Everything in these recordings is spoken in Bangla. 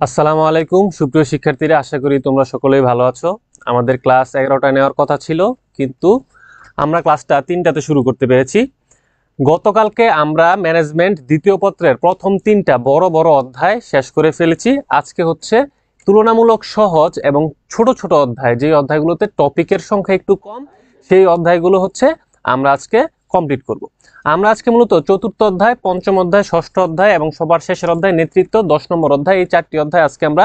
আসসালামু আলাইকুম সুপ্রিয় শিক্ষার্থীরা, আশা করি তোমরা সকলেই ভালো আছো। আমাদের ক্লাস 11টায় নেওয়ার কথা ছিল, কিন্তু আমরা ক্লাসটা 3টাতে শুরু করতে পেরেছি। গতকালকে আমরা ম্যানেজমেন্ট দ্বিতীয় পত্রের প্রথম 3টা বড় বড় অধ্যায় শেষ করে ফেলেছি। আজকে হচ্ছে তুলনামূলক সহজ এবং ছোট ছোট অধ্যায়, যে অধ্যায়গুলোতে টপিকের সংখ্যা একটু কম, সেই অধ্যায়গুলো হচ্ছে আমরা আজকে কমপ্লিট করব। আমরা আজকে মূলত চতুর্থ অধ্যায়, পঞ্চম অধ্যায়, ষষ্ঠ অধ্যায় এবং সবার শেষের অধ্যায় নেতৃত্ব 10 নম্বর অধ্যায়, এই 4টি অধ্যায় আজকে আমরা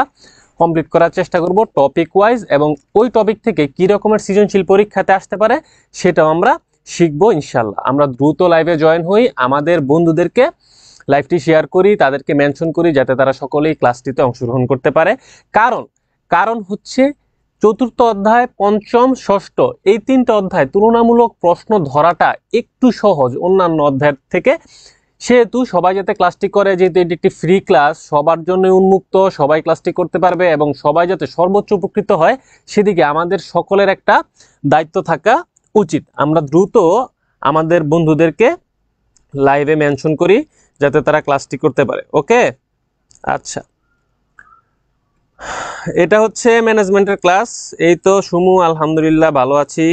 কমপ্লিট করার চেষ্টা করব টপিক ওয়াইজ, এবং ওই টপিক থেকে কি রকমের সৃজনশীল পরীক্ষাতে আসতে পারে সেটাও আমরা শিখবো ইনশাল্লাহ। আমরা দ্রুত লাইভে জয়েন হই, আমাদের বন্ধুদেরকে লাইভটি শেয়ার করি, তাদেরকে মেনশন করি যাতে তারা সকলেই ক্লাসটিতে অংশগ্রহণ করতে পারে। কারণ হচ্ছে চতুর্থ অধ্যায়, পঞ্চম, ষষ্ঠ এই 3টা অধ্যায় তুলনামূলক প্রশ্ন ধরাটা একটু সহজ অন্যান্য অধ্যায়ের থেকে, সেহেতু সবাই যাতে ক্লাসটি করে, যেহেতু এটি একটি ফ্রি ক্লাস, সবার জন্য উন্মুক্ত, সবাই ক্লাসটি করতে পারবে এবং সবাই যাতে সর্বোচ্চ উপকৃত হয় সেদিকে আমাদের সকলের একটা দায়িত্ব থাকা উচিত। আমরা দ্রুত আমাদের বন্ধুদেরকে লাইভে মেনশন করি যাতে তারা ক্লাসটি করতে পারে। ওকে, আচ্ছা, এটা হচ্ছে ম্যানেজমেন্টের ক্লাস। এই তো সুমু, আলহামদুলিল্লাহ ভালো আছি।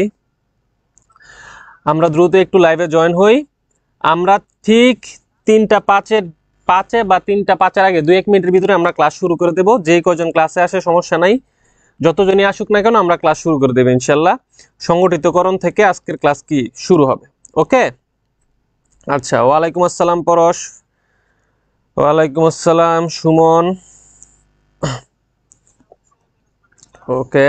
আমরা দ্রুত একটু লাইভে জয়েন হই। আমরা ঠিক 3:05 বা 3:05 আগে 2-1 মিনিটের ভিতরে আমরা ক্লাস শুরু করে দেব। যে কজন ক্লাসে আসে সমস্যা নাই, যতজনই আসুক না কেন আমরা ক্লাস শুরু করে দেব ইনশাল্লাহ। সংগঠিতকরণ থেকে আজকের ক্লাস কি শুরু হবে। ওকে, আচ্ছা, ওয়ালাইকুম আসসালাম পরশ, ওয়ালাইকুম আসসালাম সুমন। ওকে,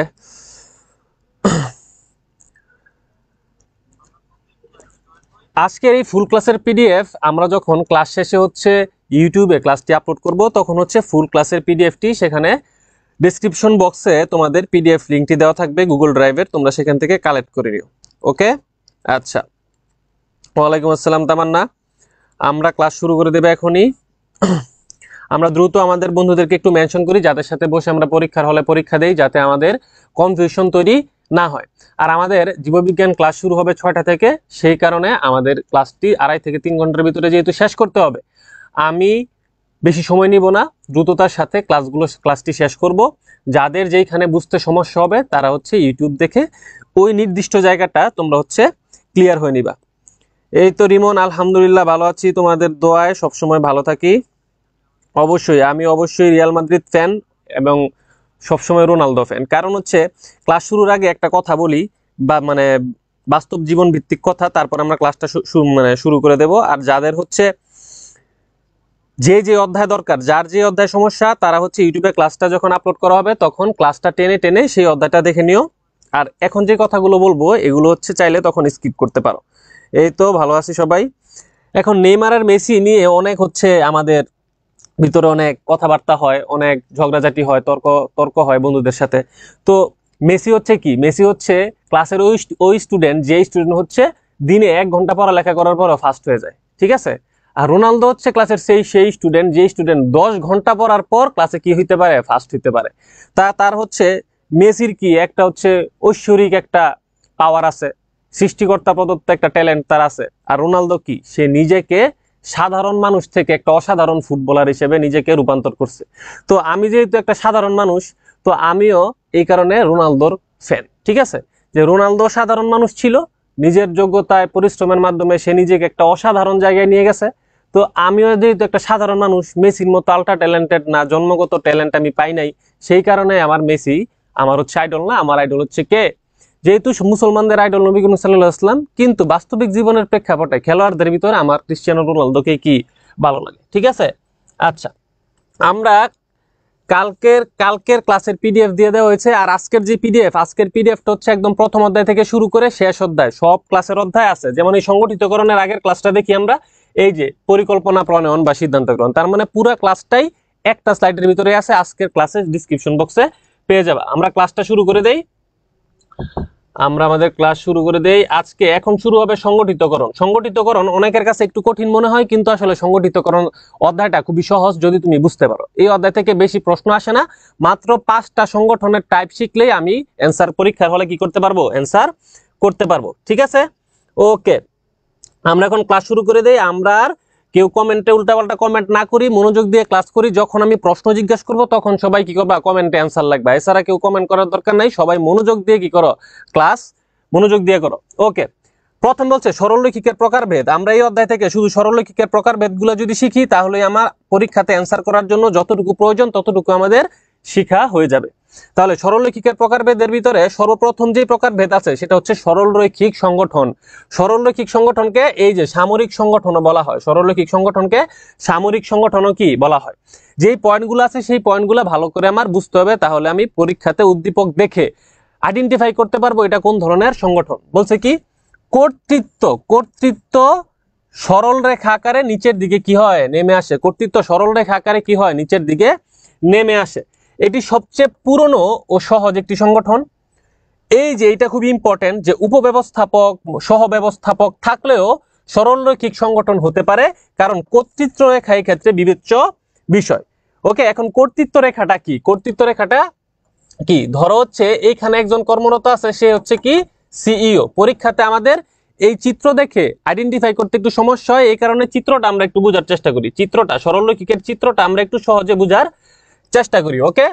আজকের এই ফুল ক্লাসের পিডিএফ আমরা যখন ক্লাস শেষে হচ্ছে ইউটিউবে ক্লাসটি আপলোড করব, তখন হচ্ছে ফুল ক্লাসের পিডিএফটি সেখানে ডেসক্রিপশন বক্সে তোমাদের পিডিএফ লিঙ্কটি দেওয়া থাকবে গুগল ড্রাইভের, তোমরা সেখান থেকে কালেক্ট করে নিও। ওকে, আচ্ছা, ওয়ালাইকুম আসসালাম তামান্না। আমরা ক্লাস শুরু করে দেবে এখনই। আমরা দ্রুত আমাদের বন্ধুদেরকে একটু মেনশন করি যাদের সাথে বসে আমরা পরীক্ষার হলে পরীক্ষা দেই, যাতে আমাদের কনফিউশন তৈরি না হয়। আর আমাদের জীববিজ্ঞান ক্লাস শুরু হবে 6টা থেকে, সেই কারণে আমাদের ক্লাসটি 2.5 থেকে 3 ঘন্টার ভিতরে যেহেতু শেষ করতে হবে, আমি বেশি সময় নিব না, দ্রুততার সাথে ক্লাসটি শেষ করব। যাদের যেইখানে বুঝতে সমস্যা হবে তারা হচ্ছে ইউটিউব দেখে ওই নির্দিষ্ট জায়গাটা তোমরা হচ্ছে ক্লিয়ার হয়ে নিবা। এই তো রিমন, আলহামদুলিল্লাহ ভালো আছি, তোমাদের দোয়ায় সবসময় ভালো থাকি। অবশ্যই আমি অবশ্যই রিয়াল মাদ্রিদ ফ্যান এবং সবসময় রোনালদো ফ্যান। কারণ হচ্ছে ক্লাস শুরুর আগে একটা কথা বলি, বা মানে বাস্তব জীবন ভিত্তিক কথা, তারপর আমরা ক্লাসটা শুরু করে দেব। আর যাদের হচ্ছে যে অধ্যায় দরকার, যার যে অধ্যায় সমস্যা, তারা হচ্ছে ইউটিউবে ক্লাসটা যখন আপলোড করা হবে তখন ক্লাসটা টেনে টেনে সেই অধ্যায়টা দেখে নিও। আর এখন যে কথাগুলো বলবো এগুলো হচ্ছে চাইলে তখন স্কিপ করতে পারো। এই তো ভালো আছি সবাই। এখন নেইমার আর মেসি নিয়ে অনেক হচ্ছে আমাদের ভিতরে অনেক কথাবার্তা হয়, অনেক ঝগড়াঝাটি হয়, তর্ক হয় বন্ধুদের সাথে। তো মেসি হচ্ছে কি, মেসি হচ্ছে ক্লাসের ওই স্টুডেন্ট, যে স্টুডেন্ট হচ্ছে দিনে 1 ঘন্টা পড়ালেখা করার পরও ফার্স্ট হয়ে যায়, ঠিক আছে। আর রোনালদো হচ্ছে ক্লাসের সেই স্টুডেন্ট, যে স্টুডেন্ট 10 ঘন্টা পড়ার পর ক্লাসে কি হইতে পারে, ফার্স্ট হইতে পারে। তার হচ্ছে মেসির কি একটা হচ্ছে ঐশ্বরিক একটা পাওয়ার আছে, সৃষ্টিকর্তা প্রদত্ত একটা ট্যালেন্ট তার আছে। আর রোনালদো কি, সে নিজেকে সাধারণ মানুষ থেকে একটা অসাধারণ ফুটবলার হিসেবে নিজেকে রূপান্তর করছে। তো আমি যেহেতু একটা সাধারণ মানুষ, তো আমিও এই কারণে রোনালদোর ফ্যান, ঠিক আছে। যে রোনালদো সাধারণ মানুষ ছিল, নিজের যোগ্যতায় পরিশ্রমের মাধ্যমে সে নিজেকে একটা অসাধারণ জায়গায় নিয়ে গেছে। তো আমিও যেহেতু একটা সাধারণ মানুষ, মেসির মতো আল্ট্রা ট্যালেন্টেড না, জন্মগত ট্যালেন্ট আমি পাই নাই, সেই কারণে আমার মেসি আমার হচ্ছে আইডল না। আমার আইডল হচ্ছে কে, যেহেতু মুসলমানদের আইডল নবী করিম সাল্লাল্লাহু আলাইহি ওয়াসাল্লাম, কিন্তু বাস্তবিক জীবনের প্রেক্ষাপটে খেলোয়াড়দের ভিতরে আমার ক্রিস্টিয়ানো রোনালদোকে কি ভালো লাগে, ঠিক আছে। আচ্ছা, আমরা কালকের ক্লাসের পিডিএফ দিয়ে দেওয়া হয়েছে। আর আজকের পিডিএফটা হচ্ছে একদম প্রথম অধ্যায় থেকে শুরু করে শেষ অধ্যায়, সব ক্লাসের অধ্যায় আছে। যেমন এই সংগঠিতকরণের আগের ক্লাসটা দেখি আমরা, এই যে পরিকল্পনা প্রণয়ন বা সিদ্ধান্ত গ্রহণ, তার মানে পুরো ক্লাসটাই একটা স্লাইডের ভিতরে আছে। আজকের ক্লাসের ডিসক্রিপশন বক্সে পেয়ে যাবে। আমরা ক্লাসটা শুরু করে দেই, আমাদের ক্লাস শুরু করে দেই। আজকে এখন শুরু হবে সংগঠিতকরণ অনেকের কাছে একটু কঠিন মনে হয়, কিন্তু আসলে সংগঠিতকরণ অধ্যায়টা খুবই সহজ যদি তুমি বুঝতে পারো। এই অধ্যায় থেকে বেশি প্রশ্ন আসে না, মাত্র 5টা সংগঠনের টাইপ শিখলেই আমি অ্যান্সার পরীক্ষার হলে কি করতে পারবো, অ্যান্সার করতে পারবো, ঠিক আছে। ওকে, আমরা এখন ক্লাস শুরু করে দেই। আমরা আর কেউ কমেন্টে উল্টাপাল্টা কমেন্ট না করি, মনোযোগ দিয়ে ক্লাস করি। যখন আমি প্রশ্ন জিজ্ঞেস করব তখন সবাই কি করবা, কমেন্টে অ্যান্সার লাগবে। এছাড়া কেউ কমেন্ট করার দরকার নাই, সবাই মনোযোগ দিয়ে কি করো, ক্লাস মনোযোগ দিয়ে করো। ওকে, প্রথম বলছে সরলরৈখিকের প্রকারভেদ। আমরা এই অধ্যায় থেকে শুধু সরলরৈখিকের প্রকারভেদগুলো যদি শিখি তাহলে আমার পরীক্ষাতে অ্যান্সার করার জন্য যতটুকু প্রয়োজন ততটুকু আমাদের শিখা হয়ে যাবে। তাহলে সরলরৈখিকের প্রকারভেদের ভিতরে সর্বপ্রথম যে প্রকারভেদ আছে সেটা হচ্ছে সরলরৈখিক সংগঠন। সরলরৈখিক সংগঠনকে এই যে সামরিক সংগঠনও বলা হয়। সরলরৈখিক সংগঠনকে সামরিক সংগঠনও কি বলা হয়। যেই পয়েন্টগুলো আছে সেই পয়েন্টগুলো ভালো করে আমার বুঝতে হবে, তাহলে আমি পরীক্ষাতে উদ্দীপক দেখে আইডেন্টিফাই করতে পারবো এটা কোন ধরনের সংগঠন। বলছে কি, কর্তৃত্ব, কর্তৃত্ব সরল রেখা আকারে নিচের দিকে কি হয়, নেমে আসে। কর্তৃত্ব সরল রেখা আকারে কি হয়, নিচের দিকে নেমে আসে। এটি সবচেয়ে পুরনো ও সহজ একটি সংগঠন। এই যে এটা খুব ইম্পর্টেন্ট যে উপব্যবস্থাপক সহ ব্যবস্থাপক থাকলেও সরলরৈখিক সংগঠন হতে পারে, কারণ কর্তৃত্ব রেখা এই ক্ষেত্রে বিবেচ্য বিষয়। ওকে, এখন কর্তৃত্ব রেখাটা কি? কর্তৃত্ব রেখাটা কি, ধরো হচ্ছে এইখানে একজন কর্মরত আছে, সে হচ্ছে কি সিইও। পরীক্ষাতে আমাদের এই চিত্র দেখে আইডেন্টিফাই করতে একটু সমস্যা হয়, এই কারণে চিত্রটা আমরা একটু বোঝার চেষ্টা করি। চিত্রটা, সরলরৈখিকের চিত্রটা আমরা একটু সহজে বোঝার চেষ্টা করি। ওকে,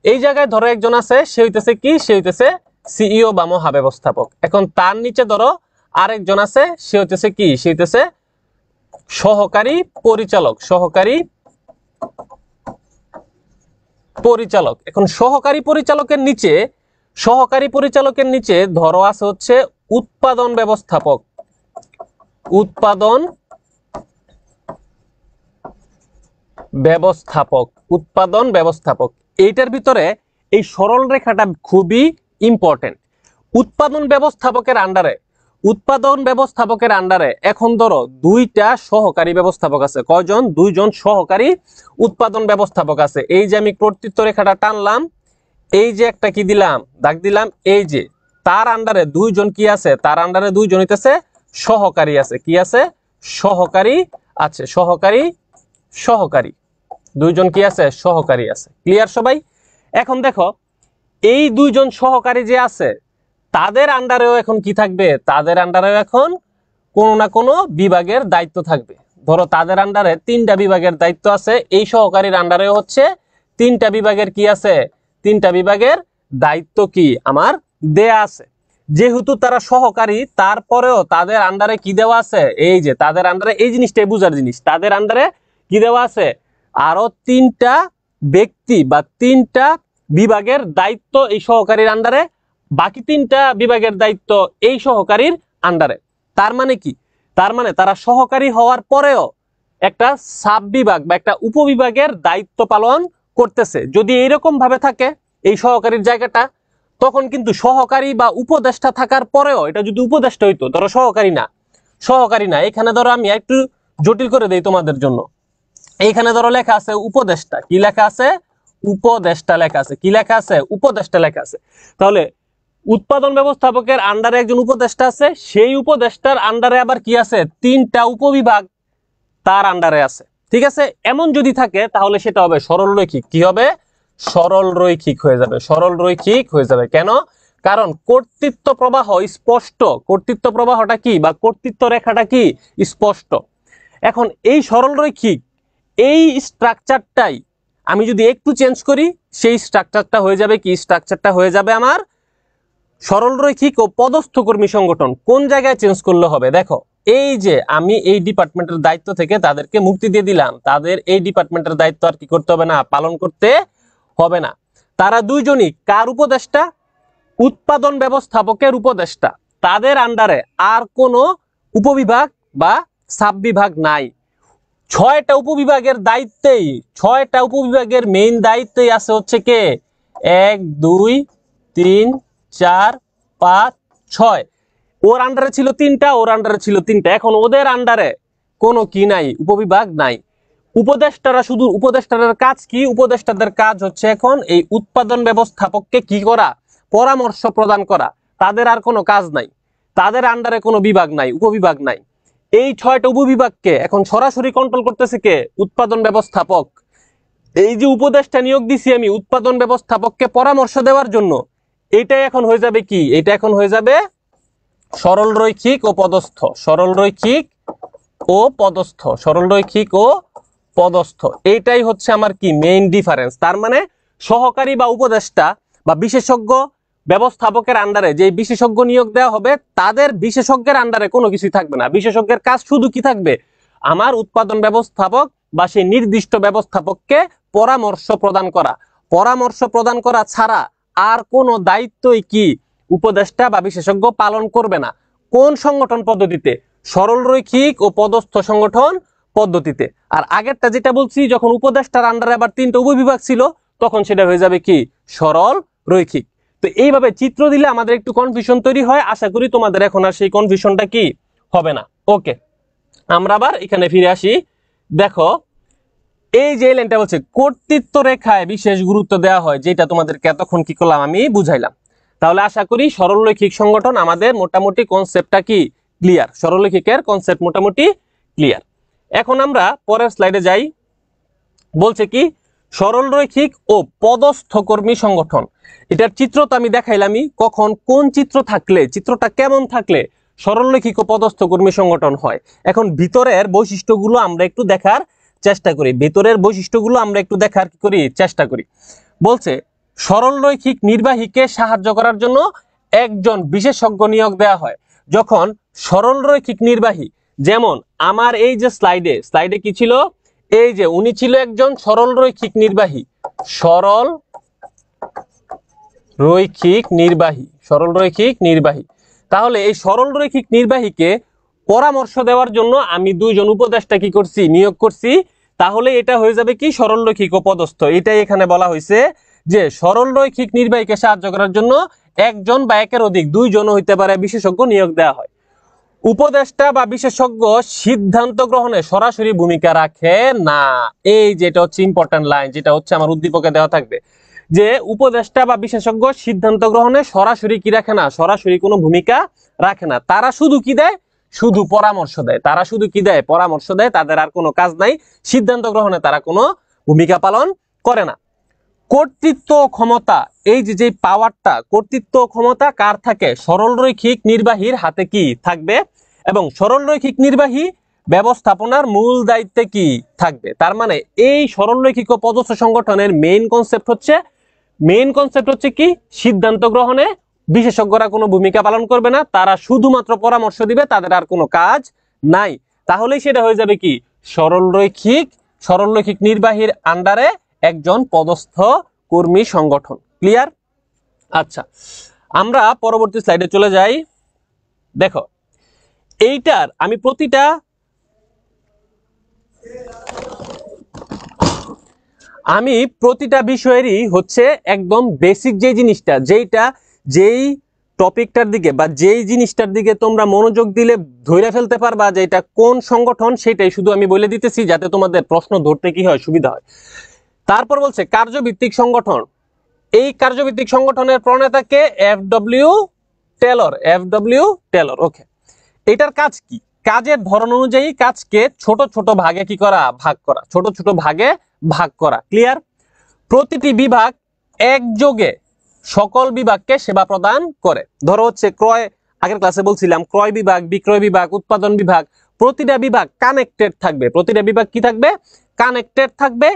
এই জায়গায় ধরো একজন আছে, সে হইতেছে কি, সে হইতেছে সিইও বা মহাব্যবস্থাপক। এখন তার নিচে ধরো আরেকজন আছে, সে হইতেছে কি, সে হইতেছে সহকারী পরিচালক। সহকারী পরিচালক। এখন সহকারী পরিচালকের নিচে ধরো আছে হচ্ছে উৎপাদন ব্যবস্থাপক। উৎপাদন ব্যবস্থাপক। এইটার ভিতরে এই সরল রেখাটা খুবই ইম্পর্টেন্ট। উৎপাদন ব্যবস্থাপকের আন্ডারে এখন ধরো দুইটা সহকারী ব্যবস্থাপক আছে। কয়জন? দুইজন সহকারী উৎপাদন ব্যবস্থাপক আছে। এই যে আমি কর্তৃত্ব রেখাটা টানলাম, এই যে একটা কি দিলাম, দাগ দিলাম, এই যে তার আন্ডারে দুইজন কি আছে, তার আন্ডারে দুইজন হইতেছে সহকারী আছে। কি আছে? সহকারী আছে। সহকারী দুইজন কি আছে, সহকারী আছে। ক্লিয়ার সবাই? এখন দেখো এই দুইজন সহকারী যে আছে তাদের আন্ডারেও এখন কি থাকবে, তাদের আন্ডারেও এখন কোনো না কোনো বিভাগের দায়িত্ব থাকবে। ধরো তাদের আন্ডারে 3টা বিভাগের দায়িত্ব আছে, এই সহকারীর আন্ডারেও হচ্ছে 3টা বিভাগের কি আছে, 3টা বিভাগের দায়িত্ব কি আমার দেয়া আছে। যেহেতু তারা সহকারী তারপরেও তাদের আন্ডারে কি দেওয়া আছে, এই যে তাদের আন্ডারে, এই জিনিসটাই বুঝার জিনিস, তাদের আন্ডারে কি দেওয়া আছে, আরো 3টা ব্যক্তি বা 3টা বিভাগের দায়িত্ব এই সহকারীর আন্ডারে, বাকি 3টা বিভাগের দায়িত্ব এই সহকারীর আন্ডারে। তার মানে কি, তার মানে তারা সহকারী হওয়ার পরেও একটা সাব বিভাগ বা একটা উপবিভাগের দায়িত্ব পালন করতেছে। যদি এইরকম ভাবে থাকে এই সহকারীর জায়গাটা, তখন কিন্তু সহকারী বা উপদেষ্টা থাকার পরেও, এটা যদি উপদেষ্টা হইতো, ধরো সহকারী না, এখানে ধরো আমি একটু জটিল করে দেই তোমাদের জন্য। এইখানে ধরো লেখা আছে উপদেষ্টা। কি লেখা আছে? উপদেষ্টা লেখা আছে। কি লেখা আছে? উপদেষ্টা লেখা আছে। তাহলে উৎপাদন ব্যবস্থাপকের আন্ডারে একজন উপদেষ্টা আছে, সেই উপদেষ্টার আন্ডারে আবার কি আছে, 3টা উপবিভাগ তার আন্ডারে আছে। ঠিক আছে? এমন যদি থাকে তাহলে সেটা হবে সরলরৈখিক। কি হবে? সরলরৈখিক হয়ে যাবে। সরলরৈখিক হয়ে যাবে। কেন? কারণ কর্তৃত্ব প্রবাহ স্পষ্ট। কর্তৃত্ব প্রবাহটা কি বা কর্তৃত্ব রেখাটা কি, স্পষ্ট। এখন এই সরলরৈখিক এই স্ট্রাকচারটাই আমি যদি একটু চেঞ্জ করি, সেই স্ট্রাকচারটা হয়ে যাবে কি, স্ট্রাকচারটা হয়ে যাবে আমার সরলরৈখিক ও পদস্থ কর্মী সংগঠন। কোন জায়গায় চেঞ্জ করলে হবে? দেখো এই যে আমি এই ডিপার্টমেন্টের দায়িত্ব থেকে তাদেরকে মুক্তি দিয়ে দিলাম, তাদের এই ডিপার্টমেন্টের দায়িত্ব আর কি করতে হবে না, পালন করতে হবে না। তারা দুইজনই কার উপদেষ্টা? উৎপাদন ব্যবস্থাপকের উপদেষ্টা। তাদের আন্ডারে আর কোনো উপবিভাগ বা সাব বিভাগ নাই। 6টা উপবিভাগের দায়িত্বেই, 6টা উপবিভাগের মেইন দায়িত্বই আছে হচ্ছে কে, 1 2 3 4 5 6। ওর আন্ডারে ছিল 3টা, ওর আন্ডারে ছিল 3টা। এখন ওদের আন্ডারে কোনো কি নাই, উপবিভাগ নাই। উপদেষ্টারা শুধু, উপদেষ্টাদের কাজ কি? উপদেষ্টাদের কাজ হচ্ছে এখন এই উৎপাদন ব্যবস্থাপককে কি করা, পরামর্শ প্রদান করা। তাদের আর কোনো কাজ নাই, তাদের আন্ডারে কোনো বিভাগ নাই, উপবিভাগ নাই। এই 6টা উপবিভাগকে এখন সরাসরি কন্ট্রোল করতেছে কে? উৎপাদন ব্যবস্থাপক। এই যে উপদেষ্টা নিয়োগ দিছি আমি উৎপাদন ব্যবস্থাপককে পরামর্শ দেওয়ার জন্য, এইটাই এখন হয়ে যাবে কি, এটা এখন হয়ে যাবে সরলরৈখিক ও পদস্থ। সরলরৈখিক ও পদস্থ, সরলরৈখিক ও পদস্থ, এইটাই হচ্ছে আমার কি মেইন ডিফারেন্স। তার মানে সহকারী বা উপদেষ্টা বা বিশেষজ্ঞ ব্যবস্থাপকের আন্ডারে যে বিশেষজ্ঞ নিয়োগ দেওয়া হবে, তাদের বিশেষজ্ঞের আন্ডারে কোনো কিছুই থাকবে না। বিশেষজ্ঞের কাজ শুধু কি থাকবে, আমার উৎপাদন ব্যবস্থাপক বা সেই নির্দিষ্ট ব্যবস্থাপককে পরামর্শ প্রদান করা। পরামর্শ প্রদান করা ছাড়া আর কোনো দায়িত্বই কি উপদেষ্টা বা বিশেষজ্ঞ পালন করবে না। কোন সংগঠন পদ্ধতিতে? সরলরৈখিক ও পদস্থ সংগঠন পদ্ধতিতে। আর আগেরটা যেটা বলছি, যখন উপদেষ্টার আন্ডারে আবার 3টা উপবিভাগ ছিল, তখন সেটা হয়ে যাবে কি সরল রৈখিক। তো এইভাবে চিত্র দিলে আমাদের একটু কনফিউশন তৈরি হয়। আশা করি তোমাদের এখন আর সেই কনফিউশনটা কি হবে না। ওকে, আমরা আবার এখানে ফিরে আসি। দেখো, এই যে লাইনটা বলছে কর্তৃত্ব রেখায় বিশেষ গুরুত্ব দেওয়া হয়, যেটা তোমাদেরকে এতক্ষণ কি করলাম আমি বুঝাইলাম। তাহলে আশা করি সরলরৈখিক সংগঠন আমাদের মোটামুটি কনসেপ্টটা কি ক্লিয়ার, সরলরৈখিকের কনসেপ্ট মোটামুটি ক্লিয়ার। এখন আমরা পরের স্লাইডে যাই। বলছে কি সরলরৈখিক ও পদস্থ কর্মী সংগঠন। এটার চিত্র তো আমি দেখাইলামই, কখন কোন চিত্র থাকলে, চিত্রটা কেমন থাকলে সরলরৈখিক ও পদস্থ কর্মী সংগঠন হয়। এখন ভিতরের বৈশিষ্ট্যগুলো আমরা একটু দেখার চেষ্টা করি, ভিতরের বৈশিষ্ট্যগুলো আমরা একটু দেখার কি করি চেষ্টা করি। বলছে সরলরৈখিক নির্বাহীকে সাহায্য করার জন্য একজন বিশেষজ্ঞ নিয়োগ দেওয়া হয়। যখন সরলরৈখিক নির্বাহী, যেমন আমার এই যে স্লাইডে কি ছিল, এই যে উনি ছিল একজন সরলরৈখিক নির্বাহী, সরলরৈখিক নির্বাহী। তাহলে এই সরলরৈখিক নির্বাহীকে পরামর্শ দেওয়ার জন্য আমি 2 জন উপদেষ্টা কি করছি, নিয়োগ করছি। তাহলে এটা হয়ে যাবে কি সরলরৈখিক ও পদস্থ। এটাই এখানে বলা হয়েছে যে সরলরৈখিক নির্বাহীকে সাহায্য করার জন্য একজন বা একের অধিক 2 জন হইতে পারে বিশেষজ্ঞ নিয়োগ দেওয়া হয়। উপদেষ্টা বা বিশেষজ্ঞ সিদ্ধান্ত গ্রহণে সরাসরি ভূমিকা রাখে না। এই যেটা হচ্ছে ইম্পর্টেন্ট লাইন, যেটা হচ্ছে আমার উদ্দীপকে দেওয়া থাকবে, যে উপদেষ্টা বা বিশেষজ্ঞ সিদ্ধান্ত গ্রহণে সরাসরি কি রাখে না, সরাসরি কোনো ভূমিকা রাখে না। তারা শুধু কি দেয়, শুধু পরামর্শ দেয়। তারা শুধু কি দেয়, পরামর্শ দেয়। তাদের আর কোনো কাজ নাই, সিদ্ধান্ত গ্রহণে তারা কোনো ভূমিকা পালন করে না। কর্তৃত্ব ক্ষমতা, এই যে পাওয়ারটা, কর্তৃত্ব ক্ষমতা কার থাকে, সরলরৈখিক নির্বাহীর হাতে কি থাকবে, এবং সরলরৈখিক নির্বাহী ব্যবস্থাপনার মূল দায়িত্বে কি থাকবে। তার মানে এই সরলরৈখিক ও পদস্থ সংগঠনের মেইন কনসেপ্ট হচ্ছে কি সিদ্ধান্ত গ্রহণে বিশেষজ্ঞরা কোনো ভূমিকা পালন করবে না, তারা শুধুমাত্র পরামর্শ দিবে, তাদের আর কোনো কাজ নাই। তাহলেই সেটা হয়ে যাবে কি সরলরৈখিক নির্বাহীর আন্ডারে একজন পদস্থ কর্মী সংগঠন। ক্লিয়ার? আচ্ছা, আমরা পরবর্তী স্লাইডে চলে যাই। দেখো, এইটার আমি প্রতিটা বিষয়েরই হচ্ছে একদম বেসিক যে জিনিসটা, যেই টপিকটার দিকে বা যেই জিনিসটার দিকে তোমরা মনোযোগ দিলে ধরে ফেলতে পারবা যে এটা কোন সংগঠন, সেটাই শুধু আমি বলে দিতেছি, যাতে তোমাদের প্রশ্ন ধরতে কি হয়, সুবিধা হয়। তারপর বলছে কার্যভিত্তিক সংগঠন। এই কার্যভিত্তিক সংগঠনের প্রণেতাকে এফডব্লিউ টেলর। ওকে, এটার কাজ কি? কাজের ধরন অনুযায়ী কাজকে ছোট ছোট ভাগে কি করা, ছোট ছোট ভাগে ভাগ করা। ক্লিয়ার? প্রতিটি বিভাগ একযোগে সকল বিভাগকে সেবা প্রদান করে। ধরো হচ্ছে আগের ক্লাসে বলছিলাম ক্রয় বিভাগ, বিক্রয় বিভাগ, উৎপাদন বিভাগ, প্রতিটা বিভাগ কানেক্টেড থাকবে। প্রতিটা বিভাগ কি থাকবে, কানেক্টেড থাকবে।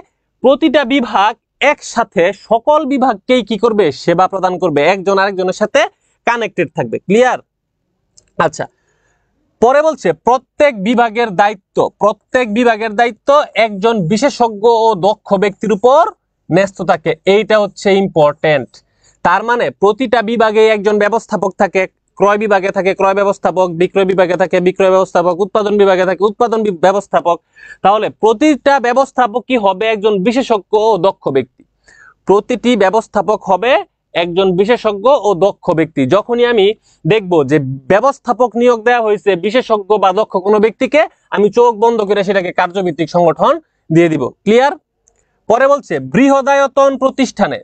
প্রতিটা বিভাগ একসাথে সকল বিভাগকেই কি করবে, সেবা প্রদান করবে, একজন আরেকজনের সাথে কানেক্টেড থাকবে। ক্লিয়ার? আচ্ছা, পরে বলছে প্রত্যেক বিভাগের দায়িত্ব একজন বিশেষজ্ঞ ও দক্ষ ব্যক্তির উপর ন্যস্ত থাকে। এইটা হচ্ছে ইম্পর্টেন্ট। তার মানে প্রতিটা বিভাগে একজন ব্যবস্থাপক থাকে, ক্রয় বিভাগে থাকে ক্রয় ব্যবস্থাপক, বিক্রয় বিভাগে থাকে বিক্রয় ব্যবস্থাপক, উৎপাদন বিভাগে থাকে উৎপাদন ব্যবস্থাপক। তাহলে প্রতিটা ব্যবস্থাপক কি হবে, একজন বিশেষজ্ঞ ও দক্ষ ব্যক্তি। প্রতিটি ব্যবস্থাপক হবে একজন বিশেষজ্ঞ ও দক্ষ ব্যক্তি। যখনই আমি দেখব যে ব্যবস্থাপক নিয়োগ দেওয়া হয়েছে বিশেষজ্ঞ বা দক্ষ কোনো ব্যক্তিকে, আমি চোখ বন্ধ করে সেটাকে কার্যভিত্তিক সংগঠন দিয়ে দিব। ক্লিয়ার? পরে বলছে বৃহদায়তন প্রতিষ্ঠানে,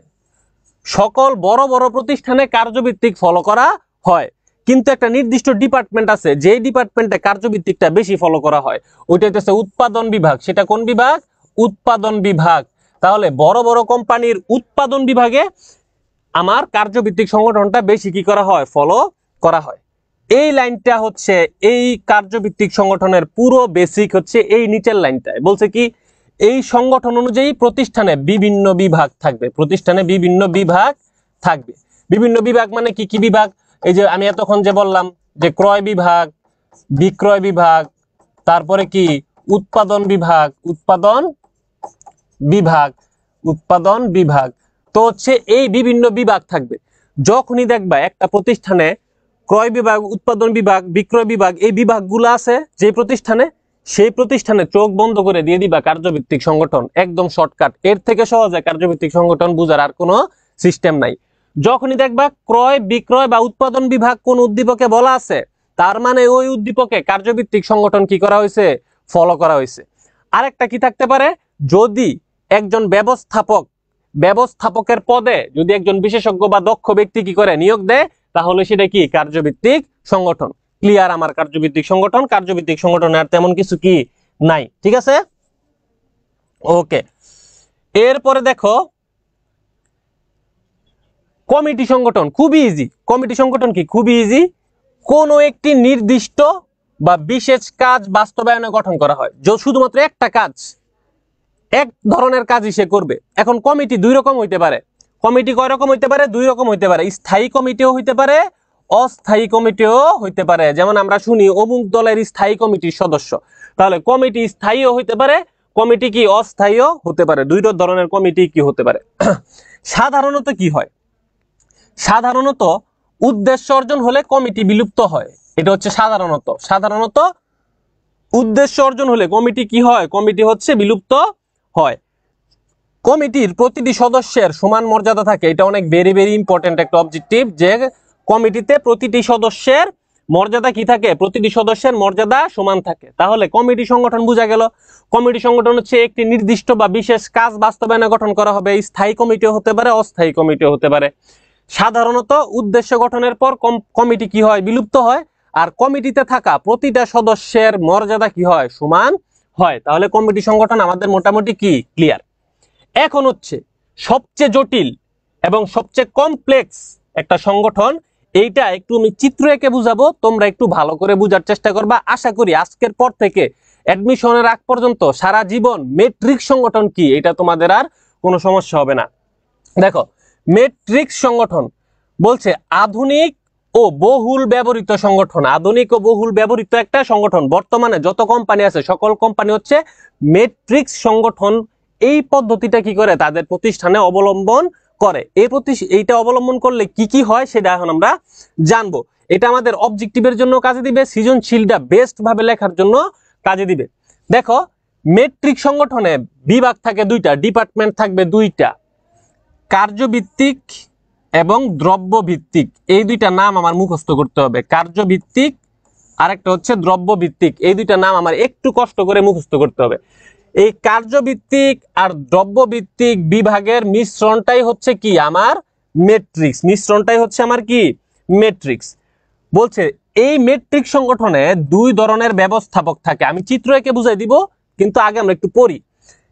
সকল বড় বড় প্রতিষ্ঠানে কার্যভিত্তিক ফলো করা হয়, কিন্তু একটা নির্দিষ্ট ডিপার্টমেন্ট আছে যে ডিপার্টমেন্টে কার্যভিত্তিকটা বেশি ফলো করা হয়, ওইটা হচ্ছে উৎপাদন বিভাগ। সেটা কোন বিভাগ? উৎপাদন বিভাগ। তাহলে বড় বড় কোম্পানির উৎপাদন বিভাগে আমার কার্যভিত্তিক সংগঠনটা বেশি কি করা হয়, ফলো করা হয়। এই লাইনটা হচ্ছে এই কার্যভিত্তিক সংগঠনের পুরো বেসিক হচ্ছে এই নিচের লাইনটায়। বলছে কি এই সংগঠন অনুযায়ী প্রতিষ্ঠানে বিভিন্ন বিভাগ থাকবে, প্রতিষ্ঠানে বিভিন্ন বিভাগ থাকবে। বিভিন্ন বিভাগ মানে কি কি বিভাগ? এই যে আমি এতক্ষণ যে বললাম যে ক্রয় বিভাগ, বিক্রয় বিভাগ, তারপরে কি উৎপাদন বিভাগ, উৎপাদন বিভাগ। তো হচ্ছে এই বিভিন্ন বিভাগ থাকবে। যখনই দেখবা একটা প্রতিষ্ঠানে ক্রয় বিভাগ, উৎপাদন বিভাগ, বিক্রয় বিভাগ, এই বিভাগগুলো আছে যে প্রতিষ্ঠানে, সেই প্রতিষ্ঠানে চোখ বন্ধ করে দিয়ে দিবা কার্যভিত্তিক সংগঠন। একদম শর্টকাট, এর থেকে সহজে কার্যভিত্তিক সংগঠন বুঝার আর কোনো সিস্টেম নাই। যখনই দেখবা ক্রয়, বিক্রয় বা উৎপাদন বিভাগ কোন উদ্দীপকে বলা আছে, তার মানে ওই উদ্দীপকে কার্যভিত্তিক সংগঠন কি করা হয়েছে? ফলো করা হয়েছে। আরেকটা কি থাকতে পারে? যদি একজন ব্যবস্থাপকের পদে যদি একজন বিশেষজ্ঞ বা দক্ষ ব্যক্তি কি করে নিয়োগ দেয়, তাহলে সেটা কি কার্যভিত্তিক সংগঠন। ক্লিয়ার আমার কার্যভিত্তিক সংগঠন? কার্যভিত্তিক সংগঠনে আর তেমন কিছু কি নাই, ঠিক আছে? ওকে, এরপরে দেখো কমিটি সংগঠন। খুবই ইজি। কমিটি সংগঠন কি? খুবই ইজি। কোনো একটি নির্দিষ্ট বা বিশেষ কাজ বাস্তবায়নে গঠন করা হয়, শুধুমাত্র একটা কাজ, এক ধরনের কাজই সে করবে। এখন কমিটি দুই রকম হইতে পারে। কমিটি কয় রকম হইতে পারে? দুই রকম হইতে পারে। স্থায়ী কমিটিও হইতে পারে, অস্থায়ী কমিটিও হইতে পারে। যেমন আমরা শুনি অমুক দলের স্থায়ী কমিটির সদস্য, তাহলে কমিটি স্থায়ীও হইতে পারে, কমিটি কি অস্থায়ীও হতে পারে। দুই ধরনের কমিটি কি হতে পারে। সাধারণত কি হয়? সাধারণত উদ্দেশ্য অর্জন হলে কমিটি বিলুপ্ত হয়। এটা হচ্ছে সাধারণত উদ্দেশ্য অর্জন হলে কমিটি কি হয়? কমিটি হচ্ছে বিলুপ্ত হয়। কমিটির প্রতিটি সদস্যের সমান মর্যাদা থাকে। এটা অনেক ভেরি ভেরি ইম্পর্টেন্ট একটা অবজেক্টিভ, যে কমিটিতে প্রতিটি সদস্যের মর্যাদা কি থাকে? প্রতিটি সদস্যের মর্যাদা সমান থাকে। তাহলে কমিটি সংগঠন বোঝা গেল। কমিটি সংগঠন হচ্ছে একটি নির্দিষ্ট বা বিশেষ কাজ বাস্তবায়নে গঠন করা হবে। স্থায়ী কমিটিও হতে পারে, অস্থায়ী কমিটিও হতে পারে। সাধারণত উদ্দেশ্য গঠনের পর কমিটি কি হয়? বিলুপ্ত হয়। আর কমিটিতে থাকা প্রতিটা সদস্যের মর্যাদা কি হয়? সমান হয়। তাহলে কমিটি সংগঠন আমাদের মোটামুটি কি ক্লিয়ার। এখন হচ্ছে সবচেয়ে জটিল এবং সবচেয়ে কমপ্লেক্স একটা সংগঠন। এইটা একটু আমি চিত্র এঁকে বুঝাবো, তোমরা একটু ভালো করে বুঝার চেষ্টা করবা। আশা করি আজকের পর থেকে অ্যাডমিশনের আগ পর্যন্ত সারা জীবন মেট্রিক্স সংগঠন কি এটা তোমাদের আর কোনো সমস্যা হবে না। দেখো, মেট্রিক্স সংগঠন বলছে আধুনিক ও বহুল ব্যবহৃত সংগঠন। আধুনিক ও বহুল ব্যবহৃত একটা সংগঠন। বর্তমানে যত কোম্পানি আছে সকল কোম্পানি হচ্ছে মেট্রিক্স সংগঠন। এই পদ্ধতিটা কি করে? তাদের প্রতিষ্ঠানে অবলম্বন করে। এইটা অবলম্বন করলে কি কি হয় সেটা এখন আমরা জানবো। এটা আমাদের অবজেক্টিভের জন্য কাজে দিবে, সৃজনশীলটা বেস্ট ভাবে লেখার জন্য কাজে দিবে। দেখো, মেট্রিক্স সংগঠনে বিভাগ থাকে দুইটা, ডিপার্টমেন্ট থাকবে দুইটা, কার্যভিত্তিক এবং দ্রব্য ভিত্তিক। এই দুইটা নাম আমার মুখস্থ করতে হবে। কার্যভিত্তিক আর একটা হচ্ছে দ্রব্য ভিত্তিক। এই দুইটা নাম আমার একটু কষ্ট করে মুখস্থ করতে হবে। এই কার্যভিত্তিক আর দ্রব্য ভিত্তিক বিভাগের মিশ্রণটাই হচ্ছে কি আমার মেট্রিক্স। মিশ্রণটাই হচ্ছে আমার কি মেট্রিক্স। বলছে এই মেট্রিক্স সংগঠনে দুই ধরনের ব্যবস্থাপক থাকে। আমি চিত্র এঁকে বুঝাই দিব, কিন্তু আগে আমরা একটু পড়ি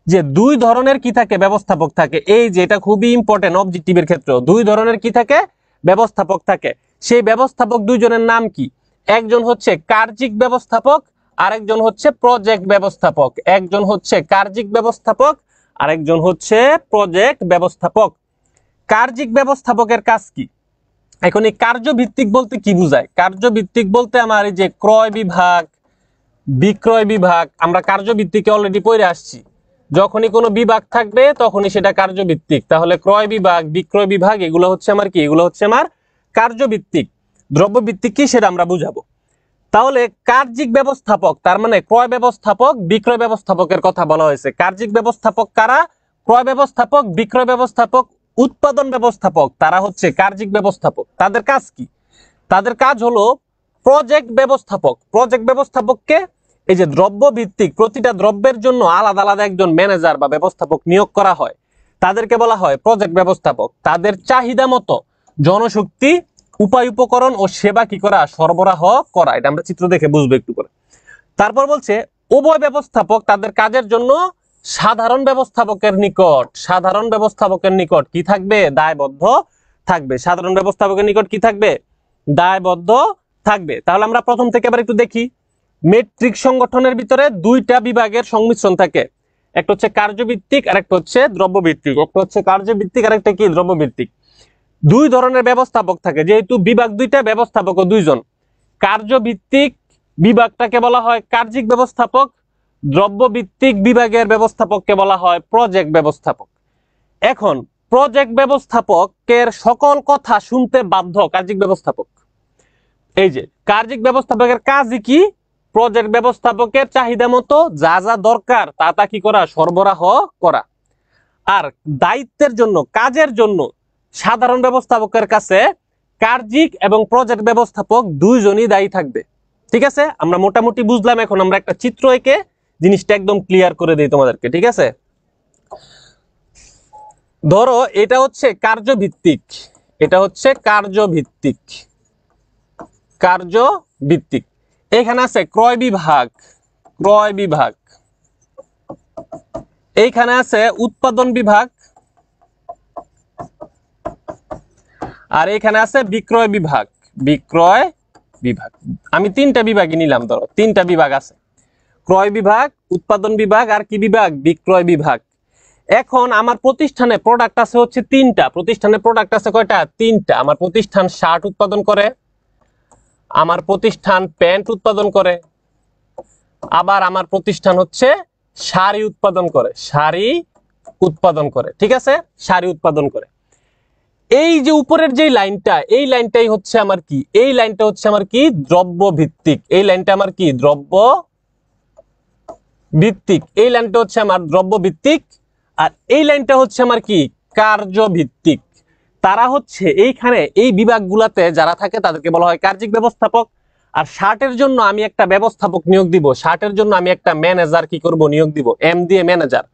যে দুই ধরনের কি থাকে? ব্যবস্থাপক থাকে। এই যে এটা খুবই ইম্পর্টেন্ট অবজেক্টিভের ক্ষেত্রে, দুই ধরনের কি থাকে? ব্যবস্থাপক থাকে। সেই ব্যবস্থাপক দুইজনের নাম কি? একজন হচ্ছে কার্যিক ব্যবস্থাপক, আরেকজন হচ্ছে প্রজেক্ট ব্যবস্থাপক। একজন হচ্ছে কার্যিক ব্যবস্থাপক, আরেকজন হচ্ছে প্রজেক্ট ব্যবস্থাপক। কার্যিক ব্যবস্থাপকের কাজ কি? এখন এই কার্যভিত্তিক বলতে কি বোঝায়? কার্যভিত্তিক বলতে আমার এই যে ক্রয় বিভাগ, বিক্রয় বিভাগ, আমরা কার্যভিত্তিকে অলরেডি পড়ে আসছি। যখনই কোনো বিভাগ থাকবে তখনই সেটা কার্যভিত্তিক। তাহলে ক্রয় বিভাগ, বিক্রয় বিভাগ এগুলো হচ্ছে আমার কি? এগুলো হচ্ছে আমার কার্যভিত্তিক। দ্রব্যভিত্তিক কি সেটা আমরা বুঝাবো। তাহলে কার্যিক ব্যবস্থাপক তার মানে ক্রয় ব্যবস্থাপক, বিক্রয় ব্যবস্থাপকের কথা বলা হয়েছে। কার্যিক ব্যবস্থাপক কারা? ক্রয় ব্যবস্থাপক, বিক্রয় ব্যবস্থাপক, উৎপাদন ব্যবস্থাপক, তারা হচ্ছে কার্যিক ব্যবস্থাপক। তাদের কাজ কি? তাদের কাজ হলো প্রজেক্ট ব্যবস্থাপক। প্রজেক্ট ব্যবস্থাপককে এই যে দ্রব্য ভিত্তিক প্রতিটা দ্রব্যের জন্য আলাদা আলাদা একজন ম্যানেজার বা ব্যবস্থাপক নিয়োগ করা হয়, তাদেরকে বলা হয় প্রজেক্ট ব্যবস্থাপক। তাদের চাহিদা মতো জনশক্তি, উপায় উপকরণ ও সেবা কি করা? সরবরাহ করা। এটা আমরা চিত্র দেখে বুঝবো একটু করে। তারপর বলছে উভয় ব্যবস্থাপক তাদের কাজের জন্য সাধারণ ব্যবস্থাপকের নিকট কি থাকবে? দায়বদ্ধ থাকবে। সাধারণ ব্যবস্থাপকের নিকট কি থাকবে? দায়বদ্ধ থাকবে। তাহলে আমরা প্রথম থেকে আবার একটু দেখি। মেট্রিক সংগঠনের ভিতরে দুইটা বিভাগের সংমিশ্রণ থাকে, একটা হচ্ছে কার্যভিত্তিক আর একটা হচ্ছে দ্রব্যভিত্তিক। একটা হচ্ছে কার্যভিত্তিক আর একটা কি দ্রব্যভিত্তিক। দুই ধরনের ব্যবস্থাপক থাকে, যেহেতু বিভাগ দুইটা, ব্যবস্থাপকও দুইজন। কার্যভিত্তিক বিভাগটাকে বলা হয় কার্যিক ব্যবস্থাপক, দ্রব্যভিত্তিক বিভাগের ব্যবস্থাপককে বলা হয় প্রজেক্ট ব্যবস্থাপক। এখন প্রজেক্ট ব্যবস্থাপকের সকল কথা শুনতে বাধ্য কার্যিক ব্যবস্থাপক। এই যে কার্যিক ব্যবস্থাপকের কাজই কি, প্রজেক্ট ব্যবস্থাপকের চাহিদা মতো যা যা দরকার তা কি করা, সরবরাহ করা। আর দায়িত্বের জন্য, কাজের জন্য সাধারণ ব্যবস্থাপকের কাছে কার্যিক এবং প্রজেক্ট ব্যবস্থাপক দুইজনই দায়ী থাকবে। ঠিক আছে, আমরা মোটামুটি বুঝলাম। এখন আমরা একটা চিত্র এঁকে জিনিসটা একদম ক্লিয়ার করে দিই তোমাদেরকে। ঠিক আছে, ধরো এটা হচ্ছে কার্যভিত্তিক, এটা হচ্ছে কার্যভিত্তিক, কার্যভিত্তিক। এখানে আছে ক্রয় বিভাগ, ক্রয় বিভাগ। এইখানে আছে উৎপাদন বিভাগ, আর এখানে আছে বিক্রয় বিভাগ, বিক্রয় বিভাগ। আমি তিনটা বিভাগই নিলাম, ধরো তিনটা বিভাগ আছে, ক্রয় বিভাগ, উৎপাদন বিভাগ আর কি বিভাগ, বিক্রয় বিভাগ। এখন আমার প্রতিষ্ঠানে প্রোডাক্ট আছে হচ্ছে তিনটা, প্রতিষ্ঠানে প্রোডাক্ট আছে কয়টা, তিনটা। আমার প্রতিষ্ঠান শার্ট উৎপাদন করে, আমার প্রতিষ্ঠান প্যান্ট উৎপাদন করে, আবার আমার প্রতিষ্ঠান হচ্ছে শাড়ি উৎপাদন করে, শাড়ি উৎপাদন করে। ঠিক আছে, শাড়ি উৎপাদন করে। এই যে উপরের যে লাইনটা, এই লাইনটাই হচ্ছে আমার কি, এই লাইনটা হচ্ছে আমার কি, দ্রব্য ভিত্তিক। এই লাইনটা আমার কি, দ্রব্য ভিত্তিক। এই লাইনটা হচ্ছে আমার দ্রব্য ভিত্তিক, আর এই লাইনটা হচ্ছে আমার কি, কার্য ভিত্তিক। তারা হচ্ছে এইখানে এই বিভাগগুলোতে যারা থাকে তাদেরকে বলা হয় কার্যিক ব্যবস্থাপক। আর শার্টের জন্য আমি একটা ব্যবস্থাপক নিয়োগ দিব, শার্টের জন্য আমি একটা ম্যানেজার কি করব, নিয়োগ দিব, এম দিয়ে ম্যানেজার।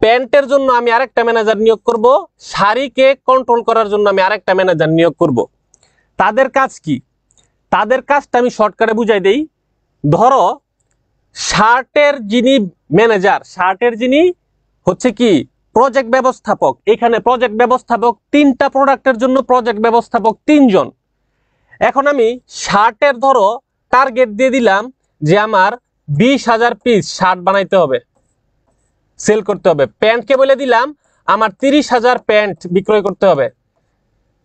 প্যান্টের জন্য আমি আরেকটা ম্যানেজার নিয়োগ করব, শাড়িকে কন্ট্রোল করার জন্য আমি আরেকটা ম্যানেজার নিয়োগ করব। তাদের কাজ কি, তাদের কাজটা আমি শর্টকাটে বুঝাই দেই। ধরো শার্টের যিনি ম্যানেজার, শার্টের যিনি হচ্ছে কি প্রজেক্ট ব্যবস্থাপক, এখানে প্রজেক্ট ব্যবস্থাপক তিনটা প্রোডাক্টের জন্য প্রজেক্ট ব্যবস্থাপক তিনজন। এখন আমি শার্টের ধরো টার্গেট দিয়ে দিলাম যে আমার 20,000 পিস শার্ট বানাইতে হবে, সেল করতে হবে। প্যান্টকে বলে দিলাম আমার 30,000 প্যান্ট বিক্রয় করতে হবে।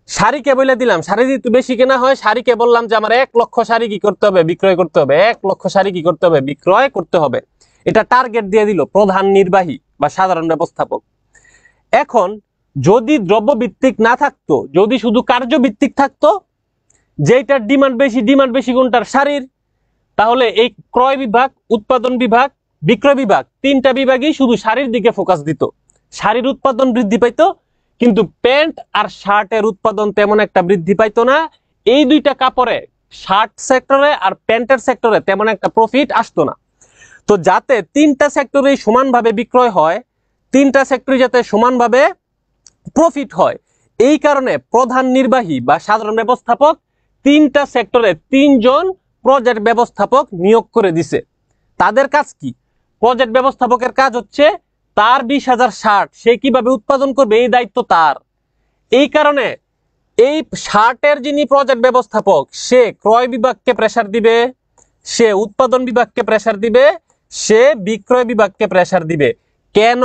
শাড়িকে বলে দিলাম, শাড়ি যদি বেশি কেনা হয়, শাড়িকে বললাম যে আমার 1 লক্ষ শাড়ি কি করতে হবে, বিক্রয় করতে হবে, 1 লক্ষ শাড়ি কি করতে হবে, বিক্রয় করতে হবে। এটা টার্গেট দিয়ে দিল প্রধান নির্বাহী বা সাধারণ ব্যবস্থাপক। এখন যদি দ্রব্যভিত্তিক না থাকতো, যদি শুধু কার্যভিত্তিক থাকতো, যেটার ডিমান্ড বেশি কোনটার, শাড়ির, তাহলে এই ক্রয় বিভাগ, উৎপাদন বিভাগ, বিক্রয় বিভাগ তিনটা বিভাগই শুধু শাড়ির দিকে ফোকাস দিত, শাড়ির উৎপাদন বৃদ্ধি পাইতো। কিন্তু প্যান্ট আর শার্টের উৎপাদন তেমন একটা বৃদ্ধি পাইতো না। এই দুইটা কাপড়ে, শার্ট সেক্টরে আর প্যান্টের সেক্টরে তেমন একটা প্রফিট আসতো না। তো যাতে তিনটা সেক্টরে সমানভাবে বিক্রয় হয়, তিনটা সেক্টরে যাতে সমানভাবে প্রফিট হয়, এই কারণে প্রধান নির্বাহী বা সাধারণ ব্যবস্থাপক তিনটা সেক্টরে তিনজন প্রজেক্ট ব্যবস্থাপক নিয়োগ করে দিছে। তাদের কাজ কি, প্রজেক্ট ব্যবস্থাপকের কাজ হচ্ছে তার 20,000 শার্ট সে কিভাবে উৎপাদন করবে, এই দায়িত্ব তার। এই কারণে এই শার্টের যিনি প্রজেক্ট ব্যবস্থাপক, সে ক্রয় বিভাগকে প্রেসার দিবে, সে উৎপাদন বিভাগকে প্রেসার দিবে, সে বিক্রয় বিভাগকে প্রেসার দিবে। কেন,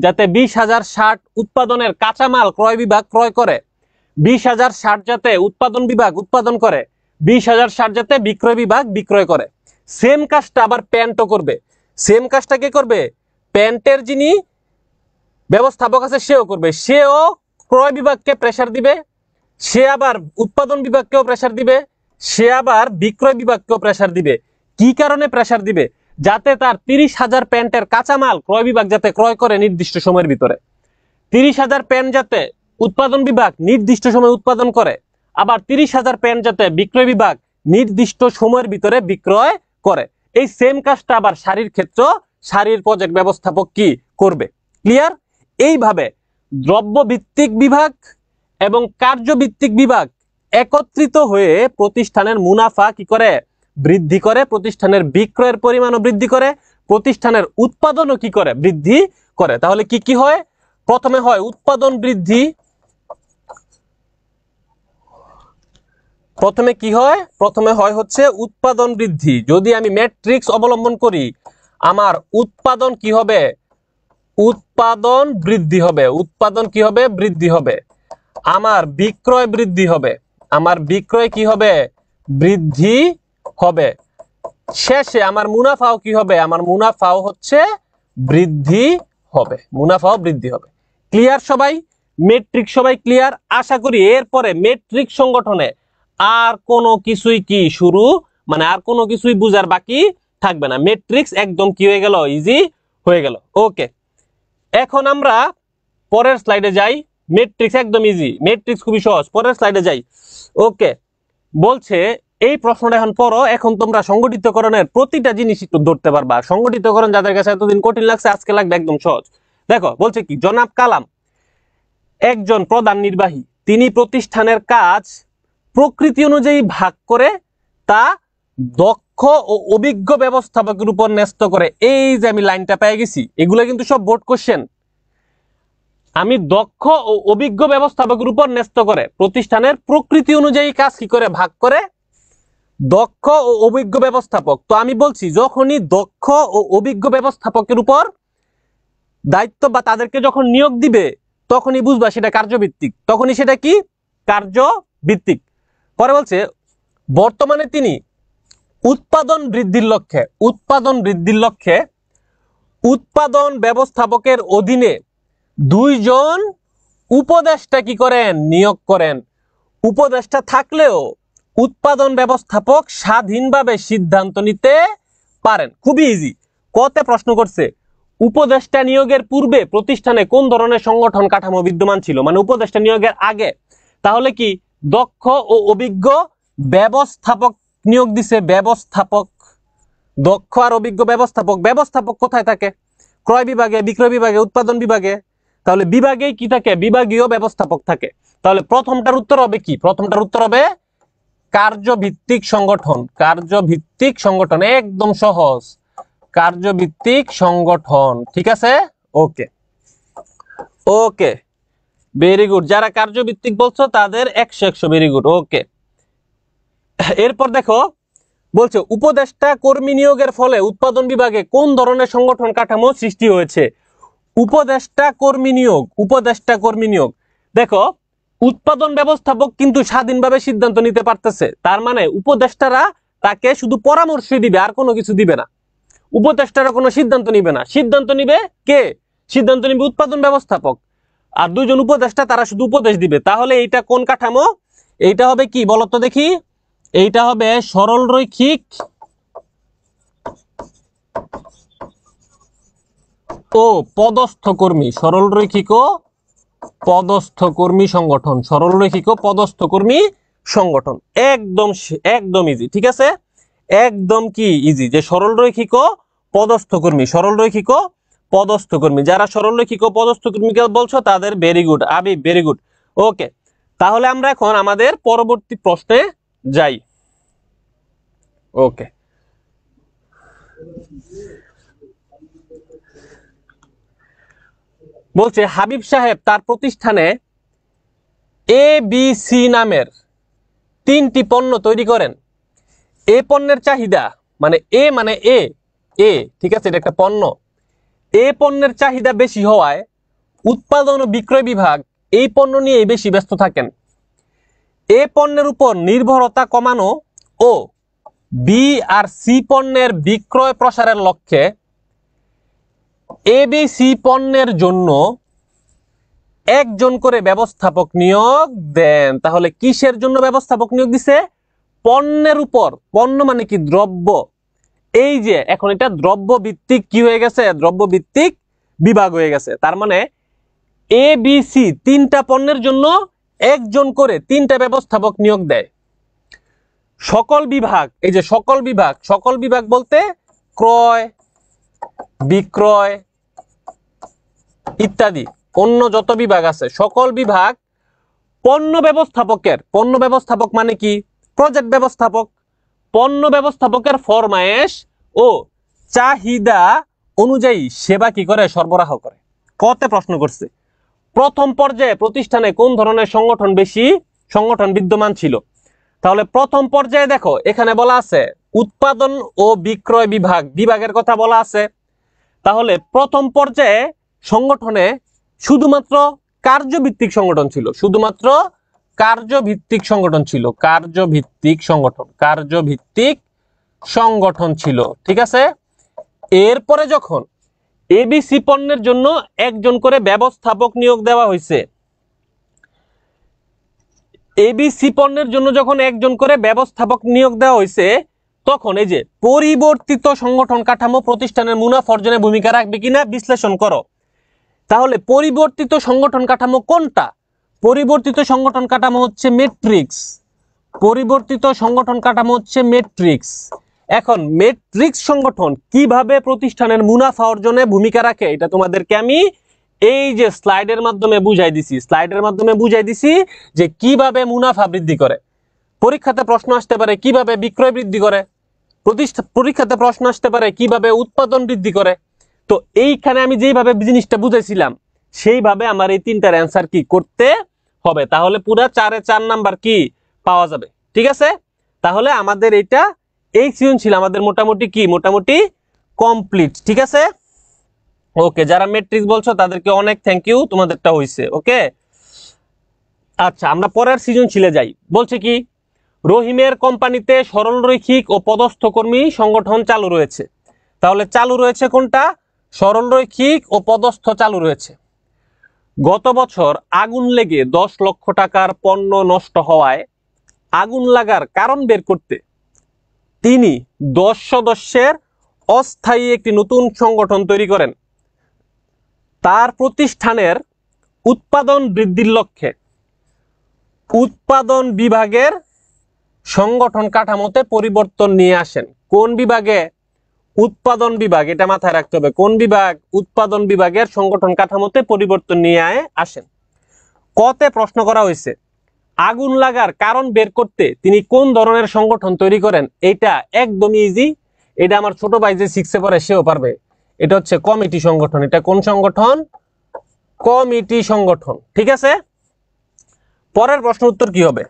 যাতে 20,000 শার্ট উৎপাদনের কাঁচামাল ক্রয় বিভাগ ক্রয় করে, 20,000 শার্ট যাতে উৎপাদন বিভাগ উৎপাদন করে, 20,000 শার্ট যাতে বিক্রয় বিভাগ বিক্রয় করে। সেম কাজটা আবার প্যান্টও করবে। সেম কাজটা কে করবে, প্যান্টের যিনি ব্যবস্থাপক আছে সেও করবে। সেও ক্রয় বিভাগকে প্রেসার দিবে, সে আবার উৎপাদন বিভাগকেও প্রেসার দিবে, সে আবার বিক্রয় বিভাগকেও প্রেসার দিবে। কি কারণে প্রেসার দিবে, যাতে তার 30,000 প্যান্টের কাঁচামাল ক্রয় বিভাগ যাতে ক্রয় করে নির্দিষ্ট সময়ের ভিতরে, 30,000 প্যান্ট যাতে উৎপাদন বিভাগ নির্দিষ্ট সময় উৎপাদন করে, আবার 30,000 প্যান্ট যাতে বিক্রয় বিভাগ নির্দিষ্ট সময়ের ভিতরে বিক্রয় করে। এই সেম কাজটা আবার শাড়ির ক্ষেত্রে শাড়ির প্রজেক্ট ব্যবস্থাপক কি করবে। ক্লিয়ার? এইভাবে দ্রব্যভিত্তিক বিভাগ এবং কার্যভিত্তিক বিভাগ একত্রিত হয়ে প্রতিষ্ঠানের মুনাফা কি করে, বৃদ্ধি করে, প্রতিষ্ঠানের বিক্রয়ের পরিমাণও বৃদ্ধি করে, প্রতিষ্ঠানের উৎপাদনও কি করে, বৃদ্ধি করে। তাহলে কি কি হয়, প্রথমে হয় উৎপাদন বৃদ্ধি, প্রথমে কি হয়? প্রথমে হয় হচ্ছে উৎপাদন বৃদ্ধি। যদি আমি ম্যাট্রিক্স অবলম্বন করি, আমার উৎপাদন কি হবে? উৎপাদন বৃদ্ধি হবে। উৎপাদন কি হবে? বৃদ্ধি হবে। আমার বিক্রয় বৃদ্ধি হবে। আমার বিক্রয় কি হবে? বৃদ্ধি হবে। শেষে আমার মুনাফাও কি হবে? আমার মুনাফাও হচ্ছে বৃদ্ধি হবে। মুনাফাও বৃদ্ধি হবে। ক্লিয়ার সবাই? মেট্রিক্স সবাই ক্লিয়ার? আশা করি এরপরে মেট্রিক্স সংগঠনে আর কোনো কিছুই কি শুরু, মানে আর কোনো কিছুই বুঝার বাকি থাকবে না। মেট্রিক্স একদম কি হয়ে গেল? ইজি হয়ে গেল। ওকে, এখন আমরা পরের স্লাইডে যাই। মেট্রিক্স একদম ইজি, মেট্রিক্স খুবই সহজ। পরের স্লাইডে যাই। ওকে, বলছে এই প্রশ্নটা এখন পড়ো। এখন তোমরা সংগঠিতকরণের প্রতিটা জিনিস একটু ধরতে পারবা। সংগঠিতকরণ যাদের কাছে এতদিন কঠিন লাগছে, আজকে লাগবে একদম সহজ। দেখো বলছে কি, জনাব কালাম একজন প্রধান নির্বাহী। তিনি প্রতিষ্ঠানের কাজ প্রকৃতি অনুযায়ী ভাগ করে তা দক্ষ ও অভিজ্ঞ ব্যবস্থাপকের উপর ন্যস্ত করে। এই যে আমি লাইনটা পেয়ে গেছি, এগুলো কিন্তু সব বোর্ড কোশ্চেন। আমি দক্ষ ও অভিজ্ঞ ব্যবস্থাপকের উপর ন্যস্ত করে, প্রতিষ্ঠানের প্রকৃতি অনুযায়ী কাজ কি করে? ভাগ করে দক্ষ ও অভিজ্ঞ ব্যবস্থাপক। তো আমি বলছি, যখনই দক্ষ ও অভিজ্ঞ ব্যবস্থাপকের উপর দায়িত্ব বা তাদেরকে যখন নিয়োগ দিবে, তখনই বুঝবা সেটা কার্যভিত্তিক। তখনই সেটা কি? কার্যভিত্তিক। পরে বলছে বর্তমানে তিনি উৎপাদন বৃদ্ধির লক্ষ্যে উৎপাদন ব্যবস্থাপকের অধীনে 2 জন উপদেষ্টা কি করেন? নিয়োগ করেন। উপদেষ্টা থাকলেও উৎপাদন ব্যবস্থাপক স্বাধীনভাবে সিদ্ধান্ত নিতে পারেন। খুবই ইজি। কতে প্রশ্ন করছে, উপদেষ্টা নিয়োগের পূর্বে প্রতিষ্ঠানে কোন ধরনের সংগঠন কাঠামো বিদ্যমান ছিল? মানে উপদেষ্টা নিয়োগের আগে। তাহলে কি দক্ষ ও অভিজ্ঞ ব্যবস্থাপক নিয়োগ দিছে। ব্যবস্থাপক, দক্ষ আর অভিজ্ঞ ব্যবস্থাপক। ব্যবস্থাপক কোথায় থাকে? ক্রয় বিভাগে, বিক্রয় বিভাগে, উৎপাদন বিভাগে। তাহলে বিভাগেই কি থাকে? বিভাগীয় ব্যবস্থাপক থাকে। তাহলে প্রথমটার উত্তর হবে কি? প্রথমটার উত্তর হবে কার্যভিত্তিক সংগঠন। কার্যভিত্তিক সংগঠন, একদম সহজ। কার্যভিত্তিক সংগঠন, ঠিক আছে? ওকে ওকে, ভেরি গুড। যারা কার্যভিত্তিক বলছো তাদের 100 ভেরি গুড। ওকে, এরপর দেখো বলছে উপদেষ্টা কর্মী নিয়োগের ফলে উৎপাদন বিভাগে কোন ধরনের সংগঠন কাঠামো সৃষ্টি হয়েছে? উপদেষ্টা কর্মী নিয়োগ। দেখো, উৎপাদন ব্যবস্থাপক কিন্তু স্বাধীনভাবে সিদ্ধান্ত নিতে পারতেছে। তার মানে উপদেষ্টারা তাকে শুধু পরামর্শ দিবে, আর কোনো কিছু দিবে না। উপদেষ্টারা কোনো সিদ্ধান্ত নিবে না। সিদ্ধান্ত নিবে কে? সিদ্ধান্ত নিবে উৎপাদন ব্যবস্থাপক। আর 2 জন উপদেষ্টা, তারা শুধু উপদেশ দিবে। তাহলে এইটা কোন কাঠামো? এইটা হবে কি বলতো দেখি? এইটা হবে সরল রৈখিক ও পদস্থ কর্মী। সরল রৈখিক ও পদস্থ কর্মী সংগঠন। সরল রৈখিক ও পদস্থ কর্মী সংগঠন। একদম ইজি, ঠিক আছে? একদম কি ইজি, যে সরল রৈখিক ও পদস্থ কর্মী। সরল রৈখিক ও পদস্থ কর্মী। যারা সরল রৈখিক ও পদস্থ কর্মীকে বলছো তাদের ভেরি গুড। আবি ভেরি গুড। ওকে, তাহলে আমরা এখন আমাদের পরবর্তী প্রশ্নে যাই। ওকে, বলছে হাবিব সাহেব তার প্রতিষ্ঠানে ABC নামের 3টি পণ্য তৈরি করেন। এ পণ্যের চাহিদা, মানে এ, ঠিক আছে, এটা একটা পণ্য। এ পণ্যের চাহিদা বেশি হওয়ায় উৎপাদন ও বিক্রয় বিভাগ এই পণ্য নিয়ে বেশি ব্যস্ত থাকেন। এ পণ্যের উপর নির্ভরতা কমানো ও বি আর সি পণ্যের বিক্রয় প্রসারের লক্ষ্যে ABC পণ্যের জন্য 1 জন করে ব্যবস্থাপক নিয়োগ দেন। তাহলে কিসের জন্য ব্যবস্থাপক নিয়োগ দিছে? পণ্যের উপর। পণ্য মানে কি? দ্রব্য। এই যে এখন এটা দ্রব্য ভিত্তিক কি হয়ে গেছে? দ্রব্য ভিত্তিক বিভাগ হয়ে গেছে। তার মানে ABC 3টা পণ্যের জন্য 1 জন করে 3টা ব্যবস্থাপক নিয়োগ দেয়। সকল বিভাগ, এই যে সকল বিভাগ বলতে ক্রয়, বিক্রয় ইত্যাদি অন্য যত বিভাগ আছে, সকল বিভাগ পণ্য ব্যবস্থাপক মানে কি? প্রজেক্ট ব্যবস্থাপক। পণ্য ব্যবস্থাপকের ফরমায়েশ ও চাহিদা অনুযায়ী সেবা কি করে? সরবরাহ করে। কতে প্রশ্ন করছে, প্রথম পর্যায়ে প্রতিষ্ঠানে কোন ধরনের সংগঠন বিদ্যমান ছিল? তাহলে প্রথম পর্যায়ে দেখো এখানে বলা আছে উৎপাদন ও বিক্রয় বিভাগের কথা বলা আছে। তাহলে প্রথম পর্যায়ে সংগঠনে শুধুমাত্র কার্যভিত্তিক সংগঠন ছিল, শুধুমাত্র কার্যভিত্তিক সংগঠন ছিল, কার্যভিত্তিক সংগঠন ছিল। ঠিক আছে, এরপরে যখন এবিসি পণ্যের জন্য একজন করে ব্যবস্থাপক নিয়োগ দেওয়া হয়েছে, এবিসি পণ্যের জন্য যখন একজন করে ব্যবস্থাপক নিয়োগ দেওয়া হয়েছে, তখন এই যে পরিবর্তিত সংগঠন কাঠামো প্রতিষ্ঠানের মুনাফা অর্জনে ভূমিকা রাখবে কিনা বিশ্লেষণ করো। তাহলে পরিবর্তিত সংগঠন কাঠামো কোনটা? পরিবর্তিত সংগঠন কাঠামো হচ্ছে ম্যাট্রিক্স, পরিবর্তিত সংগঠন কাঠামো হচ্ছে ম্যাট্রিক্স। এখন ম্যাট্রিক্স সংগঠন কিভাবে প্রতিষ্ঠানের মুনাফা অর্জনে ভূমিকা রাখে এটা তোমাদেরকে আমি এই যে স্লাইডের মাধ্যমে বুঝাই দিছি, স্লাইডের মাধ্যমে বুঝাই দিছি যে কিভাবে মুনাফা বৃদ্ধি করে। পরীক্ষাতে প্রশ্ন আসতে পারে কিভাবে বিক্রয় বৃদ্ধি করে, পরীক্ষাতে প্রশ্ন আসতে পারে কিভাবে উৎপাদন বৃদ্ধি করে। তো এইখানে আমি যেইভাবে জিনিসটা বুঝাইছিলাম সেইভাবে আমার এই তিনটার অ্যান্সার কি করতে হবে, তাহলে পুরা 4 এ 4 নাম্বার কি পাওয়া যাবে। ঠিক আছে, তাহলে আমাদের এইটা এই সৃজনশীল আমাদের মোটামুটি কি মোটামুটি কমপ্লিট। ঠিক আছে, ওকে, যারা ম্যাট্রিক্স বলছো তাদেরকে অনেক থ্যাংক ইউ, তোমাদেরটা হইছে। ওকে, আচ্ছা আমরা পরের সৃজনশীলে যাই। বলছে কি রহিমের কোম্পানিতে সরলরৈখিক ও পদস্থ কর্মী সংগঠন চালু রয়েছে। তাহলে চালু রয়েছে কোনটা? সরলরৈখিক ও পদস্থ চালু রয়েছে। গত বছর আগুন লেগে 10 লক্ষ টাকার পণ্য নষ্ট হওয়ায় আগুন লাগার কারণ বের করতে তিনি 10 সদস্যের অস্থায়ী একটি নতুন সংগঠন তৈরি করেন। তার প্রতিষ্ঠানের উৎপাদন বৃদ্ধির লক্ষ্যে উৎপাদন বিভাগের সংগঠন কাঠামোতে পরিবর্তন নিয়ে আসেন। কোন বিভাগে? উৎপাদন বিভাগ, এটা মাথায় রাখতে হবে। কোন বিভাগ? উৎপাদন বিভাগের সংগঠন কাঠামোতে পরিবর্তন নিয়ে আসেন। কতে প্রশ্ন করা হয়েছে আগুন লাগার কারণ বের করতে তিনি কোন ধরনের সংগঠন তৈরি করেন। এটা একদমই ইজি, এটা আমার ছোট ভাই যে 6 এ পড়ে সেও পারবে। এটা হচ্ছে কমিটি সংগঠন। এটা কোন সংগঠন? কমিটি সংগঠন। ঠিক আছে, পরের প্রশ্ন উত্তর কি হবে?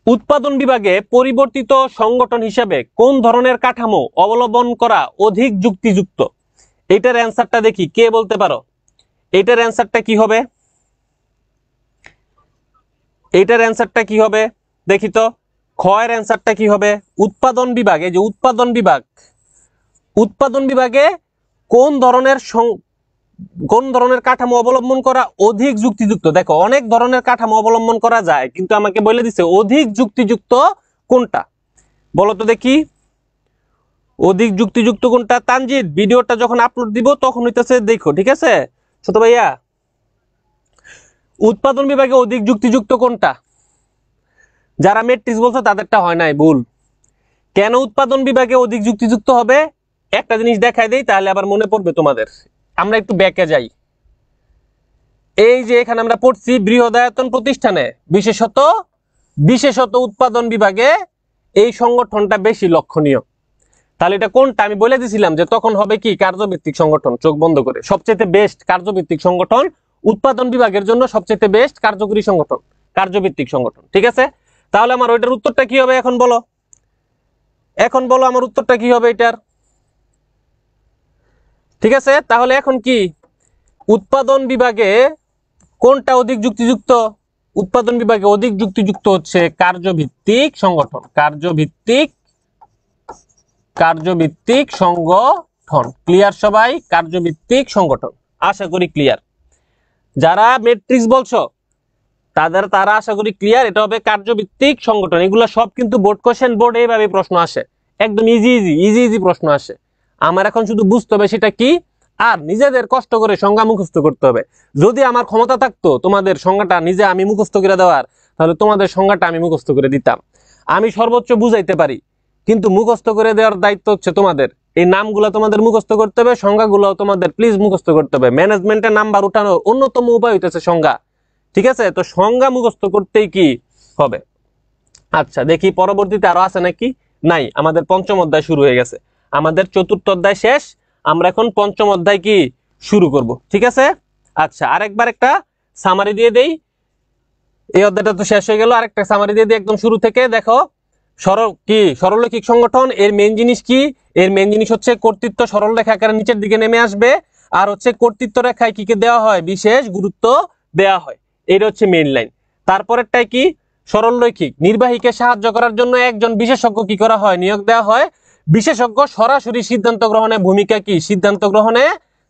উৎপাদন বিভাগে পরিবর্তিত সংগঠন হিসাবে কোন ধরনের কাঠামো অবলম্বন করা অধিক যুক্তিযুক্ত? এটার অ্যান্সারটা দেখি, কে বলতে পারো এটার অ্যান্সারটা কি হবে? এটার অ্যান্সারটা কি হবে দেখি তো। ক্ষয়ের অ্যান্সারটা কি হবে? উৎপাদন বিভাগ, এই যে উৎপাদন বিভাগ, উৎপাদন বিভাগে কোন ধরনের কাঠামো অবলম্বন করা অধিক যুক্তিযুক্ত? দেখো অনেক ধরনের কাঠামো অবলম্বন করা যায়, কিন্তু আমাকে বলে দিছে অধিক যুক্তিযুক্ত কোনটা, বলো তো দেখি অধিক যুক্তিযুক্ত কোনটা। তানজিদ ভিডিওটা যখন আপলোড দিব তখন হইতেছে দেখো। ঠিক আছে ছোট ভাইয়া, উৎপাদন বিভাগে অধিক যুক্তিযুক্ত কোনটা? যারা ম্যাট্রিক্স বলছো তাদেরটা হয় নাই, ভুল। কেন উৎপাদন বিভাগে অধিক যুক্তিযুক্ত হবে একটা জিনিস দেখাই দেই, তাহলে আবার মনে পড়বে তোমাদের। আমরা একটু ব্যাকে যাই। এই যে এখানে আমরা পড়ছি বৃহদায়তন প্রতিষ্ঠানে বিশেষত উৎপাদন বিভাগে এই সংগঠনটা বেশি লক্ষণীয়। তাহলে এটা কোনটা? আমি বলে দিছিলাম যে তখন হবে কি কার্যভিত্তিক সংগঠন। চোখ বন্ধ করে, সবচেয়ে বেস্ট কার্যভিত্তিক সংগঠন উৎপাদন বিভাগের জন্য, সবচেয়ে বেস্ট কার্যকরী সংগঠন কার্যভিত্তিক সংগঠন। ঠিক আছে, তাহলে আমার ওইটার উত্তরটা কি হবে এখন বলো, এখন বলো আমার উত্তরটা কি হবে এটার। ঠিক আছে, তাহলে এখন কি উৎপাদন বিভাগে কোনটা অধিক যুক্তিযুক্ত? উৎপাদন বিভাগে অধিক যুক্তিযুক্ত হচ্ছে কার্যভিত্তিক সংগঠন, কার্যভিত্তিক সংগঠন। ক্লিয়ার সবাই? কার্যভিত্তিক সংগঠন, আশা করি ক্লিয়ার। যারা ম্যাট্রিক্স বলছো তারা আশা করি ক্লিয়ার। এটা হবে কার্যভিত্তিক সংগঠন। এগুলো সব কিন্তু বোর্ড কোশ্চেন, বোর্ডে এইভাবে প্রশ্ন আসে, একদম ইজি প্রশ্ন আসে। আমার এখন শুধু বুঝতে হবে সেটা কি, আর নিজেদের কষ্ট করে সংজ্ঞা মুখস্থ করতে হবে। যদি আমার ক্ষমতা থাকতো তোমাদের সংজ্ঞাটা নিজে আমি মুখস্থ করে দেওয়ার, তাহলে তোমাদের সংজ্ঞাটা আমি মুখস্থ করে দিতাম। আমি সর্বোচ্চ বুঝাইতে পারি, কিন্তু মুখস্থ করে দেওয়ার দায়িত্ব হচ্ছে তোমাদের। এই নামগুলো তোমাদের মুখস্থ করতে হবে, সংজ্ঞাগুলো তোমাদের প্লিজ মুখস্থ করতে হবে। ম্যানেজমেন্টের নাম্বার উঠানোর অন্যতম উপায় হইতেছে সংজ্ঞা। ঠিক আছে, তো সংজ্ঞা মুখস্থ করতেই কি হবে। আচ্ছা দেখি পরবর্তীতে আরো আছে নাকি? নাই, আমাদের পঞ্চম অধ্যায় শুরু হয়ে গেছে, আমাদের চতুর্থ অধ্যায় শেষ, আমরা এখন পঞ্চম অধ্যায় কি শুরু করব। ঠিক আছে, আচ্ছা আরেকবার একটা সামারি দিয়ে দেই। এই অধ্যায়টা তো শেষ হয়ে গেল। আরেকটা সামারি দিয়ে দিই একদম শুরু থেকে। দেখো সরলরৈখিক সংগঠন, এর মেইন জিনিস কি? এর মেইন জিনিস হচ্ছে কর্তৃত্ব সরল রেখা আকারে নিচের দিকে নেমে আসবে, আর হচ্ছে কর্তৃত্ব রেখায় কি কি দেওয়া হয়? বিশেষ গুরুত্ব দেওয়া হয়। এটা হচ্ছে মেইন লাইন। তারপরেরটাই কি? সরলরৈখিক নির্বাহীকে সাহায্য করার জন্য একজন বিশেষজ্ঞ কি করা হয়? নিয়োগ দেওয়া হয়। বিশেষজ্ঞ সরাসরি সিদ্ধান্ত গ্রহণে ভূমিকা কি? সিদ্ধান্ত গ্রহণে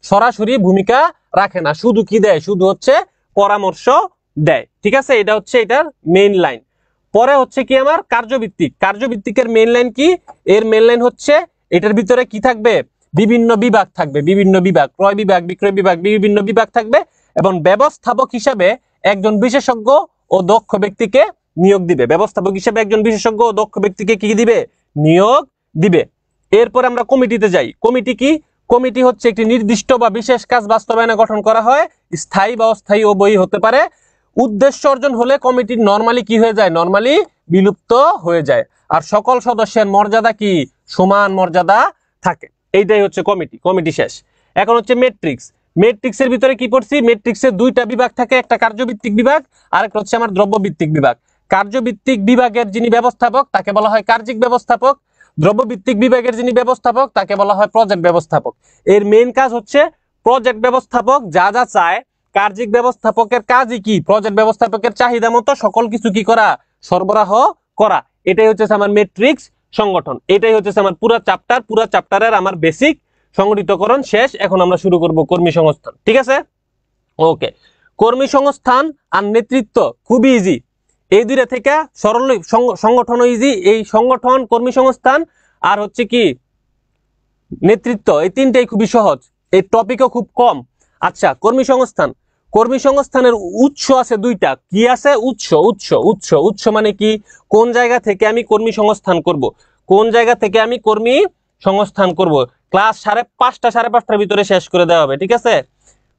সরাসরি ভূমিকা রাখে না, শুধু কি দেয়? শুধু হচ্ছে পরামর্শ দেয়। ঠিক আছে, এটা হচ্ছে এটার মেইন লাইন। পরে হচ্ছে কি আমার কার্যভিত্তিক। কার্যভিত্তিকের মেইন লাইন কি? এর মেইন লাইন হচ্ছে এটার ভিতরে কি থাকবে? বিভিন্ন বিভাগ থাকবে, বিভিন্ন বিভাগ, ক্রয় বিভাগ, বিক্রয় বিভাগ, বিভিন্ন বিভাগ থাকবে, এবং ব্যবস্থাপক হিসাবে একজন বিশেষজ্ঞ ও দক্ষ ব্যক্তিকে নিয়োগ দিবে। ব্যবস্থাপক হিসাবে একজন বিশেষজ্ঞ ও দক্ষ ব্যক্তিকে কি দিবে? নিয়োগ দিবে। এরপর আমরা কমিটিতে যাই। কমিটি কি? কমিটি হচ্ছে একটি নির্দিষ্ট বা বিশেষ কাজ বাস্তবায়নে গঠন করা হয়, স্থায়ী বা অস্থায়ী উভয়ই হতে পারে। উদ্দেশ্য অর্জন হলে কমিটি নরমালি কি হয়ে যায়? নরমালি বিলুপ্ত হয়ে যায়। আর সকল সদস্যের মর্যাদা কি? সমান মর্যাদা থাকে। এইটাই হচ্ছে কমিটি। কমিটি শেষ। এখন হচ্ছে ম্যাট্রিক্স। ম্যাট্রিক্সের ভিতরে কি পড়ছি? ম্যাট্রিক্সের দুইটা বিভাগ থাকে, একটা কার্যভিত্তিক বিভাগ, আরেকটা হচ্ছে আমার দ্রব্যভিত্তিক বিভাগ। কার্যভিত্তিক বিভাগের যিনি ব্যবস্থাপক তাকে বলা হয় কার্যিক ব্যবস্থাপক। দ্রব্যভিত্তিক বিভাগের যিনি ব্যবস্থাপক তাকে বলা হয় প্রজেক্ট ব্যবস্থাপক। এর মেইন কাজ হচ্ছে প্রজেক্ট ব্যবস্থাপক যা যা চায়, কার্যিক ব্যবস্থাপকের কাজই কি? প্রজেক্ট ব্যবস্থাপকের চাহিদা মতো সকল কিছু কি করা? সরবরাহ করা। এটাই হচ্ছে আমার ম্যাট্রিক্স সংগঠন। এটাই হচ্ছে আমার পুরো চ্যাপ্টার। পুরো চ্যাপ্টারের আমার বেসিক সংগঠিতকরণ শেষ। এখন আমরা শুরু করব কর্মী সংস্থান। ঠিক আছে, ওকে। কর্মী সংস্থান আর নেতৃত্ব খুবই ইজি। এই দুইটা থেকে সরল সংগঠন ইজি। এই সংগঠন, কর্মী সংস্থান আর হচ্ছে কি নেতৃত্ব, এই তিনটাই খুবই সহজ। এই টপিকও খুব কম। আচ্ছা, কর্মী সংস্থান। কর্মী সংস্থানের উৎস আছে দুইটা। কি আছে? উৎস। উৎস উৎস উৎস মানে কি? কোন জায়গা থেকে আমি কর্মী সংস্থান করব? কোন জায়গা থেকে আমি কর্মী সংস্থান করব? ক্লাস 5:30 5:30টার ভিতরে শেষ করে দেওয়া হবে। ঠিক আছে,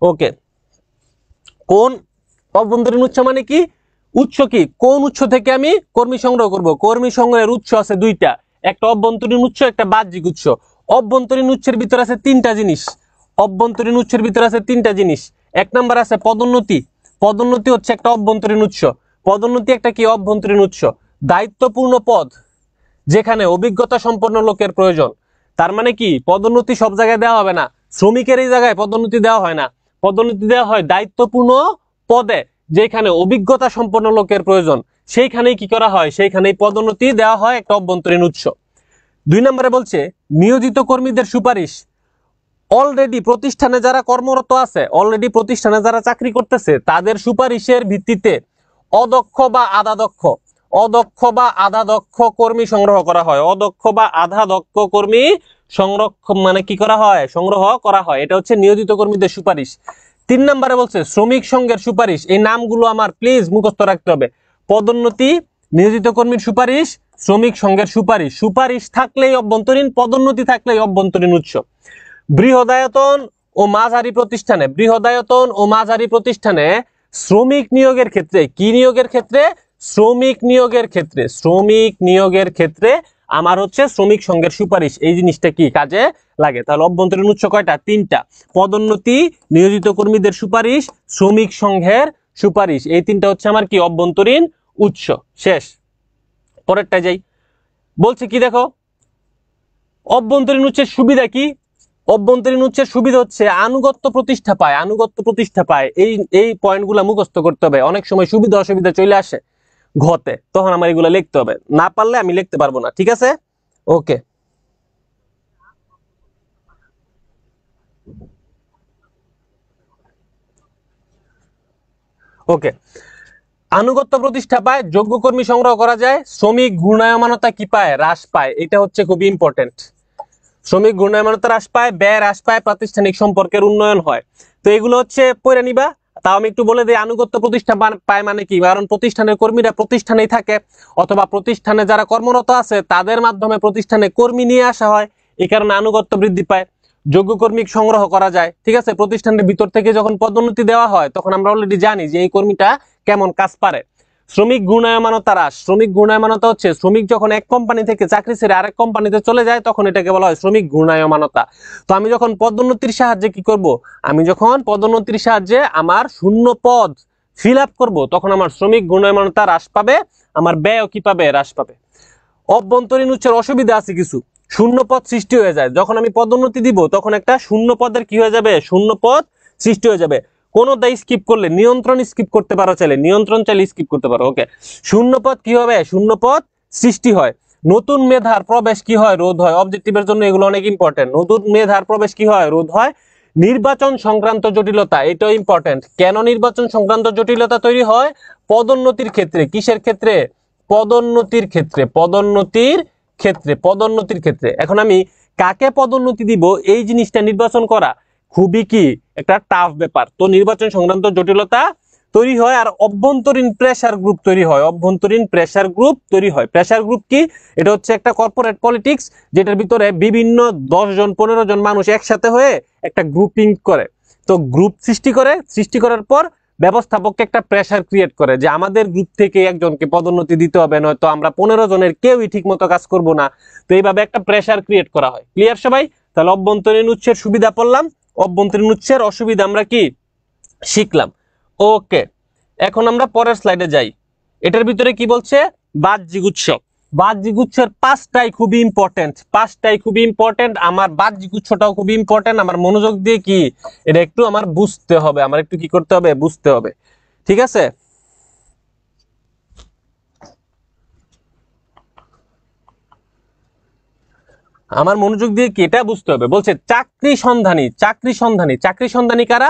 ওকে। কোন অভ্যন্তরীণ উৎস মানে কি? উৎস কি? কোন উৎস থেকে আমি কর্মী সংগ্রহ করব? কর্মী সংগ্রহের উৎস আছে দুইটা, একটা অভ্যন্তরীণ উৎস, একটা বাহ্যিক উৎস। অভ্যন্তরীণ উৎসের ভিতরে আছে তিনটা জিনিস। অভ্যন্তরীণ উৎসের ভিতরে আছে তিনটা জিনিস। এক নাম্বার আছে পদোন্নতি। পদোন্নতি হচ্ছে একটা অভ্যন্তরীণ উৎস। পদোন্নতি একটা কি? অভ্যন্তরীণ উৎস। দায়িত্বপূর্ণ পদ যেখানে অভিজ্ঞতা সম্পন্ন লোকের প্রয়োজন। তার মানে কি? পদোন্নতি সব জায়গায় দেওয়া হবে না। শ্রমিকের এই জায়গায় পদোন্নতি দেওয়া হয় না। পদোন্নতি দেওয়া হয় দায়িত্বপূর্ণ পদে যেখানে অভিজ্ঞতা সম্পন্ন লোকের প্রয়োজন, সেইখানেই কি করা হয়? সেইখানেই পদোন্নতি দেওয়া হয়, একটা অভ্যন্তরীণ উৎস। 2 নম্বরে বলছে নিয়োজিত কর্মীদের সুপারিশ। অলরেডি প্রতিষ্ঠানে যারা কর্মরত আছে, অলরেডি প্রতিষ্ঠানে যারা চাকরি করতেছে, তাদের সুপারিশের ভিত্তিতে অদক্ষ বা আধা দক্ষ, অদক্ষ বা আধা দক্ষ কর্মী সংগ্রহ করা হয়। অদক্ষ বা আধা দক্ষ কর্মী সংরক্ষণ মানে কি করা হয়? সংগ্রহ করা হয়। এটা হচ্ছে নিয়োজিত কর্মীদের সুপারিশ। 3 নম্বরে বলছে শ্রমিক সংঘের সুপারিশ। এই নামগুলো আমার প্লিজ মুখস্থ রাখতে হবে। পদোন্নতি, নিয়োজিত কর্মীর সুপারিশ, শ্রমিক সংঘের সুপারিশ। সুপারিশ থাকলেই অভ্যন্তরীণ, পদোন্নতি থাকলেই অভ্যন্তরীণ উৎস। বৃহদায়তন ও মাঝারি প্রতিষ্ঠানে, বৃহদায়তন ও মাঝারি প্রতিষ্ঠানে শ্রমিক নিয়োগের ক্ষেত্রে, কি নিয়োগের ক্ষেত্রে? শ্রমিক নিয়োগের ক্ষেত্রে, শ্রমিক নিয়োগের ক্ষেত্রে আমার হচ্ছে শ্রমিক সংঘের সুপারিশ। এই জিনিসটা কি কাজে লাগে? তাহলে অভ্যন্তরীণ উৎস কয়টা? 3টা। পদোন্নতি, নিয়োজিত কর্মীদের সুপারিশ, শ্রমিক সংঘের সুপারিশ। এই 3টা হচ্ছে আমার কি? অভ্যন্তরীণ উৎস। শেষ। পরেরটা যাই। বলছে কি দেখো, অভ্যন্তরীণ উৎসের সুবিধা কি? অভ্যন্তরীণ উৎসের সুবিধা হচ্ছে আনুগত্য প্রতিষ্ঠা পায়। আনুগত্য প্রতিষ্ঠা পায়। এই পয়েন্টগুলো মুখস্থ করতে হবে। অনেক সময় সুবিধা অসুবিধা চলে আসে ঘতে, তখন আমার এগুলো লিখতে হবে। না পারলে আমি লিখতে পারবো না। ঠিক আছে, ওকে। ওকে, আনুগত্য প্রতিষ্ঠা পায়, যোগ্য কর্মী সংগ্রহ করা যায়, শ্রমিক ঘূর্ণায়মানতা কি পায়? হ্রাস পায়। এটা হচ্ছে খুবই ইম্পর্টেন্ট। শ্রমিক ঘূর্ণায়মানতা হ্রাস পায়, ব্যয় হ্রাস পায়, প্রাতিষ্ঠানিক সম্পর্কের উন্নয়ন হয়। তো এগুলো হচ্ছে পড়ে নিবা। তাও আমি একটু বলে দিই, আনুগত্য প্রতিষ্ঠা পায় মানে কি? কারণ প্রতিষ্ঠানের কর্মীরা প্রতিষ্ঠানেই থাকে, অথবা প্রতিষ্ঠানে যারা কর্মরত আছে তাদের মাধ্যমে প্রতিষ্ঠানে কর্মী নিয়ে আসা হয়, এই কারণে আনুগত্য বৃদ্ধি পায়। যোগ্য কর্মী সংগ্রহ করা যায়। ঠিক আছে, প্রতিষ্ঠানের ভিতর থেকে যখন পদোন্নতি দেওয়া হয় তখন আমরা অলরেডি জানি যে এই কর্মীটা কেমন কাজ পারে। শ্রমিক ঘূর্ণায়মানতা হ্রাস। শ্রমিক ঘূর্ণায়মানতা হচ্ছে শ্রমিক যখন এক কোম্পানি থেকে চাকরি ছেড়ে আরেক কোম্পানিতে চলে যায় তখন এটাকে বলা হয় শ্রমিক ঘূর্ণায়মানতা। তো আমি যখন পদোন্নতির সাহায্যে কি করব? আমি যখন পদোন্নতির সাহায্যে আমার শূন্য পদ ফিল আপ করবো তখন আমার শ্রমিক গুণমানতা হ্রাস পাবে, আমার ব্যয়ও কি পাবে, হ্রাস পাবে। অভ্যন্তরীণ উচ্চের অসুবিধা আছে কিছু, শূন্য পদ সৃষ্টি হয়ে যায়। যখন আমি পদোন্নতি দিব তখন একটা শূন্য পদের কি হয়ে যাবে, শূন্য পদ সৃষ্টি হয়ে যাবে। কোন দায় স্কিপ করলে, নিয়ন্ত্রণ স্কিপ করতে পারো চাইলে, নিয়ন্ত্রণ চাইলে স্কিপ করতে পারো। ওকে, শূন্য পদ কি হবে, শূন্য পদ সৃষ্টি হয়। নতুন মেধার প্রবেশ কি হয়, রোধ হয়। অবজেক্টিভের জন্য এগুলো অনেক ইম্পর্টেন্ট। নতুন মেধার প্রবেশ কি হয়, রোধ হয়। নির্বাচন সংক্রান্ত জটিলতা, এটাও ইম্পর্টেন্ট। কেন নির্বাচন সংক্রান্ত জটিলতা তৈরি হয়, পদোন্নতির ক্ষেত্রে। কিসের ক্ষেত্রে, পদোন্নতির ক্ষেত্রে, পদোন্নতির ক্ষেত্রে, পদোন্নতির ক্ষেত্রে। এখন আমি কাকে পদোন্নতি দিব এই জিনিসটা নির্বাচন করা খুবই কি একটা টাফ ব্যাপার। তো নির্বাচন সংক্রান্ত জটিলতা তৈরি হয়। আর অভ্যন্তরীণ প্রেসার গ্রুপ তৈরি হয়, অভ্যন্তরীণ প্রেসার গ্রুপ তৈরি হয়। প্রেসার গ্রুপ কি, এটা হচ্ছে একটা কর্পোরেট পলিটিক্স, যেটার ভিতরে বিভিন্ন 10 জন 15 জন মানুষ একসাথে হয়ে একটা গ্রুপিং করে। তো গ্রুপ সৃষ্টি করে, সৃষ্টি করার পর ব্যবস্থাপককে একটা প্রেসার ক্রিয়েট করে যে আমাদের গ্রুপ থেকে একজনকে পদোন্নতি দিতে হবে, নয়তো আমরা 15 জনের কেউই ঠিক মতো কাজ করব না। তো এইভাবে একটা প্রেসার ক্রিয়েট করা হয়। ক্লিয়ার সবাই? তাহলে অভ্যন্তরীণ উৎসের সুবিধা পড়লাম, অভ্যন্তরীণ উৎসের অসুবিধা আমরা কি শিখলাম। ওকে, এখন আমরা পরের স্লাইডে যাই। এটার ভিতরে কি বলছে, বাহ্যিক উৎস। বাহ্যিক উৎসের পাঁচটাই খুবই ইম্পর্টেন্ট, পাঁচটাই খুবই ইম্পর্টেন্ট। আমার বাহ্যিক উৎসটাও খুবই ইম্পর্টেন্ট। আমার মনোযোগ দিয়ে কি এটা একটু আমার বুঝতে হবে, আমার একটু কি করতে হবে, বুঝতে হবে। ঠিক আছে, আমার মনোযোগ দিয়ে কি এটা বুঝতে হবে। বলছে চাকরি সন্ধানী, চাকরি সন্ধানী। চাকরি সন্ধানী কারা,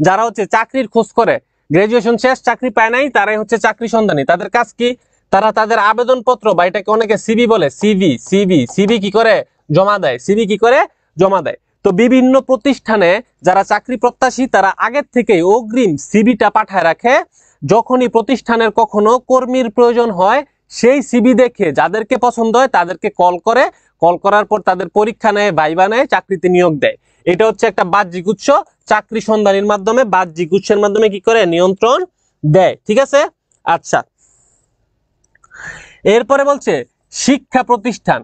যারা হচ্ছে চাকরির খোঁজ করে, গ্রাজুয়েশন শেষ চাকরি পায় নাই, তারাই হচ্ছে চাকরি সন্ধানী। তাদের কাজ কি, তারা তাদের আবেদনপত্র বা এটাকে অনেকে সিভি বলে, সিভি সিভি সিভি কি করে জমা দেয়, সিভি কি করে জমা দেয়। তো বিভিন্ন প্রতিষ্ঠানে যারা চাকরি প্রত্যাশী তারা আগের থেকেই অগ্রিম সিভিটা পাঠায় রাখে। যখনই প্রতিষ্ঠানের কখনো কর্মীর প্রয়োজন হয়, সেই সিভি দেখে যাদেরকে পছন্দ হয় তাদেরকে কল করে, কল করার পর তাদের পরীক্ষা নেয়, ভাইবা নেয়, চাকরিতে নিয়োগ দেয়। এটা হচ্ছে একটা বাহ্যিক উৎস। চাকরি সন্ধানীর মাধ্যমে, বাহ্যিক উৎসের মাধ্যমে কি করে নিয়ন্ত্রণ দেয়। ঠিক আছে, আচ্ছা। এরপরে বলছে শিক্ষা প্রতিষ্ঠান,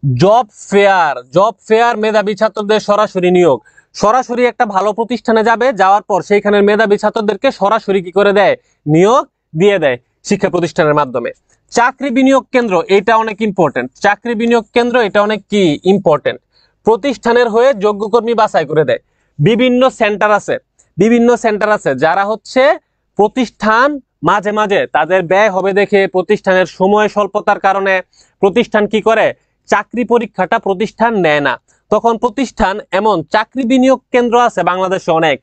জব ফেয়ার। জব ফেয়ার মেধাবী ছাত্রদের সরাসরি নিয়োগ। সরাসরি একটা ভালো প্রতিষ্ঠানে যাবে, যাওয়ার পর সেইখানের মেধাবী ছাত্রদেরকে সরাসরি কি করে দেয়, নিয়োগ দিয়ে দেয় শিক্ষা প্রতিষ্ঠানের মাধ্যমে। চাকরি বিনিয়োগ কেন্দ্র, এটা অনেক ইম্পর্টেন্ট। চাকরি বিনিয়োগ কেন্দ্র এটা অনেক কি ইম্পর্টেন্ট। প্রতিষ্ঠানের হয়ে যোগ্য কর্মী বাছাই করে দেয়। বিভিন্ন সেন্টার আছে, বিভিন্ন সেন্টার আছে যারা হচ্ছে প্রতিষ্ঠান মাঝে মাঝে তাদের ব্যয় হবে দেখে, প্রতিষ্ঠানের সময় স্বল্পতার কারণে প্রতিষ্ঠান কি করে, চাকরি পরীক্ষাটা প্রতিষ্ঠান নেয় না। তখন প্রতিষ্ঠান এমন চাকরি বিনিয়োগ কেন্দ্র আছে বাংলাদেশে অনেক,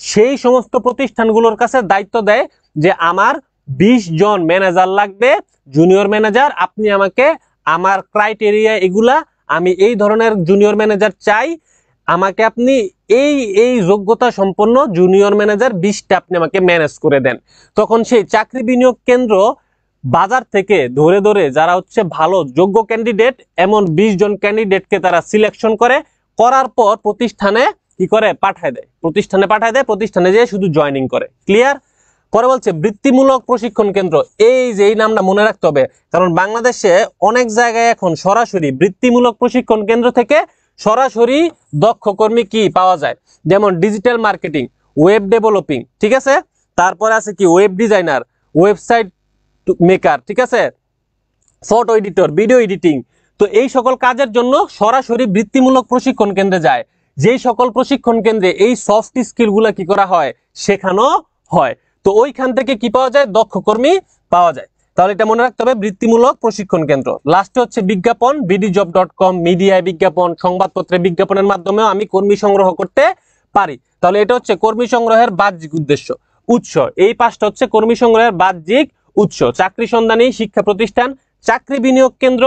সেই সমস্ত প্রতিষ্ঠানগুলোর কাছে দায়িত্ব দেয় যে আমার 20 জন ম্যানেজার লাগবে, জুনিয়র ম্যানেজার। আপনি আমাকে, আমার ক্রাইটেরিয়া এগুলা, আমি এই ধরনের জুনিয়র ম্যানেজার চাই, আমাকে আপনি এই এই যোগ্যতা সম্পন্ন জুনিয়র ম্যানেজার 20টা আপনি আমাকে ম্যানেজ করে দেন। তখন সেই চাকরি বিনিয়োগ কেন্দ্র বাজার থেকে ধরে ধরে যারা হচ্ছে ভালো যোগ্য ক্যান্ডিডেট, এমন 20 জন ক্যান্ডিডেটকে তারা সিলেকশন করে, করার পর প্রতিষ্ঠানে কি করে পাঠায় দেয়, প্রতিষ্ঠানে পাঠায় দেয়, প্রতিষ্ঠানে যেয়ে শুধু জয়েনিং করে। ক্লিয়ার? পরে বলছে বৃত্তিমূলক প্রশিক্ষণ কেন্দ্র। এই যে এই নামটা মনে রাখতে হবে, কারণ বাংলাদেশে অনেক জায়গায় এখন সরাসরি বৃত্তিমূলক প্রশিক্ষণ কেন্দ্র থেকে সরাসরি দক্ষ কর্মী কি পাওয়া যায়। যেমন ডিজিটাল মার্কেটিং, ওয়েব ডেভেলপিং, ঠিক আছে, তারপরে আছে কি ওয়েব ডিজাইনার, ওয়েবসাইট মেকার, ঠিক আছে, ফটো এডিটর, ভিডিও এডিটিং। তো এই সকল কাজের জন্য সরাসরি বৃত্তিমূলক প্রশিক্ষণ কেন্দ্রে যায়। যেই সকল প্রশিক্ষণ কেন্দ্রে এই সফট স্কিল গুলা কি করা হয়, শেখানো হয়। তো ওইখান থেকে কি পাওয়া যায়, দক্ষ কর্মী পাওয়া যায়। তাহলে এটা মনে রাখতে হবে, বৃত্তিমূলক প্রশিক্ষণ কেন্দ্র। লাস্টে হচ্ছে বিজ্ঞাপন, bdjob.com, মিডিয়ায় বিজ্ঞাপন, সংবাদপত্রে বিজ্ঞাপনের মাধ্যমেও আমি কর্মী সংগ্রহ করতে পারি। তাহলে এটা হচ্ছে কর্মী সংগ্রহের বাহ্যিক উদ্দেশ্য, উৎস। এই পাঁচটা হচ্ছে কর্মী সংগ্রহের বাহ্যিক উৎস: চাকরি সন্ধানী, শিক্ষা প্রতিষ্ঠান, চাকরি বিনিয়োগ কেন্দ্র,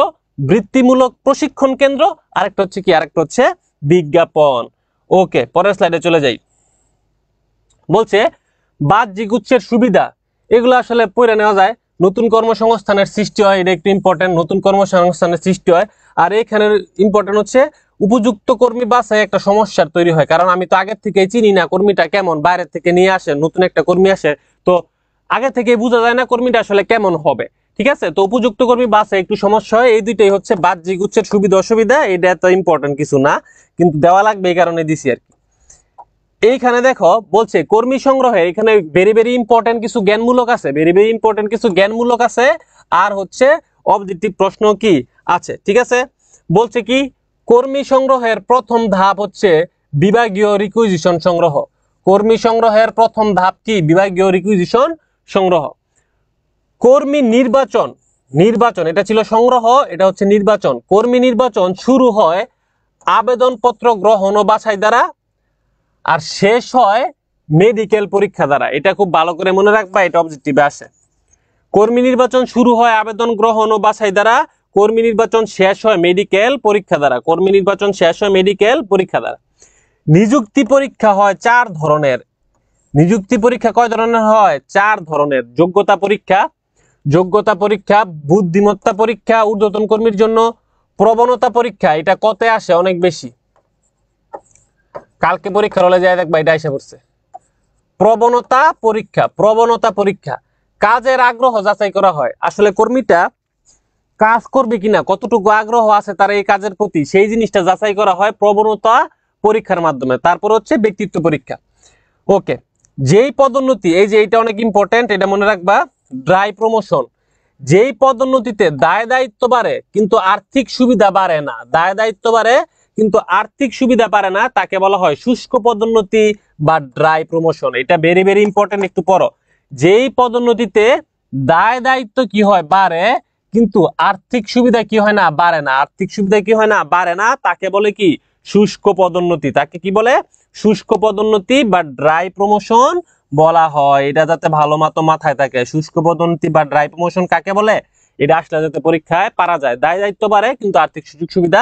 বৃত্তিমূলক প্রশিক্ষণ কেন্দ্র, আরেকটা হচ্ছে কি, আরেকটা হচ্ছে বিজ্ঞাপন। ওকে, পরের স্লাইডে চলে যাই। বলছে বাহ্যিক উৎসের সুবিধা, এগুলো আসলে পড়ে নেওয়া যায়। নতুন কর্মসংস্থানের সৃষ্টি হয়, এটা একটু ইম্পর্টেন্ট, নতুন কর্মসংস্থানের সৃষ্টি হয়। আর এখানের ইম্পর্টেন্ট হচ্ছে উপযুক্ত কর্মী বাছাই একটা সমস্যার তৈরি হয়, কারণ আমি তো আগের থেকে চিনি না কর্মীটা কেমন, বাইরের থেকে নিয়ে আসে, নতুন একটা কর্মী আসে, তো আগে থেকে বোঝা যায় না কর্মীটা আসলে কেমন হবে। ঠিক আছে, তো উপযুক্ত কর্মী বাছাই একটু সমস্যা হয়। এই দুইটাই হচ্ছে বাহ্যিক উৎসের সুবিধা অসুবিধা। এটা এত ইম্পর্টেন্ট কিছু না, কিন্তু দেওয়া লাগবে এই কারণে দিছি আর কি। এইখানে দেখো বলছে কর্মী সংগ্রহে, এখানে ভেরি ভেরি ইম্পর্টেন্ট কিছু জ্ঞানমূলক আছে, ভেরি ভেরি ইম্পর্টেন্ট কিছু জ্ঞানমূলক আছে, আর হচ্ছে অবজেক্টিভ প্রশ্ন কি আছে, ঠিক আছে। বলছে কি কর্মী সংগ্রহের প্রথম ধাপ হচ্ছে বিভাগীয় রিকুইজিশন সংগ্রহ। কর্মী সংগ্রহের প্রথম ধাপ কি? বিভাগীয় রিকুইজিশন সংগ্রহ। কর্মী নির্বাচন, নির্বাচন এটা ছিল সংগ্রহ, এটা হচ্ছে নির্বাচন। কর্মী নির্বাচন শুরু হয় আবেদনপত্র গ্রহণ ও বাছাই দ্বারা, আর শেষ হয় মেডিকেল পরীক্ষা দ্বারা। এটা খুব ভালো করে মনে রাখবা, এটা অবজেক্টিভে আসে। কর্মী নির্বাচন শুরু হয় আবেদন গ্রহণ ও বাছাই দ্বারা, কর্মী নির্বাচন শেষ হয় মেডিকেল পরীক্ষা দ্বারা। কর্মী নির্বাচন শেষ হয় মেডিকেল পরীক্ষা দ্বারা। নিযুক্তি পরীক্ষা হয় 4 ধরনের। নিযুক্তি পরীক্ষা কয় ধরনের হয়? 4 ধরনের। যোগ্যতা পরীক্ষা, যোগ্যতা পরীক্ষা, বুদ্ধিমত্তা পরীক্ষা ঊর্ধ্বতন কর্মীর জন্য, প্রবণতা পরীক্ষা, এটা কতে আসে অনেক বেশি, কালকে পরীক্ষার হলে যায় দেখবা এটা এসে পড়ছে। প্রবণতা পরীক্ষা, প্রবণতা পরীক্ষা কাজের আগ্রহ যাচাই করা হয়, আসলে কর্মীটা কাজ করবে কিনা, কতটুকু আগ্রহ আছে তার এই কাজের প্রতি, সেই জিনিসটা যাচাই করা হয় প্রবণতা পরীক্ষার মাধ্যমে। তারপর হচ্ছে ব্যক্তিত্ব পরীক্ষা। ওকে, যেই পদোন্নতি, এই যে এটা অনেক ইম্পর্টেন্ট, এটা মনে রাখবা, ড্রাই প্রমোশন, যেই পদোন্নতিতে দায় দায়িত্ব বাড়ে কিন্তু আর্থিক সুবিধা বাড়ে না, দায় দায়িত্ব বাড়ে কিন্তু আর্থিক সুবিধা পারে না, তাকে বলা হয় শুষ্ক পদোন্নতি বা ড্রাই প্রমোশন। এটা ভেরি ভেরি ইম্পর্টেন্ট, একটু পড়ো। যেই পদোন্নতিতে দায় দায়িত্ব কি হয়? বাড়ে, কিন্তু আর্থিক সুবিধা কি হয় না? বাড়ে না। আর্থিক সুবিধা কি হয় না? বাড়ে না, তাকে বলে কি? শুষ্ক পদোন্নতি। তাকে কি বলে? শুষ্ক পদোন্নতি বা ড্রাই প্রমোশন বলা হয়। এটা যাতে ভালো মতো মাথায় থাকে, শুষ্ক পদোন্নতি বা ড্রাই প্রমোশন কাকে বলে, এটা আসলে যাতে পরীক্ষায় পারা যায়। দায় দায়িত্ব বাড়ে কিন্তু আর্থিক সুযোগ সুবিধা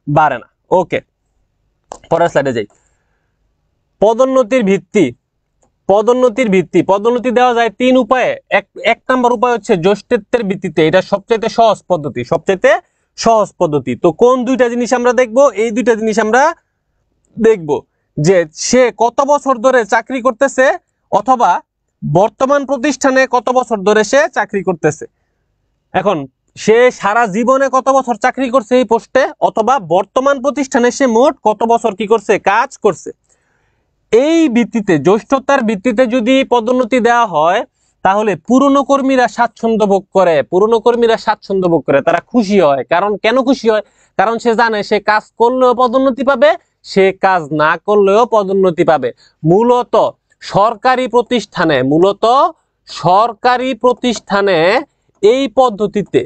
বাড়ে না। ওকে, পরের স্লাইডে যাই। পদোন্নতির ভিত্তি, পদোন্নতির ভিত্তি, পদোন্নতি দেওয়া যায় 3 উপায়ে। এক নাম্বার উপায় হচ্ছে জ্যেষ্ঠত্বের ভিত্তিতে, এটা সবচেয়ে সহজ পদ্ধতি, সবচেয়ে সহজ পদ্ধতি। তো কোন দুইটা জিনিস আমরা দেখব? এই দুইটা জিনিস আমরা দেখব যে সে কত বছর ধরে চাকরি করতেছে, অথবা বর্তমান প্রতিষ্ঠানে কত বছর ধরে সে চাকরি করতেছে। এখন সে সারা জীবনে কত বছর চাকরি করছে এই পোস্টে, অথবা বর্তমান প্রতিষ্ঠানে সে মোট কত বছর কি করছে? কাজ করছে। এই ভিত্তিতে, জ্যেষ্ঠতার ভিত্তিতে যদি পদোন্নতি দেওয়া হয়, তাহলে পুরনো কর্মীরা স্বাচ্ছন্দ্য ভোগ করে, পুরনো কর্মীরা স্বাচ্ছন্দ্য ভোগ করে, তারা খুশি হয়। কারণ কেন খুশি হয়? কারণ সে জানে সে কাজ করলেও পদোন্নতি পাবে, সে কাজ না করলেও পদোন্নতি পাবে। মূলত সরকারি প্রতিষ্ঠানে, মূলত সরকারি প্রতিষ্ঠানে এই পদ্ধতিতে,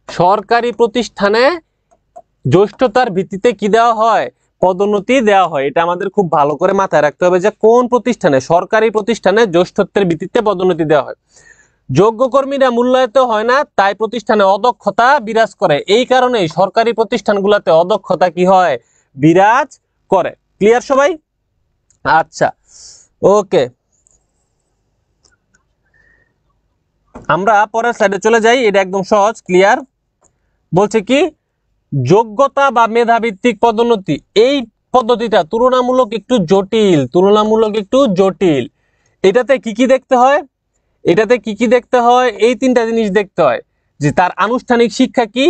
সরকারি প্রতিষ্ঠানে জ্যেষ্ঠতার ভিত্তিতে কি দেওয়া হয়? পদোন্নতি দেওয়া হয়। এটা আমাদের খুব ভালো করে মাথায় রাখতে হবে যে কোন প্রতিষ্ঠানে, সরকারি প্রতিষ্ঠানে জ্যেষ্ঠত্বের ভিত্তিতে পদোন্নতি দেওয়া হয়। যোগ্য কর্মীরা মূল্যায়িত হয় না, তাই প্রতিষ্ঠানে অদক্ষতা বিরাজ করে। এই কারণেই সরকারি প্রতিষ্ঠানগুলোতে অদক্ষতা কি হয়? বিরাজ করে। ক্লিয়ার সবাই? আচ্ছা, ওকে, আমরা পরের স্লাইডে চলে যাই। এটা একদম সহজ, ক্লিয়ার। বলছে কি যোগ্যতা বা মেধাভিত্তিক পদোন্নতি, এই পদ্ধতিটা তুলনামূলক একটু জটিল, তুলনামূলক একটু জটিল। এটাতে কি কি দেখতে হয়? এটাতে কি কি দেখতে হয়? এই 3টা জিনিস দেখতে হয়, যে তার আনুষ্ঠানিক শিক্ষা কি,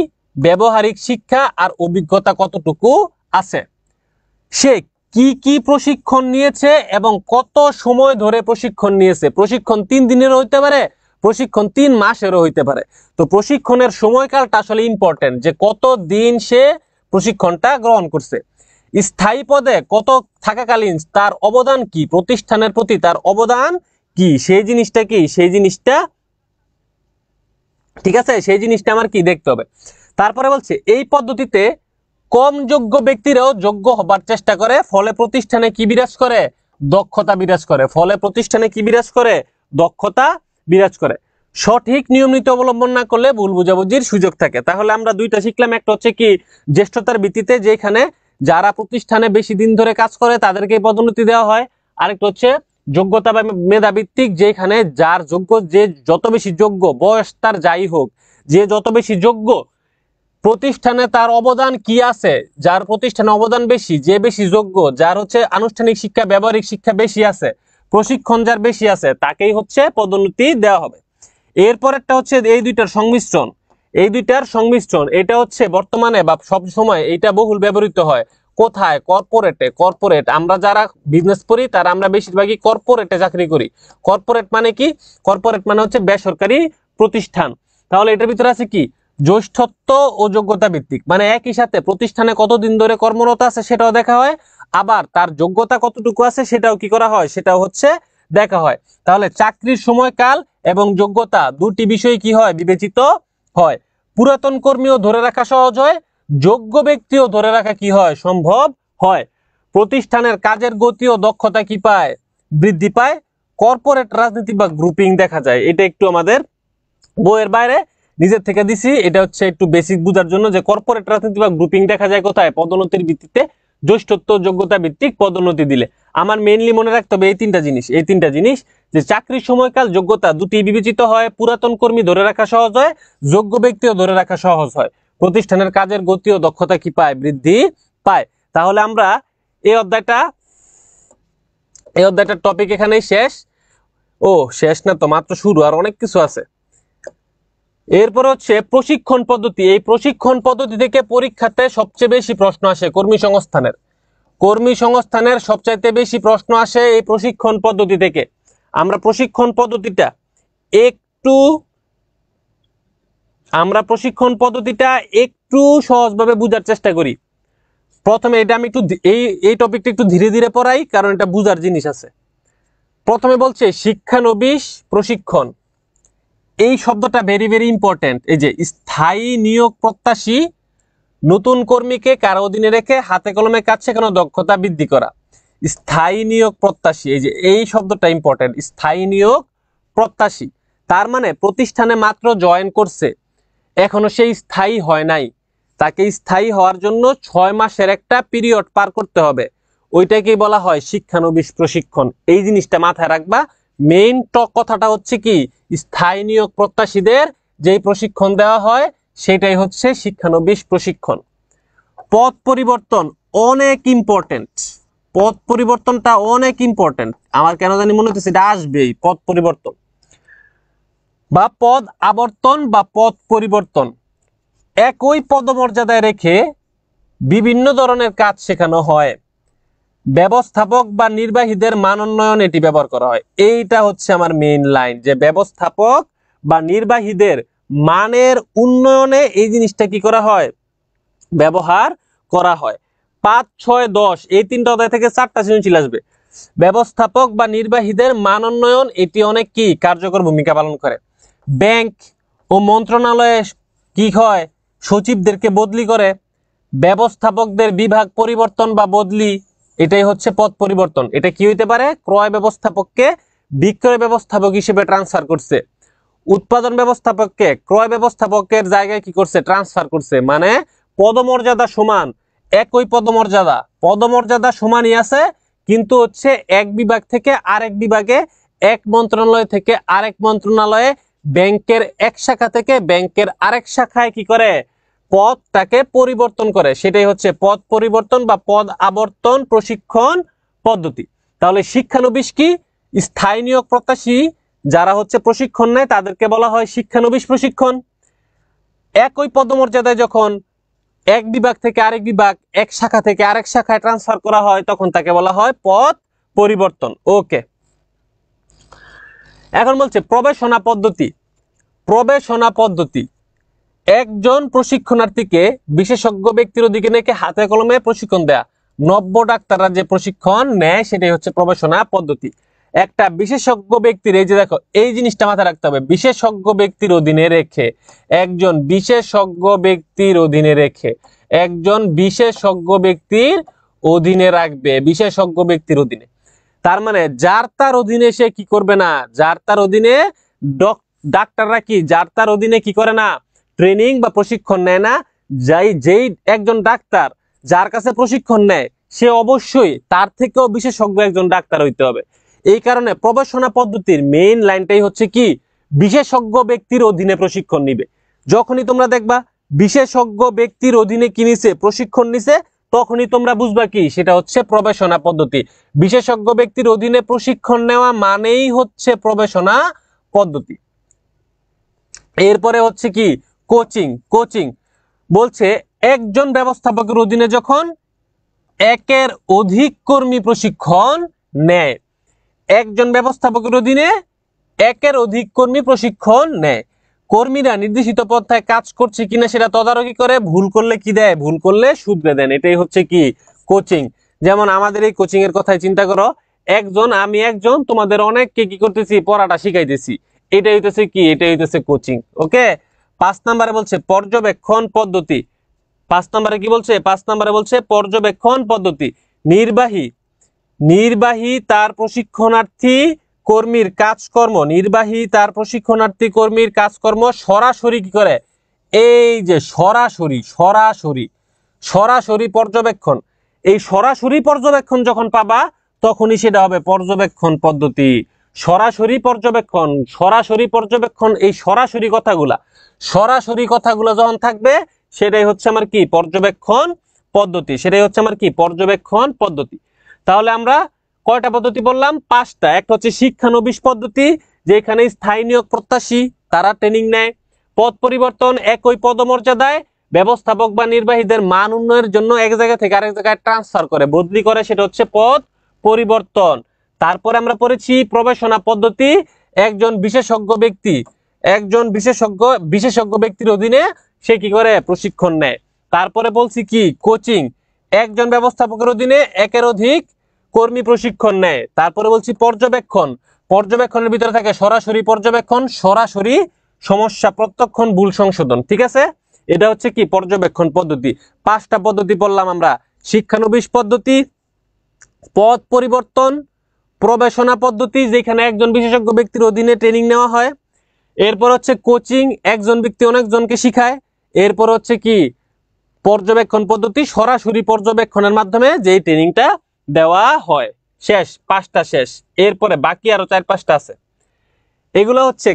ব্যবহারিক শিক্ষা, আর অভিজ্ঞতা কতটুকু আছে, সে কি কি প্রশিক্ষণ নিয়েছে এবং কত সময় ধরে প্রশিক্ষণ নিয়েছে। প্রশিক্ষণ 3 দিনেরও হইতে পারে, প্রশিক্ষণ 3 মাসেরও হইতে পারে। তো প্রশিক্ষণের সময়কালটা আসলে ইম্পর্টেন্ট, যে কত দিন সে প্রশিক্ষণটা গ্রহণ করছে। স্থায়ী পদে কত থাকাকালীন তার অবদান কি, প্রতিষ্ঠানের প্রতি তার অবদান কি, সেই জিনিসটা কি, সেই জিনিসটা, ঠিক আছে, সেই জিনিসটা আমার কি দেখতে হবে। তারপরে বলছে এই পদ্ধতিতে কম যোগ্য ব্যক্তিরাও যোগ্য হবার চেষ্টা করে, ফলে প্রতিষ্ঠানে কি বিরাজ করে? দক্ষতা বিরাজ করে। ফলে প্রতিষ্ঠানে কি বিরাজ করে? দক্ষতা বিরাজ করে। সঠিক নিয়ম নীতি অবলম্বন না করলে ভুল বোঝাবুঝির সুযোগ থাকে। তাহলে আমরা দুইটা শিখলাম, একটা হচ্ছে কি জ্যেষ্ঠতার ভিত্তিতে, যেখানে যারা প্রতিষ্ঠানে বেশি দিন ধরে কাজ করে তাদেরকে পদোন্নতি দেওয়া হয়। আরেকটা হচ্ছে যোগ্যতা বা মেধা ভিত্তিক, যেখানে যার যোগ্য, যে যত বেশি যোগ্য, বয়স তার যাই হোক, যে যত বেশি যোগ্য, প্রতিষ্ঠানে তার অবদান কি আছে, যার প্রতিষ্ঠানে অবদান বেশি, যে বেশি যোগ্য, যার হচ্ছে আনুষ্ঠানিক শিক্ষা ব্যবহারিক শিক্ষা বেশি আছে, প্রশিক্ষণ যার বেশি আছে, তাকেই হচ্ছে পদোন্নতি দেওয়া হবে। এরপরেরটা হচ্ছে এই দুইটার সংমিশ্রণ, এই দুইটার সংমিশ্রণ, এটা হচ্ছে বর্তমানে বা সব সময় এটা বহুল ব্যবহৃত হয়। কোথায়? কর্পোরেটে। কর্পোরেট, আমরা যারা বিজনেস করি তারা আমরা বেশিরভাগই কর্পোরেটে চাকরি করি। কর্পোরেট মানে কি? কর্পোরেট মানে হচ্ছে বেসরকারি প্রতিষ্ঠান। তাহলে এটার ভিতরে আছে কি? জ্যেষ্ঠত্ব ও যোগ্যতা ভিত্তিক, মানে একই সাথে প্রতিষ্ঠানে কতদিন ধরে কর্মরত আছে সেটাও দেখা হয়, আবার তার যোগ্যতা কতটুকু আছে সেটাও কি করা হয়, সেটাও হচ্ছে দেখা হয়। তাহলে চাকরির সময়কাল এবং যোগ্যতা দুটি বিষয় কি হয়? বিবেচিত হয়। পুরাতন কর্মীও ধরে রাখা সহজ হয়, যোগ্য ব্যক্তিও ধরে রাখা কি হয়? সম্ভব হয়। প্রতিষ্ঠানের কাজের গতি ও দক্ষতা কি পায়? বৃদ্ধি পায়। কর্পোরেট রাজনীতি বা গ্রুপিং দেখা যায়। এটা একটু আমাদের বইয়ের বাইরে নিজের থেকে দিছি, এটা হচ্ছে একটু বেসিক বোঝার জন্য যে কর্পোরেট রাজনীতি বা গ্রুপিং দেখা যায় কোথায়? পদোন্নতির ভিত্তিতে, জ্যেষ্ঠত্ব যোগ্যতা ভিত্তিক পদোন্নতি দিলে। আমার মেইনলি মনে রাখতে হবে এই তিনটা জিনিস যে চাকরির সময়কাল, যোগ্যতা দুটি বিবেচিত হয়, পুরাতন কর্মী ধরে রাখা সহজ হয়, যোগ্য ব্যক্তিও ধরে রাখা সহজ হয়, প্রতিষ্ঠানের কাজের গতি ও দক্ষতা কি পায়? বৃদ্ধি পায়। তাহলে আমরা এই অধ্যায়টার টপিক এখানেই শেষ। শেষ না তো, মাত্র শুরু, আর অনেক কিছু আছে। এরপর হচ্ছে প্রশিক্ষণ পদ্ধতি। এই প্রশিক্ষণ পদ্ধতি থেকে পরীক্ষাতে সবচেয়ে বেশি প্রশ্ন আসে কর্মী সংস্থানের সবচাইতে বেশি প্রশ্ন আসে এই প্রশিক্ষণ পদ্ধতি থেকে। আমরা প্রশিক্ষণ পদ্ধতিটা একটু সহজভাবে বোঝার চেষ্টা করি। প্রথমে এটা আমি একটু এই টপিকটা একটু ধীরে ধীরে পড়াই, কারণ এটা বোঝার জিনিস আছে। প্রথমে বলছে শিক্ষানবিশ প্রশিক্ষণ। এই শব্দটা ভেরি ভেরি ইম্পর্টেন্ট। এই যে স্থায়ী নিয়োগ প্রত্যাশী নতুন কর্মীকে কারো অধীনে রেখে হাতে কলমে কাজ শেখানো, দক্ষতা বৃদ্ধি করা। স্থায়ী নিয়োগ প্রত্যাশী, এই যে এই শব্দটা ইম্পর্টেন্ট। স্থায়ী নিয়োগ প্রত্যাশী তার মানে প্রতিষ্ঠানে মাত্র জয়েন করছে, এখনো সেই স্থায়ী হয় নাই, তাকে স্থায়ী হওয়ার জন্য 6 মাসের একটা পিরিয়ড পার করতে হবে। ওইটাকেই বলা হয় শিক্ষানবিশ প্রশিক্ষণ। এই জিনিসটা মাথায় রাখবা। মেইন কথাটা হচ্ছে কি, স্থায়ী নিয়োগ প্রত্যাশীদের যেই প্রশিক্ষণ দেওয়া হয় সেটাই হচ্ছে শিক্ষানবিশ প্রশিক্ষণ। পদ পরিবর্তন অনেক ইম্পর্টেন্ট। পদ পরিবর্তনটা অনেক ইম্পর্টেন্ট। আমার কেন জানি মনে হচ্ছে এটা আসবেই, পদ পরিবর্তন বা পদ আবর্তন বা পদ পরিবর্তন। একই পদমর্যাদায় রেখে বিভিন্ন ধরনের কাজ শেখানো হয়। ব্যবস্থাপক বা নির্বাহীদের মান উন্নয়ন এটি ব্যবহার করা হয়। এইটা হচ্ছে আমার মেইন লাইন, যে ব্যবস্থাপক বা নির্বাহীদের মানের উন্নয়নে এই জিনিসটা কি করা হয়? ব্যবহার করা হয়। 5, 6, 10 এই 3টা অধ্যায় থেকে 4টা সৃজনশীল আসবে। ব্যবস্থাপক বা নির্বাহীদের মান উন্নয়ন এটি অনেক কি কার্যকর ভূমিকা পালন করে। ব্যাংক ও মন্ত্রণালয়ে কি হয়? সচিবদেরকে বদলি করে। ব্যবস্থাপকদের বিভাগ পরিবর্তন বা বদলি, এটাই হচ্ছে পদ পরিবর্তন। এটা কি হইতে পারে? ক্রয় ব্যবস্থাপককে বিক্রয় ব্যবস্থাপক হিসেবে ট্রান্সফার করছে, উৎপাদন ব্যবস্থাপককে ক্রয় ব্যবস্থাপকের জায়গায় কি করছে? ট্রান্সফার করছে। মানে পদমর্যাদা সমান, একই পদমর্যাদা সমানই আছে, কিন্তু হচ্ছে এক বিভাগ থেকে আরেক বিভাগে, এক মন্ত্রণালয় থেকে আরেক মন্ত্রণালয়ে, ব্যাংকের এক শাখা থেকে ব্যাংকের আরেক শাখায় কি করে? পদটাকে পরিবর্তন করে। সেটাই হচ্ছে পদ পরিবর্তন বা পদ আবর্তন প্রশিক্ষণ পদ্ধতি। তাহলে শিক্ষানবিশ কি? স্থায়ী নিয়োগ প্রত্যাশী যারা হচ্ছে প্রশিক্ষণ নেয় তাদেরকে বলা হয় শিক্ষানবিশ প্রশিক্ষণ। একই পদমর্যাদায় যখন এক বিভাগ থেকে আরেক বিভাগ, এক শাখা থেকে আরেক শাখায় ট্রান্সফার করা হয় তখন তাকে বলা হয় পদ পরিবর্তন। ওকে, এখন বলছে প্রবেশনা পদ্ধতি। একজন প্রশিক্ষণার্থীকে বিশেষজ্ঞ ব্যক্তির অধীনে রেখে হাতে কলমে প্রশিক্ষণ দেয়া। নব্য ডাক্তাররা যে প্রশিক্ষণ নেয় সেটাই হচ্ছে প্রবেশনা পদ্ধতি। একটা বিশেষজ্ঞ ব্যক্তির, এই যে দেখো এই জিনিসটা মাথায় রাখতে হবে, বিশেষজ্ঞ ব্যক্তির অধীনে রেখে, একজন বিশেষজ্ঞ ব্যক্তির অধীনে রেখে, একজন বিশেষজ্ঞ ব্যক্তির অধীনে রাখবে, বিশেষজ্ঞ ব্যক্তির অধীনে। তার মানে যার তার অধীনে সে কি করবে না, যার তার অধীনে ডাক্তাররা কি যার তার অধীনে কি করে না? ট্রেনিং বা প্রশিক্ষণ নেয় না। যেই একজন ডাক্তার যার কাছে প্রশিক্ষণ নেয় সে অবশ্যই তার থেকেও বিশেষজ্ঞ একজন ডাক্তার হইতে হবে। এই কারণে প্রবেশনা পদ্ধতির মেইন লাইনটাই হচ্ছে কি, বিশেষজ্ঞ ব্যক্তির অধীনে প্রশিক্ষণ নিবে। যখনই তোমরা দেখবা বিশেষজ্ঞ ব্যক্তির অধীনে কি নিছে? প্রশিক্ষণ নিছে, তখনই তোমরা বুঝবা কি সেটা হচ্ছে প্রবেশনা পদ্ধতি। বিশেষজ্ঞ ব্যক্তির অধীনে প্রশিক্ষণ নেওয়া মানেই হচ্ছে প্রবেশনা পদ্ধতি। এরপরে হচ্ছে কি কোচিং বলছে একজন ব্যবস্থাপকের অধীনে যখন একের অধিক কর্মী প্রশিক্ষণ নেয়। একজন ব্যবস্থাপকের অধীনে একের অধিক কর্মী প্রশিক্ষণ নেয়। কর্মীরা নির্দেশিত পন্থায় কাজ করছে কিনা সেটা তদারকি করে, ভুল করলে কি দেয়, ভুল করলে শুধরে দেন। এটাই হচ্ছে কি কোচিং। যেমন আমাদের এই কোচিং এর কথাই চিন্তা করো, আমি একজন তোমাদের অনেককে কি করতেছি, পড়াটা শিখাইতেছি। এটাই হইতেছে কি, এটাই হইতেছে কোচিং। ওকে। 5 নম্বরে বলছে পর্যবেক্ষণ পদ্ধতি। 5 নম্বরে কি বলছে, 5 নম্বরে বলছে পর্যবেক্ষণ পদ্ধতি। নির্বাহী তার প্রশিক্ষণার্থী কর্মীর কাজকর্ম সরাসরি কি করে, এই যে সরাসরি পর্যবেক্ষণ। এই সরাসরি পর্যবেক্ষণ যখন পাবা তখনই সেটা হবে পর্যবেক্ষণ পদ্ধতি। সরাসরি পর্যবেক্ষণ, এই সরাসরি কথাগুলা যখন থাকবে সেটাই হচ্ছে আমার কি পর্যবেক্ষণ পদ্ধতি। তাহলে আমরা কয়টা পদ্ধতি বললাম, 5টা। একটা হচ্ছে শিক্ষানবিশ পদ্ধতি, যেখানে স্থায়ী নিয়োগ প্রত্যাশী তারা ট্রেনিং নেয়। পদ পরিবর্তন, একই পদমর্যাদায় ব্যবস্থাপক বা নির্বাহীদের মান উন্নয়নের জন্য এক জায়গা থেকে আরেক জায়গায় ট্রান্সফার করে, বদলি করে, সেটা হচ্ছে পদ পরিবর্তন। তারপরে আমরা পড়েছি প্রবেশনা পদ্ধতি। একজন বিশেষজ্ঞ ব্যক্তির অধীনে সে কি করে, প্রশিক্ষণ নেয়। তারপরে বলছি কি কোচিং, একজন ব্যবস্থাপকের অধীনে একের অধিক কর্মী প্রশিক্ষণ নেয়। তারপরে বলছি পর্যবেক্ষণের ভিতরে থাকে সরাসরি পর্যবেক্ষণ, সরাসরি সমস্যা প্রত্যক্ষণ, ভুল সংশোধন। ঠিক আছে, এটা হচ্ছে কি পর্যবেক্ষণ পদ্ধতি। 5টা পদ্ধতি বললাম আমরা, শিক্ষানবিশ পদ্ধতি, পদ পরিবর্তন, প্রবেশনা পদ্ধতি যেখানে একজন বিশেষজ্ঞ ব্যক্তির অধীনে ট্রেনিং নেওয়া হয়। এরপর হচ্ছে কোচিং, একজন ব্যক্তি অনেকজনকে শিখায়। এরপর হচ্ছে কি পর্যবেক্ষণ পদ্ধতি, সরাসরি পর্যবেক্ষণের মাধ্যমে যে ট্রেনিংটা দেওয়া হয়। শেষ, 5টা শেষ। এরপরে বাকি আরো 4-5টা আছে। এগুলো হচ্ছে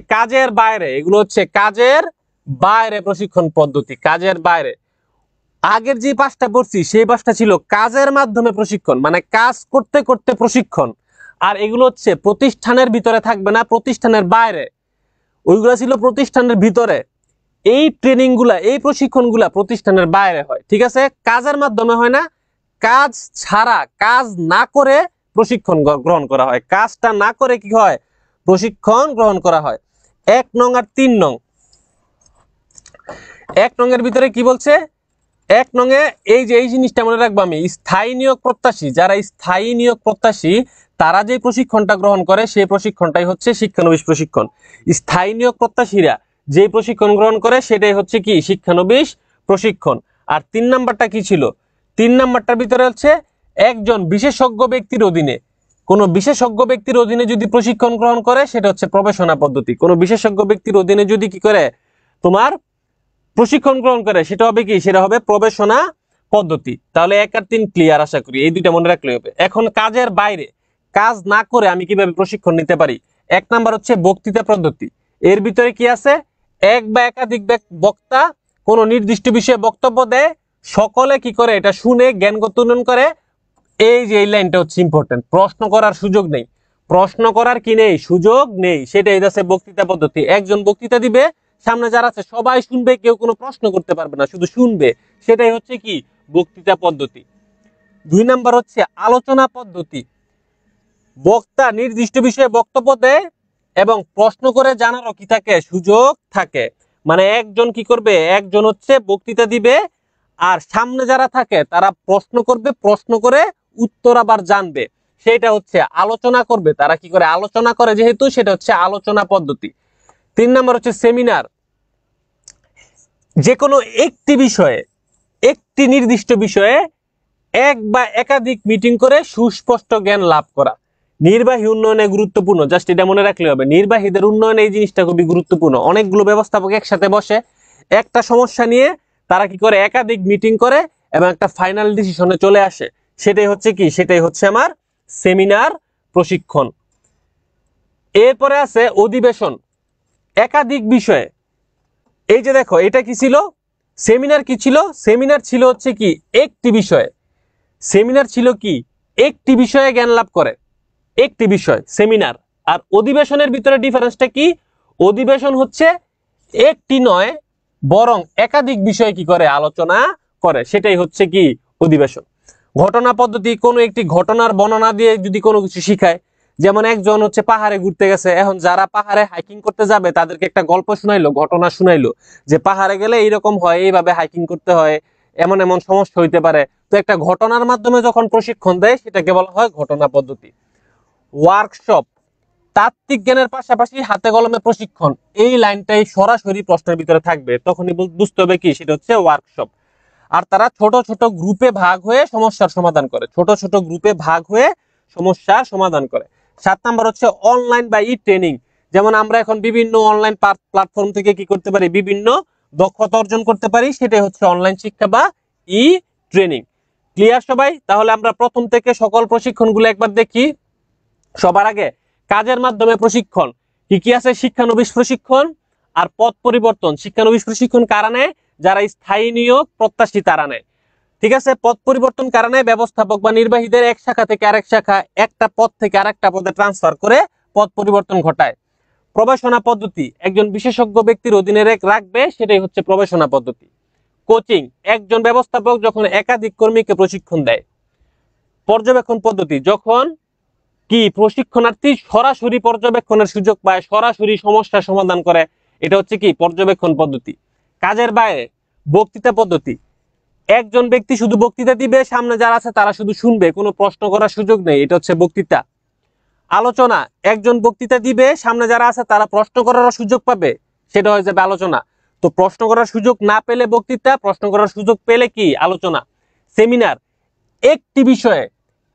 কাজের বাইরে প্রশিক্ষণ পদ্ধতি। কাজের বাইরে, আগের যে 5টা পড়ছি সেই 5টা ছিল কাজের মাধ্যমে প্রশিক্ষণ, মানে কাজ করতে করতে প্রশিক্ষণ। আর এগুলো হচ্ছে প্রতিষ্ঠানের ভিতরে থাকবে না, প্রতিষ্ঠানের বাইরে। ওইগুলো ছিল প্রতিষ্ঠানের ভিতরে। এই ট্রেনিং গুলা, এই প্রশিক্ষণ গুলা প্রতিষ্ঠানের বাইরে হয়। ঠিক আছে, কাজের মাধ্যমে হয় না, কাজ ছাড়া, কাজ না করে প্রশিক্ষণ গ্রহণ করা হয়। কাজটা না করে কি হয়, প্রশিক্ষণ গ্রহণ করা হয়। 1 নং আর 3 নং। 1 নং এর ভিতরে কি বলছে, 1 নং এ এই জিনিসটা মনে রাখবো আমি, স্থায়ী নিয়োগ প্রত্যাশী, যারা স্থায়ী নিয়োগ প্রত্যাশী তারা যে প্রশিক্ষণটা গ্রহণ করে সেই প্রশিক্ষণটাই হচ্ছে শিক্ষানবিশ প্রশিক্ষণ। স্থায়ী নিয়োগ প্রত্যাশীরা যে প্রশিক্ষণ গ্রহণ করে সেটাই হচ্ছে কি শিক্ষানবিশ প্রশিক্ষণ। আর 3 নাম্বারটা কি ছিল, 3 নাম্বারটার ভিতরে হচ্ছে একজন বিশেষজ্ঞ ব্যক্তির অধীনে, কোন বিশেষজ্ঞ ব্যক্তির অধীনে যদি প্রশিক্ষণ গ্রহণ করে সেটা হচ্ছে প্রবেশনা পদ্ধতি। কোন বিশেষজ্ঞ ব্যক্তির অধীনে যদি কি করে তোমার প্রশিক্ষণ গ্রহণ করে সেটা হবে কি, সেটা হবে প্রবেশনা পদ্ধতি। তাহলে 1 আর 3 ক্লিয়ার, আশা করি এই দুইটা মনে রাখলে হবে। এখন কাজের বাইরে, কাজ না করে আমি কিভাবে প্রশিক্ষণ নিতে পারি। 1 নাম্বার হচ্ছে বক্তৃতা পদ্ধতি। এর ভিতরে কি আছে, এক বা একাধিক বক্তা কোন নির্দিষ্ট বিষয়ে বক্তব্য দেয়, সকলে কি করে এটা শুনে জ্ঞানগত উন্নয়ন করে। এই যে এই লাইনটা হচ্ছে ইম্পর্টেন্ট, প্রশ্ন করার সুযোগ নেই, সুযোগ নেই, সেটাই আছে বক্তৃতা পদ্ধতি। একজন বক্তৃতা দিবে, সামনে যারা আছে সবাই শুনবে, কেউ কোনো প্রশ্ন করতে পারবে না, শুধু শুনবে, সেটাই হচ্ছে কি বক্তৃতা পদ্ধতি। 2 নাম্বার হচ্ছে আলোচনা পদ্ধতি। বক্তা নির্দিষ্ট বিষয়ে বক্তব্য দেয় এবং প্রশ্ন করে জানারও কি থাকে, সুযোগ থাকে। মানে একজন কি করবে, একজন হচ্ছে বক্তৃতা দিবে, আর সামনে যারা থাকে তারা প্রশ্ন করবে, প্রশ্ন করে উত্তর আবার জানবে, সেটা হচ্ছে আলোচনা করবে। তারা কি করে, আলোচনা করে, যেহেতু সেটা হচ্ছে আলোচনা পদ্ধতি। 3 নম্বর হচ্ছে সেমিনার। যে কোনো একটি বিষয়ে, একটি নির্দিষ্ট বিষয়ে এক বা একাধিক মিটিং করে সুস্পষ্ট জ্ঞান লাভ করা। নির্বাহী উন্নয়নে গুরুত্বপূর্ণ, জাস্ট এটা মনে রাখলে হবে, নির্বাহীদের উন্নয়নে এই জিনিসটা খুবই গুরুত্বপূর্ণ। অনেকগুলো ব্যবস্থাপক একসাথে বসে একটা সমস্যা নিয়ে, তারা কি করে, একাধিক মিটিং করে এবং একটা ফাইনাল ডিসিশনে চলে আসে, সেটাই হচ্ছে কি, সেটাই হচ্ছে আমার সেমিনার প্রশিক্ষণ। এরপরে আছে অধিবেশন, একাধিক বিষয়ে। এই যে দেখো, এটা কি ছিল, সেমিনার কি ছিল, সেমিনার ছিল হচ্ছে কি একটি বিষয়ে, সেমিনার ছিল কি একটি বিষয়ে জ্ঞান লাভ করে, একটি বিষয় সেমিনার। আর অধিবেশনের ভিতরে ডিফারেন্সটা কি, অধিবেশন হচ্ছে একটি নয় বরং একাধিক বিষয় কি করে, আলোচনা করে, সেটাই হচ্ছে কি অধিবেশন। ঘটনা পদ্ধতি কোনো একটি ঘটনার বর্ণনা দিয়ে যদি কোনো কিছু শিখায়, যেমন একজন হচ্ছে পাহাড়ে ঘুরতে গেছে, এখন যারা পাহাড়ে হাইকিং করতে যাবে তাদেরকে একটা গল্প শুনাইলো, ঘটনা শুনাইলো যে পাহাড়ে গেলে এইরকম হয়, এইভাবে হাইকিং করতে হয়, এমন এমন সমস্যা হইতে পারে। তো একটা ঘটনার মাধ্যমে যখন প্রশিক্ষণ দেয় সেটাকে বলা হয় ঘটনা পদ্ধতি। ওয়ার্কশপ, তাত্ত্বিক জ্ঞানের পাশাপাশি হাতে কলমে প্রশিক্ষণ, এই লাইনটাই সরাসরি প্রশ্নের ভিতরে থাকবে, তখনই বুঝতে হবে কি সেটা হচ্ছে ওয়ার্কশপ। আর তারা ছোট ছোট গ্রুপে ভাগ হয়ে সমস্যার সমাধান করে, ছোট ছোট গ্রুপে ভাগ হয়ে সমস্যার সমাধান করে। 7 নাম্বার হচ্ছে অনলাইন বা ই ট্রেনিং, যেমন আমরা এখন বিভিন্ন অনলাইন প্ল্যাটফর্ম থেকে কি করতে পারি, বিভিন্ন দক্ষতা অর্জন করতে পারি, সেটাই হচ্ছে অনলাইন শিক্ষা বা ই ট্রেনিং। ক্লিয়ার সবাই? তাহলে আমরা প্রথম থেকে সকল প্রশিক্ষণগুলো একবার দেখি। সবার আগে কাজের মাধ্যমে প্রশিক্ষণ কি কি আছে? শিক্ষানবিশ প্রশিক্ষণ আর পথ পরিবর্তন। শিক্ষানবিশ প্রশিক্ষণ কারা নেয়? যারা স্থায়ী নিয়োগ প্রত্যাশী তারা নেয়, ঠিক আছে। পদ পরিবর্তন কারণে ব্যবস্থাপক বা নির্বাহীদের এক শাখা থেকে আরেক শাখা, একটা পদ থেকে আরেকটা পদে ট্রান্সফার করে পদ পরিবর্তন ঘটায়। প্রবেশনা পদ্ধতি, একজন বিশেষজ্ঞ ব্যক্তির অধীনে রাখবে, সেটাই হচ্ছে প্রবেশনা পদ্ধতি। কোচিং, একজন ব্যবস্থাপক যখন একাধিক কর্মীকে প্রশিক্ষণ দেয়। পর্যবেক্ষণ পদ্ধতি, যখন কি প্রশিক্ষণার্থী সরাসরি পর্যবেক্ষণের সুযোগ পায়, সরাসরি সমস্যা সমাধান করে, এটা হচ্ছে কি পর্যবেক্ষণ পদ্ধতি। কাজের বাইরে বক্তৃতা পদ্ধতি, একজন ব্যক্তি শুধু বক্তৃতা দিবে, সামনে যারা আছে তারা শুধু শুনবে, কোনো প্রশ্ন করার সুযোগ নেই, এটা হচ্ছে বক্তৃতা। আলোচনা, একজন বক্তৃতা দিবে, সামনে যারা আছে তারা প্রশ্ন করার সুযোগ পাবে, সেটা হয়ে যাবে আলোচনা। তো প্রশ্ন করার সুযোগ না পেলে বক্তৃতা, প্রশ্ন করার সুযোগ পেলে কি আলোচনা। সেমিনার,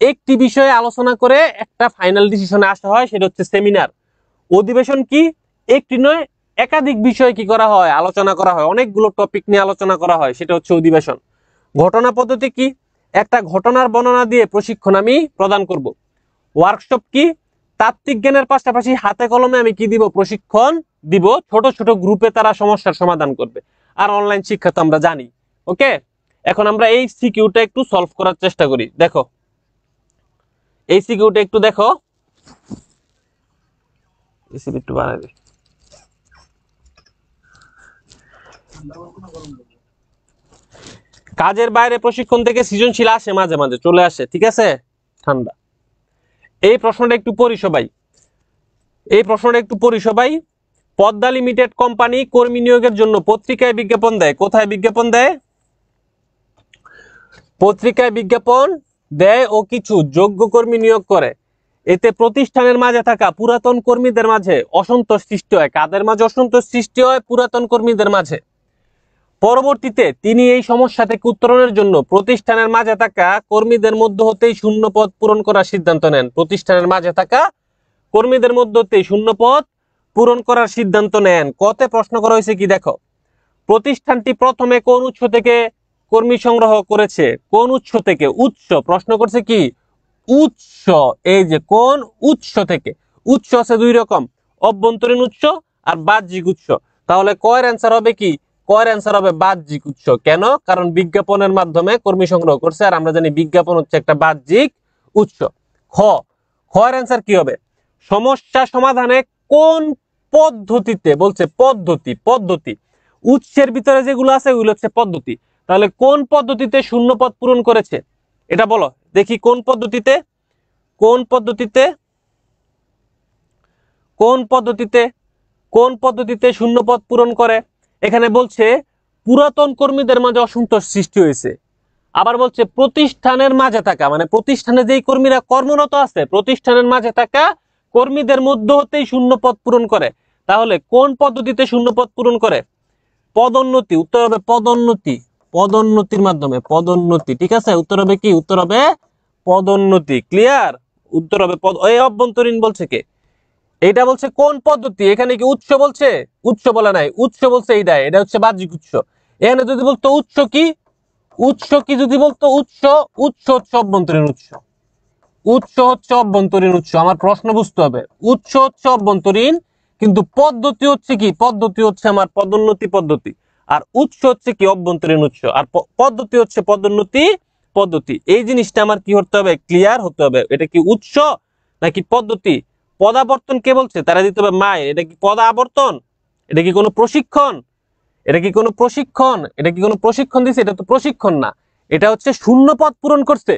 একটি বিষয়ে আলোচনা করে একটা ফাইনাল ডিসিশনে আসা হয়, সেটা হচ্ছে সেমিনার। অধিবেশন কি? একটি নয় একাধিক বিষয় কি করা হয়, আলোচনা করা হয়, অনেকগুলো টপিক নিয়ে আলোচনা করা হয়, সেটা হচ্ছে অধিবেশন। ঘটনা পদ্ধতি কি? একটা ঘটনার বর্ণনা দিয়ে প্রশিক্ষণ আমি প্রদান করব। ওয়ার্কশপ কি? তাত্ত্বিক জ্ঞানের পাশাপাশি হাতে কলমে আমি কি দিব? প্রশিক্ষণ দিব, ছোট ছোট গ্রুপে তারা সমস্যার সমাধান করবে। আর অনলাইন শিক্ষা তো আমরা জানি। ওকে, এখন আমরা এই সিকিউটা একটু সলভ করার চেষ্টা করি। দেখো এই সিকিউটা একটু দেখো, একটু বানাই দে। কাজের বাইরে প্রশিক্ষণ থেকে সৃজনশীল আসে, মাঝে মাঝে চলে আসে, ঠিক আছে। ঠান্ডা, এই প্রশ্নটা একটু পড়ি সবাই। পদ্মা লিমিটেড কোম্পানি কর্মী নিয়োগের জন্য পত্রিকায় বিজ্ঞাপন দেয়। কোথায় বিজ্ঞাপন দেয়? পত্রিকায় বিজ্ঞাপন দেয় ও কিছু যোগ্য কর্মী নিয়োগ করে। এতে প্রতিষ্ঠানের মাঝে থাকা পুরাতন কর্মীদের মাঝে অসন্তোষ সৃষ্টি হয়। কাদের মাঝে অসন্তোষ সৃষ্টি হয়? পুরাতন কর্মীদের মাঝে। পরবর্তীতে তিনি এই সমস্যা থেকে উত্তরণের জন্য প্রতিষ্ঠানের মাঝে থাকা কর্মীদের মধ্য হতেই শূন্য পদ পূরণ করার সিদ্ধান্ত নেন। প্রতিষ্ঠানের মাঝে থাকা কর্মীদের মধ্য হতেই শূন্য পদ পূরণ করার সিদ্ধান্ত নেন। কতে প্রশ্ন করা হয়েছে কি দেখো, প্রতিষ্ঠানটি প্রথমে কোন উৎস থেকে কর্মী সংগ্রহ করেছে? কোন উৎস থেকে? উৎস প্রশ্ন করছে কি? উৎস, এই যে কোন উৎস থেকে। উৎস আছে দুই রকম, অভ্যন্তরীণ উৎস আর বাহ্যিক উৎস। তাহলে কয়ের অ্যান্সার হবে কি? কয়ের অ্যান্সার হবে বাহ্যিক উৎস। কেন? কারণ বিজ্ঞাপনের মাধ্যমে কর্মী সংগ্রহ করছে, আর আমরা জানি বিজ্ঞাপন হচ্ছে একটা বাহ্যিক উৎস। খয়ের অ্যান্সার কি হবে? সমস্যা সমাধানে কোন পদ্ধতিতে, বলছে পদ্ধতি উৎসের ভিতরে যেগুলো আছে ওগুলো হচ্ছে পদ্ধতি। তাহলে কোন পদ্ধতিতে শূন্য পদ পূরণ করেছে এটা বলো দেখি। কোন পদ্ধতিতে শূন্য পদ পূরণ করে? এখানে বলছে পুরাতন কর্মীদের মাঝে অসন্তোষ সৃষ্টি হয়েছে। আবার বলছে প্রতিষ্ঠানের মাঝে থাকা, মানে প্রতিষ্ঠানে যেই কর্মীরা কর্মরত আছে প্রতিষ্ঠানের মাঝে থাকা কর্মীদের মধ্য হতেই শূন্য পদ পূরণ করে। তাহলে কোন পদ্ধতিতে শূন্য পদ পূরণ করে? পদোন্নতি। উত্তর হবে পদোন্নতির মাধ্যমে। পদোন্নতি, ঠিক আছে। উত্তর হবে কি? উত্তর হবে পদোন্নতি। ক্লিয়ার? উত্তর হবে এই অভ্যন্তরীণ বলছে কে? এটা বলছে কোন পদ্ধতি। এখানে কি উৎস বলছে? উৎস বলে নাই, উৎস বলছে এইটা, এটা হচ্ছে বাহ্যিক উৎস। এখানে যদি বলতো উৎস কি যদি বলতো উৎস হচ্ছে অভ্যন্তরীণ উৎস। আমার প্রশ্ন বুঝতে হবে। উৎস হচ্ছে অভ্যন্তরীণ, কিন্তু পদ্ধতি হচ্ছে কি? পদ্ধতি হচ্ছে আমার পদোন্নতি পদ্ধতি, আর উৎস হচ্ছে কি? অভ্যন্তরীণ উৎস, আর পদ্ধতি হচ্ছে পদোন্নতি পদ্ধতি। এই জিনিসটা আমার কি হতে হবে? ক্লিয়ার হতে হবে। এটা কি উৎস নাকি পদ্ধতি? পদাবর্তন কে বলছে? তারা দিতে হবে মায়ের। এটা কি পদাবর্তন? এটা কি কোনো প্রশিক্ষণ? এটা কি কোনো প্রশিক্ষণ দিছে? এটা তো প্রশিক্ষণ না, এটা হচ্ছে শূন্য পদ পূরণ করছে।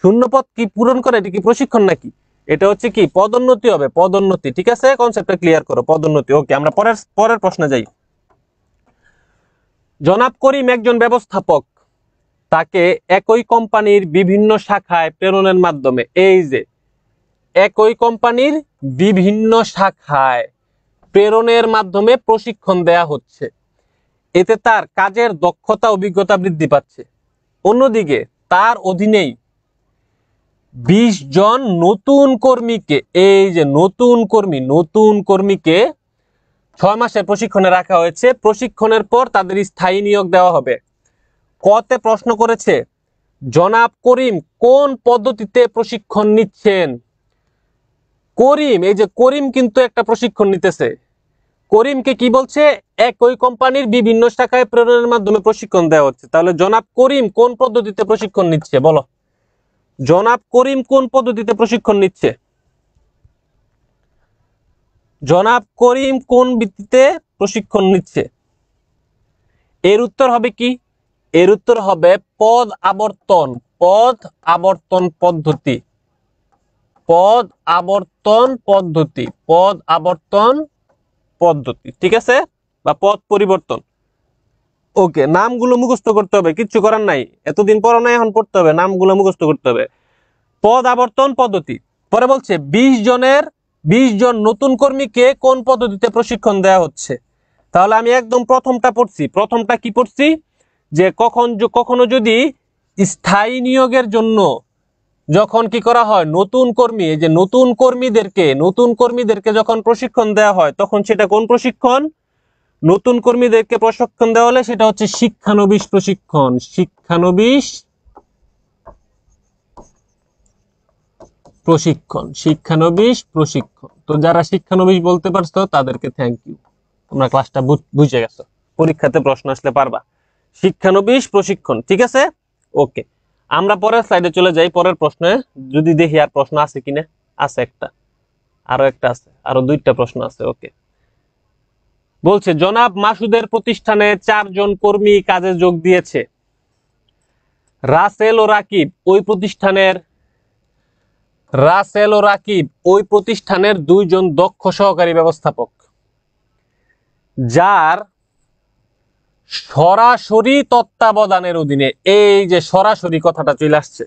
শূন্য পদ কি পূরণ করে, এটা কি প্রশিক্ষণ নাকি? এটা হচ্ছে কি পদোন্নতি হবে, পদোন্নতি। ঠিক আছে, কনসেপ্টটা ক্লিয়ার করো, পদোন্নতি। ওকে, আমরা পরের প্রশ্নে যাই। জনাব করিম একজন ব্যবস্থাপক, তাকে একই কোম্পানির বিভিন্ন শাখায় প্রেরণের মাধ্যমে, এই যে একই কোম্পানির বিভিন্ন শাখায় প্রেরণের মাধ্যমে প্রশিক্ষণ দেয়া হচ্ছে, এতে তার কাজের দক্ষতা অভিজ্ঞতা বৃদ্ধি পাচ্ছে। অন্যদিকে তার অধীনেই 20 জন নতুন কর্মীকে, এই যে নতুন কর্মীকে 6 মাসের প্রশিক্ষণে রাখা হয়েছে। প্রশিক্ষণের পর তাদের স্থায়ী নিয়োগ দেওয়া হবে। কতে প্রশ্ন করেছে, জনাব করিম কোন পদ্ধতিতে প্রশিক্ষণ নিচ্ছেন? করিম, এই যে করিম কিন্তু একটা প্রশিক্ষণ নিতেছে। করিমকে কি বলছে? একই কোম্পানির বিভিন্ন শাখায় প্রেরণের মাধ্যমে প্রশিক্ষণ দেওয়া হচ্ছে। তাহলে জনাব করিম কোন পদ্ধতিতে প্রশিক্ষণ নিচ্ছে বলো? জনাব করিম কোন পদ্ধতিতে প্রশিক্ষণ নিচ্ছে? জনাব করিম কোন ভিত্তিতে প্রশিক্ষণ নিচ্ছে? এর উত্তর হবে কি? এর উত্তর হবে পদ আবর্তন পদ্ধতি। পদ আবর্তন পদ্ধতি, ঠিক আছে, বা পদ পরিবর্তন। ওকে, নামগুলো মুখস্থ করতে হবে, কিচ্ছু করার নাই, এতদিন পড়া নাই, এখন পড়তে হবে, নামগুলো মুখস্থ করতে হবে। পদ আবর্তন পদ্ধতি। পরে বলছে 20 জন নতুন কর্মীকে কোন পদ্ধতিতে প্রশিক্ষণ দেওয়া হচ্ছে। তাহলে আমি একদম প্রথমটা পড়ছি। প্রথমটা কি পড়ছি? যে কখনো যদি স্থায়ী নিয়োগের জন্য যখন কি করা হয়, নতুন কর্মী, এই যে নতুন কর্মীদেরকে যখন প্রশিক্ষণ দেওয়া হয়, তখন সেটা কোন প্রশিক্ষণ? নতুন কর্মীদেরকে প্রশিক্ষণ দেওয়া হলে সেটা হচ্ছে শিক্ষানবিশ প্রশিক্ষণ। শিক্ষানবিশ প্রশিক্ষণ। তো যারা শিক্ষানবিশ বলতে পারছো তাদেরকে থ্যাংক ইউ, তোমরা ক্লাসটা বুঝে গেছো, পরীক্ষাতে প্রশ্ন আসলে পারবা। শিক্ষানবিশ প্রশিক্ষণ, ঠিক আছে। ওকে, আমরা পরের স্লাইডে চলে যাই। পরের প্রশ্নে যদি দেখি আর প্রশ্ন আছে কিনা। আছে একটা, আরো একটা আছে, আরো 2টা প্রশ্ন আছে। ওকে, বলছে জনাব মাসুদের প্রতিষ্ঠানে 4 জন কর্মী কাজে যোগ দিয়েছে। রাসেল ও রাকিব ওই প্রতিষ্ঠানের 2 জন দক্ষ সহকারী ব্যবস্থাপক, যার সরাসরি তত্ত্বাবধানের অধীনে, এই যে সরাসরি কথাটা চলে আসছে,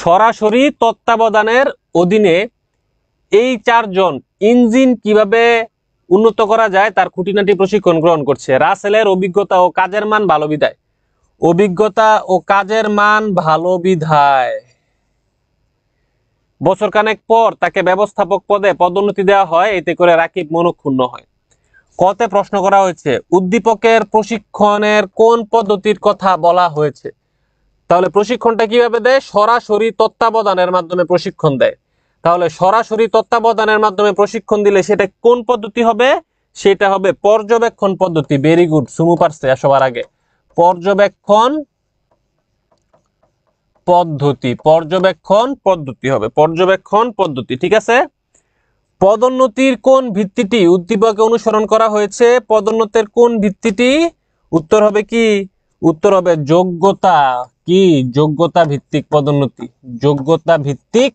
সরাসরি তত্ত্বাবধানের অধীনে এই 4 জন ইঞ্জিন কিভাবে উন্নত করা যায় তার খুঁটিনাটি প্রশিক্ষণ গ্রহণ করছে। রাসেলের অভিজ্ঞতা ও কাজের মান ভালো বিধায় বছরখানেক পর তাকে ব্যবস্থাপক পদে পদোন্নতি দেওয়া হয়, এতে করে রাকিব মনক্ষুণ্ণ হয়। কতে প্রশ্ন করা হয়েছে, উদ্দীপকের প্রশিক্ষণের কোন পদ্ধতির কথা বলা হয়েছে? তাহলে প্রশিক্ষণটা কিভাবে দেয়? সরাসরি তত্ত্বাবধানের মাধ্যমে প্রশিক্ষণ দেয়। তাহলে সরাসরি তত্ত্বাবধানের মাধ্যমে প্রশিক্ষণ দিলে সেটা কোন পদ্ধতি হবে? সেটা হবে পর্যবেক্ষণ পদ্ধতি। ভেরি গুড, সুমু পারছে সবার আগে। পর্যবেক্ষণ পদ্ধতি হবে, পর্যবেক্ষণ পদ্ধতি, ঠিক আছে। পদোন্নতির কোন ভিত্তিটি উদ্দীপকে অনুসরণ করা হয়েছে? পদোন্নতির কোন ভিত্তিটি? উত্তর হবে কি? উত্তর হবে যোগ্যতা। কি? যোগ্যতা ভিত্তিক পদোন্নতি। যোগ্যতা ভিত্তিক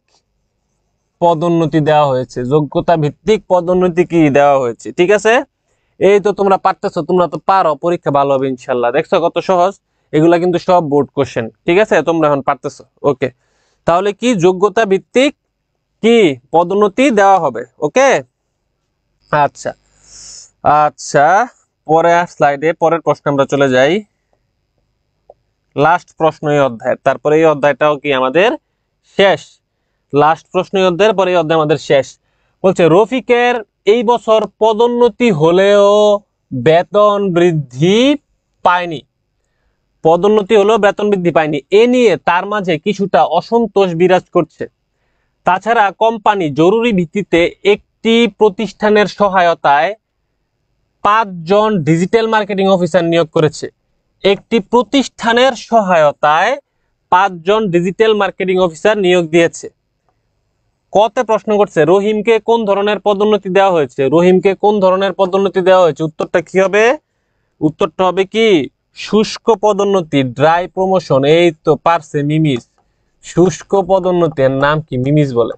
পদোন্নতি দেওয়া হয়েছে। যোগ্যতা ভিত্তিক পদোন্নতি কি দেওয়া হয়েছে, ঠিক আছে। এই তো তোমরা পারতেছো, তোমরা তো পারো, পরীক্ষা ভালো হবে ইনশাল্লাহ। দেখছো কত সহজ, এগুলা কিন্তু সব বোর্ড কোশ্চেন, ঠিক আছে, তোমরা এখন পারতেছো। ওকে, তাহলে কি যোগ্যতা ভিত্তিক কি পদোন্নতি দেওয়া হবে। ওকে, আচ্ছা আচ্ছা, পরের স্লাইডে পরের প্রশ্ন আমরা চলে যাই। লাস্ট প্রশ্ন এই অধ্যায়, তারপরে এই অধ্যায়টাও কি আমাদের শেষ। লাস্ট প্রশ্ন এই অধ্যায়ের পরে এই অধ্যায় আমাদের শেষ। বলছে রফিকের এই বছর পদোন্নতি হলেও বেতন বৃদ্ধি পায়নি। পদোন্নতি হলেও বেতন বৃদ্ধি পায়নি, এ নিয়ে তার মাঝে কিছুটা অসন্তোষ বিরাজ করছে। তাছাড়া কোম্পানি জরুরি ভিত্তিতে একটি প্রতিষ্ঠানের সহায়তায় 5 জন ডিজিটাল মার্কেটিং অফিসার নিয়োগ করেছে। একটি প্রতিষ্ঠানের সহায়তায় 5 জন ডিজিটাল মার্কেটিং অফিসার নিয়োগ দিয়েছে। কতে প্রশ্ন করছে, রহিমকে কোন ধরনের পদোন্নতি দেওয়া হয়েছে? রহিমকে কোন ধরনের পদোন্নতি দেওয়া হয়েছে? উত্তরটা কি হবে? উত্তরটা হবে কি? শুষ্ক পদোন্নতি, ড্রাই প্রমোশন, এই তো পারছে মিমিস। শুষ্ক পদোন্নতির নাম কি? মিমিস বলে।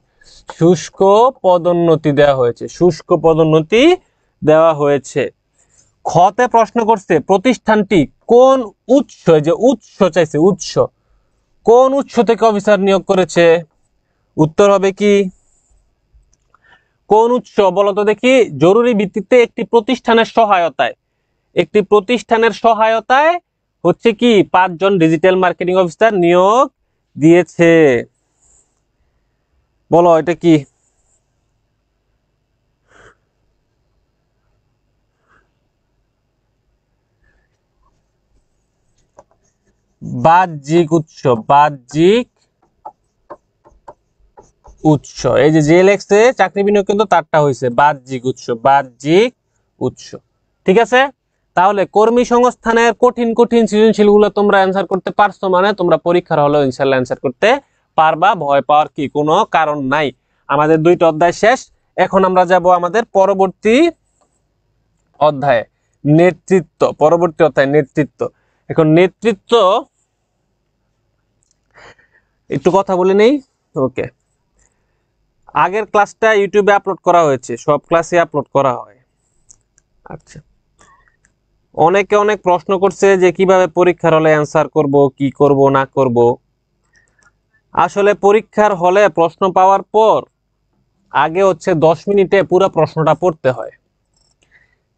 শুষ্ক পদোন্নতি দেওয়া হয়েছে, শুষ্ক পদোন্নতি দেওয়া হয়েছে। খতে প্রশ্ন করছে প্রতিষ্ঠানটি কোন উৎস, যে উৎস চাইছে, উৎস কোন উৎস থেকে অফিসার নিয়োগ করেছে? উত্তর হবে কি কোন উৎস বলতো দেখি? জরুরি ভিত্তিতে একটি প্রতিষ্ঠানের সহায়তায়, একটি প্রতিষ্ঠানের সহায়তায় হচ্ছে কি 5 জন ডিজিটাল মার্কেটিং অফিসার নিয়োগ দিয়েছে। বলো এটা কি? বাহ্যিক উৎস, বাহ্যিক উৎস। এই যে জেএলএক্সে চাকরি বিনিয়োগ কিন্তু তারটা হয়েছে বাহ্যিক উৎস, বাহ্যিক উৎস। ঠিক আছে, তাহলে কর্মী সংস্থানের কঠিন কঠিন সৃজনশীল গুলো তোমরা অ্যান্সার করতে পারছো, মানে তোমরা পরীক্ষার হলেও ইনশাল্লাহ অ্যান্সার করতে পারবা, ভয় পাওয়ার কি কোনো কারণ নাই। আমাদের 2টা অধ্যায় শেষ। এখন আমরা যাব আমাদের পরবর্তী অধ্যায়ে, নেতৃত্ব। পরবর্তী অধ্যায় নেতৃত্ব। এখন নেতৃত্ব একটু কথা বলে নেই। ওকে, আগের ক্লাসটা ইউটিউবে আপলোড করা হয়েছে, সব ক্লাসে আপলোড করা হয়। আচ্ছা, অনেকে অনেক প্রশ্ন করছে যে কিভাবে পরীক্ষার হলে অ্যান্সার করব, কি করব না করব। আসলে পরীক্ষার হলে প্রশ্ন পাওয়ার পর আগে হচ্ছে 10 মিনিটে পুরো প্রশ্নটা পড়তে হয়।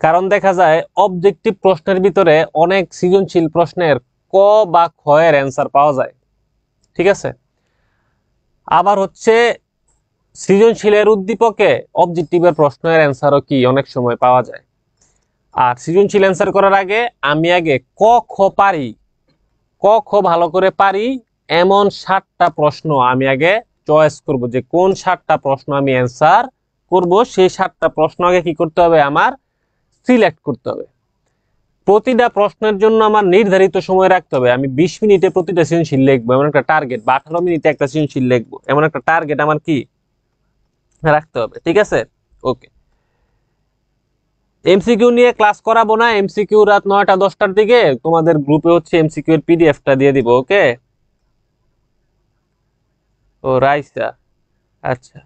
কারণ দেখা যায় অবজেক্টিভ প্রশ্নের ভিতরে অনেক সৃজনশীল প্রশ্নের ক বা খ এর অ্যান্সার পাওয়া যায়। ঠিক আছে, আবার হচ্ছে সৃজনশীলের উদ্দীপকে অবজেক্টিভের প্রশ্নের অ্যান্সারও কি অনেক সময় পাওয়া যায়। আর সৃজনশীল অ্যান্সার করার আগে আমি আগে ক খ পারি, ক খ ভালো করে পারি এমন 7টা প্রশ্ন আমি আগে চয়েস করব, যে কোন 7টা প্রশ্ন আমি অ্যান্সার করব। সেই 7টা প্রশ্ন আগে কি করতে হবে? আমার সিলেক্ট করতে হবে। প্রতিটা প্রশ্নের জন্য আমার নির্ধারিত সময় রাখতে হবে। আমি 20 মিনিটে প্রতিটা সৃজনশীল লিখবো এমন একটা টার্গেট, বা 18 মিনিটে একটা সৃজনশীল লিখবো এমন একটা টার্গেট আমার কি রাখতে হবে। ঠিক আছে, ওকে। এমসিকিউ নিয়ে ক্লাস করাবো না, এমসিকিউ রাত 9টা 10টার দিকে তোমাদের গ্রুপে হচ্ছে এমসিকিউ এর পিডিএফটা দিয়ে দিব। ওকে, ও রাইসা, আচ্ছা,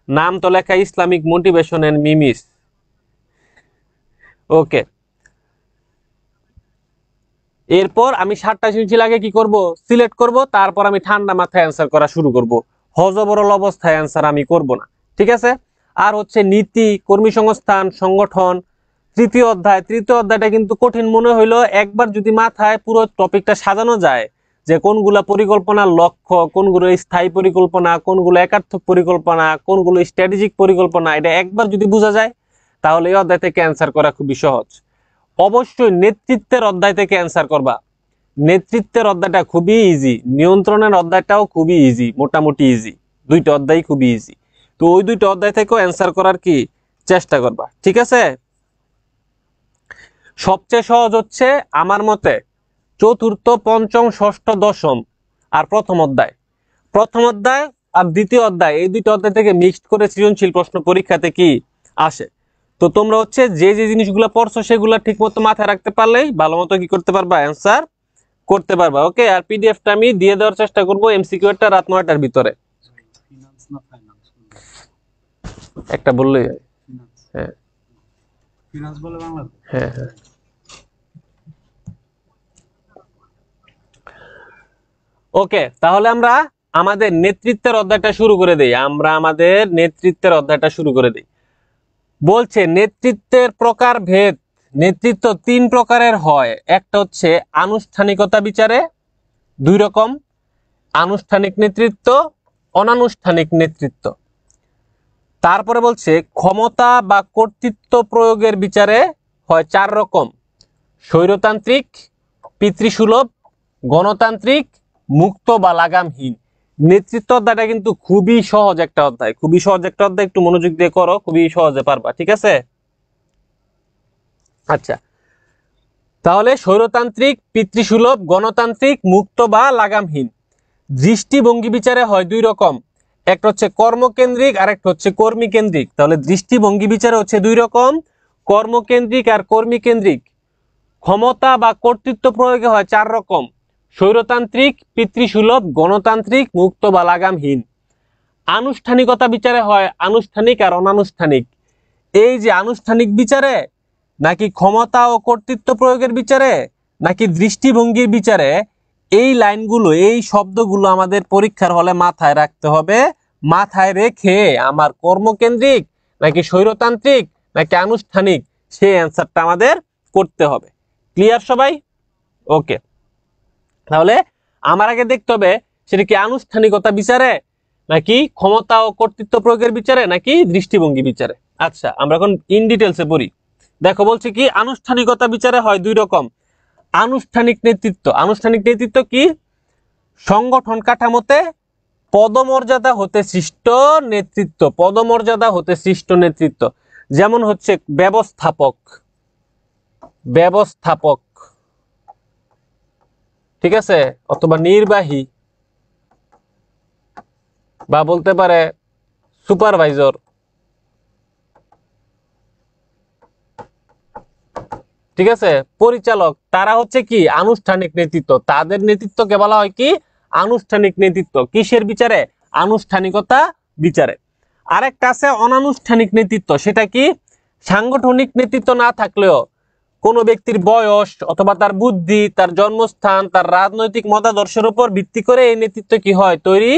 নাম তো লেখা ইসলামিক মোটিভেশন এন্ড মিমিস। ওকে, এরপর আমি 7টা সৃজনশীল আগে কি করব? সিলেক্ট করব। তারপর আমি ঠান্ডা মাথায় অ্যান্সার করা শুরু করব, হজবরল অবস্থায় অ্যান্সার আমি করব না। ঠিক আছে, আর হচ্ছে নীতি, কর্মী সংস্থান, সংগঠন, তৃতীয় অধ্যায়। তৃতীয় অধ্যায়টা কিন্তু কঠিন মনে হইলো, একবার যদি মাথায় পুরো টপিকটা সাজানো যায়, যে কোনগুলা পরিকল্পনার লক্ষ্য, কোনগুলো স্থায়ী পরিকল্পনা, কোনগুলো একার্থক পরিকল্পনা, কোনগুলো স্ট্র্যাটেজিক পরিকল্পনা, এটা একবার যদি বোঝা যায় তাহলে এই অধ্যায় থেকে অ্যান্সার করা খুবই সহজ। অবশ্যই নেতৃত্বের অধ্যায় থেকে অ্যান্সার করবা। নেতৃত্বের অধ্যায়টা খুবই ইজি, নিয়ন্ত্রণের অধ্যায়টাও খুবই ইজি, মোটামুটি ইজি, 2টা অধ্যায় খুবই ইজি। তো ওই 2টা অধ্যায় থেকেও অ্যান্সার করার কি চেষ্টা করবা। ঠিক আছে, সবচেয়ে সহজ হচ্ছে আমার মতে চতুর্থ, পঞ্চম, ষষ্ঠ, দশম আর প্রথম অধ্যায়। প্রথম অধ্যায় আর দ্বিতীয় অধ্যায়, এই 2টা অধ্যায় থেকে মিক্সড করে সৃজনশীল প্রশ্ন পরীক্ষাতে কি আসে। তো তোমরা হচ্ছে যে যে জিনিসগুলো পড়ছো সেগুলো ঠিক মতো মাথায় রাখতে পারলেই ভালো মতো কি করতে পারবা? অ্যান্সার করতে পারবা। ওকে, আর পিডিএফটা আমি দিয়ে দেওয়ার চেষ্টা করবো এমসিকিউটা রাত 9টার ভিতরে। একটা বললেই হয়। হ্যাঁ হ্যাঁ হ্যাঁ, ওকে। তাহলে আমরা আমাদের নেতৃত্বের অধ্যায়টা শুরু করে দেই। বলছে নেতৃত্বের প্রকার ভেদ। নেতৃত্ব 3 প্রকারের হয়। একটা হচ্ছে আনুষ্ঠানিকতা বিচারে 2 রকম, আনুষ্ঠানিক নেতৃত্ব, অনানুষ্ঠানিক নেতৃত্ব। তারপরে বলছে ক্ষমতা বা কর্তৃত্ব প্রয়োগের বিচারে হয় 4 রকম, স্বৈরতান্ত্রিক, পিতৃসুলভ, গণতান্ত্রিক, মুক্ত বা লাগামহীন। নেতৃত্ব অধ্যায়টা কিন্তু খুবই সহজ একটা অধ্যায়, খুবই সহজ একটা অধ্যায়, একটু মনোযোগ দিয়ে করো, খুবই সহজে পারবা। ঠিক আছে, আচ্ছা। তাহলে স্বৈরতান্ত্রিক, পিতৃসুলভ, গণতান্ত্রিক, মুক্ত বা লাগামহীন। দৃষ্টিভঙ্গি বিচারে হয় 2 রকম, একটা হচ্ছে কর্মকেন্দ্রিক আর একটা হচ্ছে কর্মী কেন্দ্রিক। তাহলে দৃষ্টিভঙ্গি বিচারে হচ্ছে 2 রকম, কর্মকেন্দ্রিক আর কর্মী কেন্দ্রিক। ক্ষমতা বা কর্তৃত্ব প্রয়োগে হয় 4 রকম: স্বৈরতান্ত্রিক, পিতৃসুলভ, গণতান্ত্রিক, মুক্ত বা লাগামহীন। আনুষ্ঠানিকতা বিচারে হয় আনুষ্ঠানিক আর অনানুষ্ঠানিক। এই যে আনুষ্ঠানিক বিচারে, নাকি ক্ষমতা ও কর্তৃত্ব প্রয়োগের বিচারে, নাকি দৃষ্টিভঙ্গির বিচারে, এই লাইনগুলো, এই শব্দগুলো আমাদের পরীক্ষার হলে মাথায় রাখতে হবে। মাথায় রেখে আমার কর্মকেন্দ্রিক নাকি স্বৈরতান্ত্রিক নাকি আনুষ্ঠানিক, সেই অ্যান্সারটা আমাদের করতে হবে। ক্লিয়ার সবাই? ওকে, তাহলে আমার আগে দেখতে হবে সেটা কি আনুষ্ঠানিকতা বিচারে, নাকি ক্ষমতা ও কর্তৃত্ব প্রয়োগের বিচারে, নাকি দৃষ্টিভঙ্গি বিচারে। আচ্ছা, আমরা এখন ইন ডিটেলসে পড়ি। দেখো, বলছে কি আনুষ্ঠানিকতা বিচারে হয় 2 রকম: আনুষ্ঠানিক নেতৃত্ব। আনুষ্ঠানিক নেতৃত্ব কি? সংগঠন কাঠামোতে পদমর্যাদা হতে সৃষ্ট নেতৃত্ব। পদমর্যাদা হতে সৃষ্ট নেতৃত্ব, যেমন হচ্ছে ব্যবস্থাপক, ব্যবস্থাপক, ঠিক আছে, অথবা নির্বাহী, বা বলতে পারে সুপারভাইজার, ঠিক আছে, পরিচালক। তারা হচ্ছে কি আনুষ্ঠানিক নেতৃত্ব। তাদের নেতৃত্বকে বলা হয় কি আনুষ্ঠানিক নেতৃত্ব। কিসের বিচারে? আনুষ্ঠানিকতা বিচারে। আরেকটা আছে অনানুষ্ঠানিক নেতৃত্ব। সেটা কি? সাংগঠনিক নেতৃত্ব না থাকলেও কোনো ব্যক্তির বয়স অথবা তার বুদ্ধি, তার জন্মস্থান, তার রাজনৈতিক মতাদর্শের উপর ভিত্তি করে এই নেতৃত্ব কি হয়? তৈরি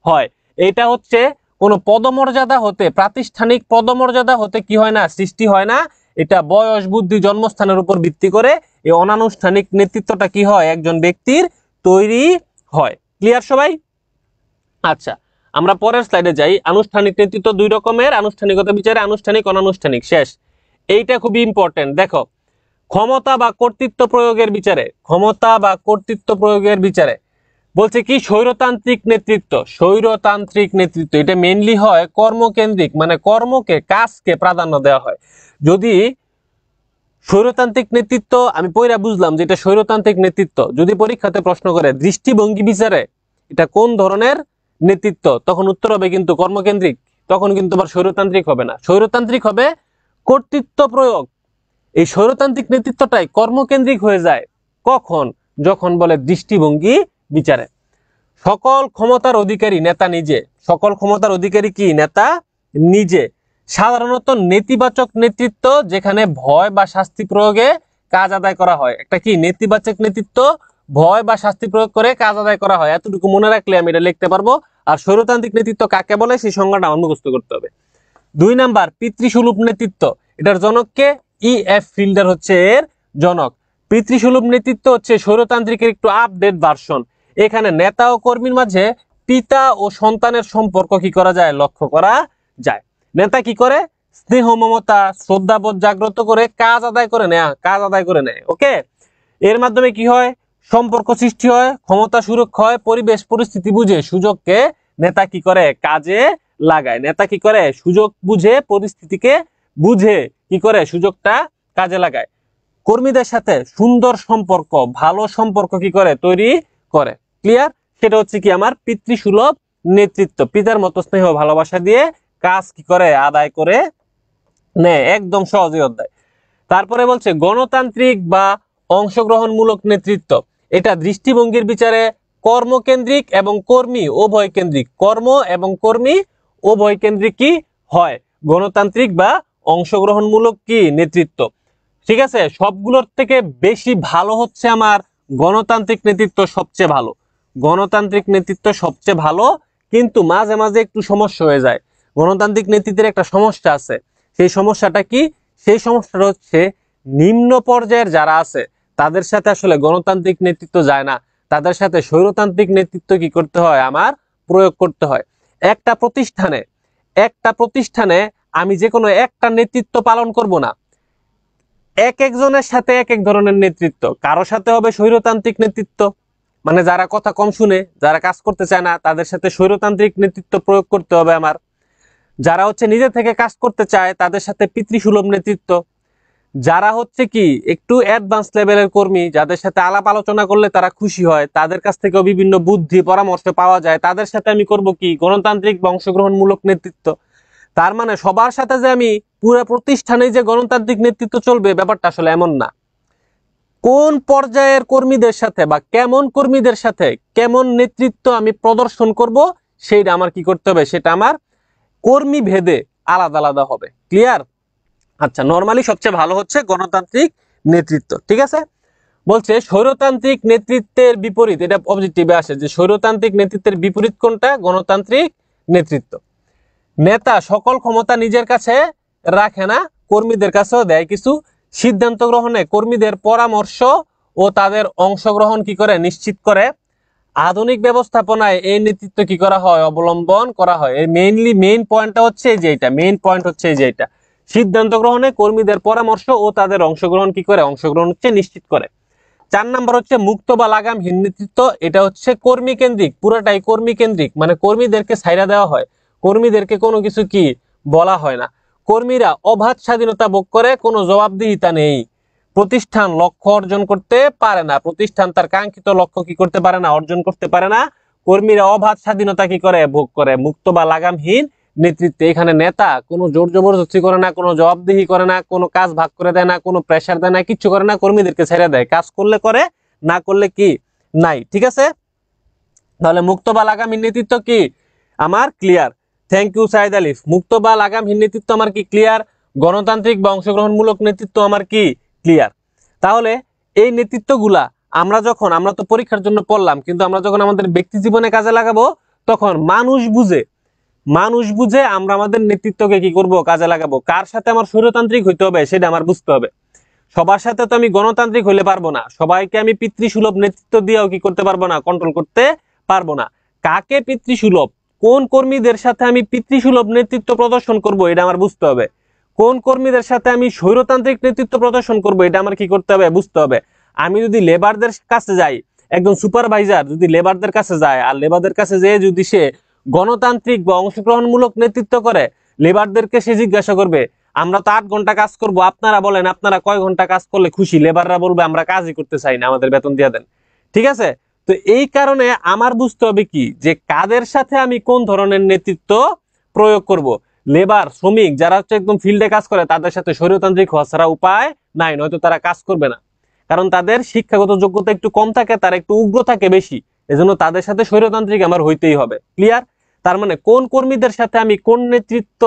হয়। এটা হচ্ছে কোনো পদমর্যাদা হতে, প্রাতিষ্ঠানিক পদমর্যাদা হতে কি হয় না? সৃষ্টি হয় না। এটা বয়স, বুদ্ধি, জন্মস্থানের উপর ভিত্তি করে এই অনানুষ্ঠানিক নেতৃত্বটা কি হয়? একজন ব্যক্তির তৈরি হয়। ক্লিয়ার সবাই? আচ্ছা, আমরা পরের স্লাইডে যাই। আনুষ্ঠানিক নেতৃত্ব 2 রকমের: আনুষ্ঠানিকতা বিচারে আনুষ্ঠানিক, অনানুষ্ঠানিক। শেষ। এইটা খুবই ইম্পর্টেন্ট। দেখো, ক্ষমতা বা কর্তৃত্ব প্রয়োগের বিচারে, ক্ষমতা বা কর্তৃত্ব প্রয়োগের বিচারে বলছে কি স্বৈরতান্ত্রিক নেতৃত্ব। স্বৈরতান্ত্রিক নেতৃত্ব এটা মেইনলি হয় কর্মকেন্দ্রিক, মানে কর্মকে, কাজকে প্রাধান্য দেওয়া হয়। যদি স্বৈরতান্ত্রিক নেতৃত্ব আমি পয়রা বুঝলাম যে এটা স্বৈরতান্ত্রিক নেতৃত্ব, যদি পরীক্ষাতে প্রশ্ন করে দৃষ্টিভঙ্গি বিচারে এটা কোন ধরনের নেতৃত্ব, তখন উত্তর হবে কিন্তু কর্মকেন্দ্রিক। তখন কিন্তু আবার স্বৈরতান্ত্রিক হবে না, স্বৈরতান্ত্রিক হবে কর্তৃত্ব প্রয়োগ। এই স্বৈরতান্ত্রিক নেতৃত্বটাই কর্মকেন্দ্রিক হয়ে যায় কখন? যখন বলে দৃষ্টিভঙ্গি বিচারে। সকল ক্ষমতার অধিকারী নেতা নিজে। সকল ক্ষমতার অধিকারী কি? নেতা নিজে। সাধারণত নেতিবাচক নেতৃত্ব, যেখানে ভয় বা শাস্তি প্রয়োগে কাজ আদায় করা হয়। একটা কি নেতিবাচক নেতৃত্ব, ভয় বা শাস্তি প্রয়োগ করে কাজ আদায় করা হয়। এতটুকু মনে রাখলে আমি এটা লিখতে পারবো। আর স্বৈরতান্ত্রিক নেতৃত্ব কাকে বলে সেই সংজ্ঞাটা আমার মুখস্থ করতে হবে। 2 নাম্বার পিতৃসুলভ নেতৃত্ব। এটার জনককে? E.F. ফিল্ডার হচ্ছে এর জনক। পিতৃসুলভ নেতৃত্ব হচ্ছে স্বৈরতান্ত্রিকের একটু আপডেট ভার্সন। এখানে নেতা ও কর্মীর মাঝে পিতা ও সন্তানের সম্পর্ক কি করা যায়? লক্ষ্য করা যায়। নেতা কি করে? স্নেহ, মমতা, শ্রদ্ধাবোধ জাগ্রত করে কাজ আদায় করে নেয়, কাজ আদায় করে নেয়। ওকে, এর মাধ্যমে কি হয়? সম্পর্ক সৃষ্টি হয়, ক্ষমতা সুরক্ষা হয়, পরিবেশ পরিস্থিতি বুঝে সুযোগকে নেতা কি করে? কাজে লাগায়। নেতা কি করে? সুযোগ বুঝে, পরিস্থিতিকে বুঝে কি করে? সুযোগটা কাজে লাগায়। কর্মীদের সাথে সুন্দর সম্পর্ক, ভালো সম্পর্ক কি করে? তৈরি করে। ক্লিয়ার? সেটা হচ্ছে কি আমার পিতৃসুলভ নেতৃত্ব। পিতার মতো স্নেহ ভালোবাসা দিয়ে কাজ কি করে? আদায় করে নেয়। একদম সহজে অধ্যায়। তারপরে বলছে গণতান্ত্রিক বা অংশগ্রহণমূলক নেতৃত্ব। এটা দৃষ্টিভঙ্গির বিচারে কর্মকেন্দ্রিক এবং কর্মী উভয় কেন্দ্রিক। কর্ম এবং কর্মী উভয় কেন্দ্রিক কি হয়? গণতান্ত্রিক বা অংশগ্রহণমূলক কি নেতৃত্ব। ঠিক আছে, সবগুলোর থেকে বেশি ভালো হচ্ছে আমার গণতান্ত্রিক নেতৃত্ব। সবচেয়ে ভালো গণতান্ত্রিক নেতৃত্ব সবচেয়ে ভালো, কিন্তু মাঝে মাঝে একটু সমস্যা হয়ে যায়। গণতান্ত্রিক নেতৃত্বের একটা সমস্যা আছে। সেই সমস্যাটা কি? সেই সমস্যাটা হচ্ছে নিম্ন পর্যায়ের যারা আছে তাদের সাথে আসলে গণতান্ত্রিক নেতৃত্ব যায় না, তাদের সাথে স্বৈরতান্ত্রিক নেতৃত্ব কি করতে হয়? আমার প্রয়োগ করতে হয়। একটা প্রতিষ্ঠানে আমি যে কোনো একটা নেতৃত্ব পালন করব না। এক একজনের সাথে এক এক ধরনের নেতৃত্ব। কারো সাথে হবে স্বৈরতান্ত্রিক নেতৃত্ব, মানে যারা কথা কম শুনে, যারা কাজ করতে চায় না, তাদের সাথে স্বৈরতান্ত্রিক নেতৃত্ব প্রয়োগ করতে হবে আমার। যারা হচ্ছে নিজে থেকে কাজ করতে চায় তাদের সাথে পিতৃসুলভ নেতৃত্ব। যারা হচ্ছে কি একটু অ্যাডভান্স লেভেলের কর্মী, যাদের সাথে আলাপ আলোচনা করলে তারা খুশি হয়, তাদের কাছ থেকেও বিভিন্ন বুদ্ধি পরামর্শ পাওয়া যায়, তাদের সাথে আমি করব কি? গণতান্ত্রিক বা অংশগ্রহণমূলক নেতৃত্ব। তার মানে সবার সাথে যে আমি পুরো প্রতিষ্ঠানে যে গণতান্ত্রিক নেতৃত্ব চলবে, ব্যাপারটা আসলে এমন না। কোন পর্যায়ের কর্মীদের সাথে বা কেমন কর্মীদের সাথে কেমন নেতৃত্ব আমি প্রদর্শন করব, সেইটা আমার কি করতে হবে, সেটা আমার কর্মী ভেদে আলাদা আলাদা হবে। ক্লিয়ার? আচ্ছা, নরমালি সবচেয়ে ভালো হচ্ছে গণতান্ত্রিক নেতৃত্ব। ঠিক আছে, বলছে স্বৈরতান্ত্রিক নেতৃত্বের বিপরীত, এটা অবজেক্টিভে আসে যে স্বৈরতান্ত্রিক নেতৃত্বের বিপরীত কোনটা, গণতান্ত্রিক নেতৃত্ব। নেতা সকল ক্ষমতা নিজের কাছে রাখে না, কর্মীদের কাছেও দেয় কিছু। সিদ্ধান্ত গ্রহণে কর্মীদের পরামর্শ ও তাদের অংশগ্রহণ কি করে, নিশ্চিত করে। আধুনিক ব্যবস্থাপনায় এই নেতৃত্ব কি করা হয়, অবলম্বন করা হয়। এই মেইন পয়েন্টটা হচ্ছে এই যে এটা, মেইন পয়েন্ট হচ্ছে এই যে এটা, সিদ্ধান্ত গ্রহণে কর্মীদের পরামর্শ ও তাদের অংশগ্রহণ কি করে, অংশগ্রহণ হচ্ছে নিশ্চিত করে। 4 নাম্বার হচ্ছে মুক্ত বা লাগামহীন নেতৃত্ব। এটা হচ্ছে কর্মী কেন্দ্রিক, পুরোটাই কর্মী কেন্দ্রিক, মানে কর্মীদেরকে ছাইড়া দেওয়া হয়, কর্মীদেরকে কোনো কিছু কি বলা হয় না। কর্মীরা অবাধ স্বাধীনতা ভোগ করে, কোনো জবাবদিহিতা নেই। প্রতিষ্ঠান লক্ষ্য অর্জন করতে পারে না, প্রতিষ্ঠান তার কাঙ্ক্ষিত লক্ষ্য কি করতে পারে না, অর্জন করতে পারে না। কর্মীরা অবাধ স্বাধীনতা কি করে, ভোগ করে। মুক্ত বা লাগামহীন নেতৃত্বে এখানে নেতা কোনো জোর জবরদস্তি করে না, কোনো জবাবদিহি করে না, কোনো কাজ ভাগ করে দেয় না, কোনো প্রেসার দেয় না, কিচ্ছু করে না, কর্মীদেরকে ছেড়ে দেয়, কাজ করলে করে, না করলে কি নাই। ঠিক আছে, তাহলে মুক্ত বা লাগামহীন নেতৃত্ব কি আমার ক্লিয়ার। থ্যাংক ইউ সাইদ আলিফ। মুক্ত বা লাগামহীন নেতৃত্ব আমার কি ক্লিয়ার, গণতান্ত্রিক বা অংশগ্রহণমূলক নেতৃত্ব আমার কি ক্লিয়ার। তাহলে এই নেতৃত্বগুলা আমরা তো পরীক্ষার জন্য পড়লাম, কিন্তু আমরা যখন আমাদের ব্যক্তি জীবনে কাজে লাগাবো তখন মানুষ বুঝে আমরা আমাদের নেতৃত্বকে কি করব, কাজে লাগাবো। কার সাথে আমার স্বৈরতান্ত্রিক হইতে হবে সেটা আমার বুঝতে হবে। সবার সাথে তো আমি গণতান্ত্রিক হইলে পারবো না, সবাইকে আমি পিতৃসুলভ নেতৃত্ব দিয়েও কি করতে পারবো না, কন্ট্রোল করতে পারবো না। কাকে পিতৃসুলভ, কোন কর্মীদের সাথে আমি পিতৃসুলভ নেতৃত্ব প্রদর্শন করব, এটা আমার বুঝতে হবে। কোন কর্মীদের সাথে আমি স্বৈরতান্ত্রিক নেতৃত্ব প্রদর্শন করব, এটা আমার কি করতে হবে, বুঝতে হবে। আমি যদি লেবারদের কাছে যাই, একজন সুপারভাইজার যদি লেবারদের কাছে যায়, আর লেবারদের কাছে যেয়ে যদি সে গণতান্ত্রিক বা অংশগ্রহণমূলক নেতৃত্ব করে, লেবারদেরকে সে জিজ্ঞাসা করবে, আমরা তো 8 ঘন্টা কাজ করব, আপনারা বলেন আপনারা কয় ঘন্টা কাজ করলে খুশি। লেবাররা বলবে আমরা কাজই করতে চাই না, আমাদের বেতন দিয়ে দেন। ঠিক আছে, তো এই কারণে আমার বুঝতে হবে কি, যে কাদের সাথে আমি কোন ধরনের নেতৃত্ব প্রয়োগ করব। লেবার শ্রমিক যারা হচ্ছে একদম ফিল্ডে কাজ করে, তাদের সাথে স্বৈরতান্ত্রিক হওয়া ছাড়া উপায় নাই, নয়তো তারা কাজ করবে না। কারণ তাদের শিক্ষাগত যোগ্যতা একটু কম থাকে, তারা একটু উগ্র থাকে বেশি, এজন্য তাদের সাথে স্বৈরতান্ত্রিক আমার হইতেই হবে। ক্লিয়ার? তার মানে কোন কর্মীদের সাথে আমি কোন নেতৃত্ব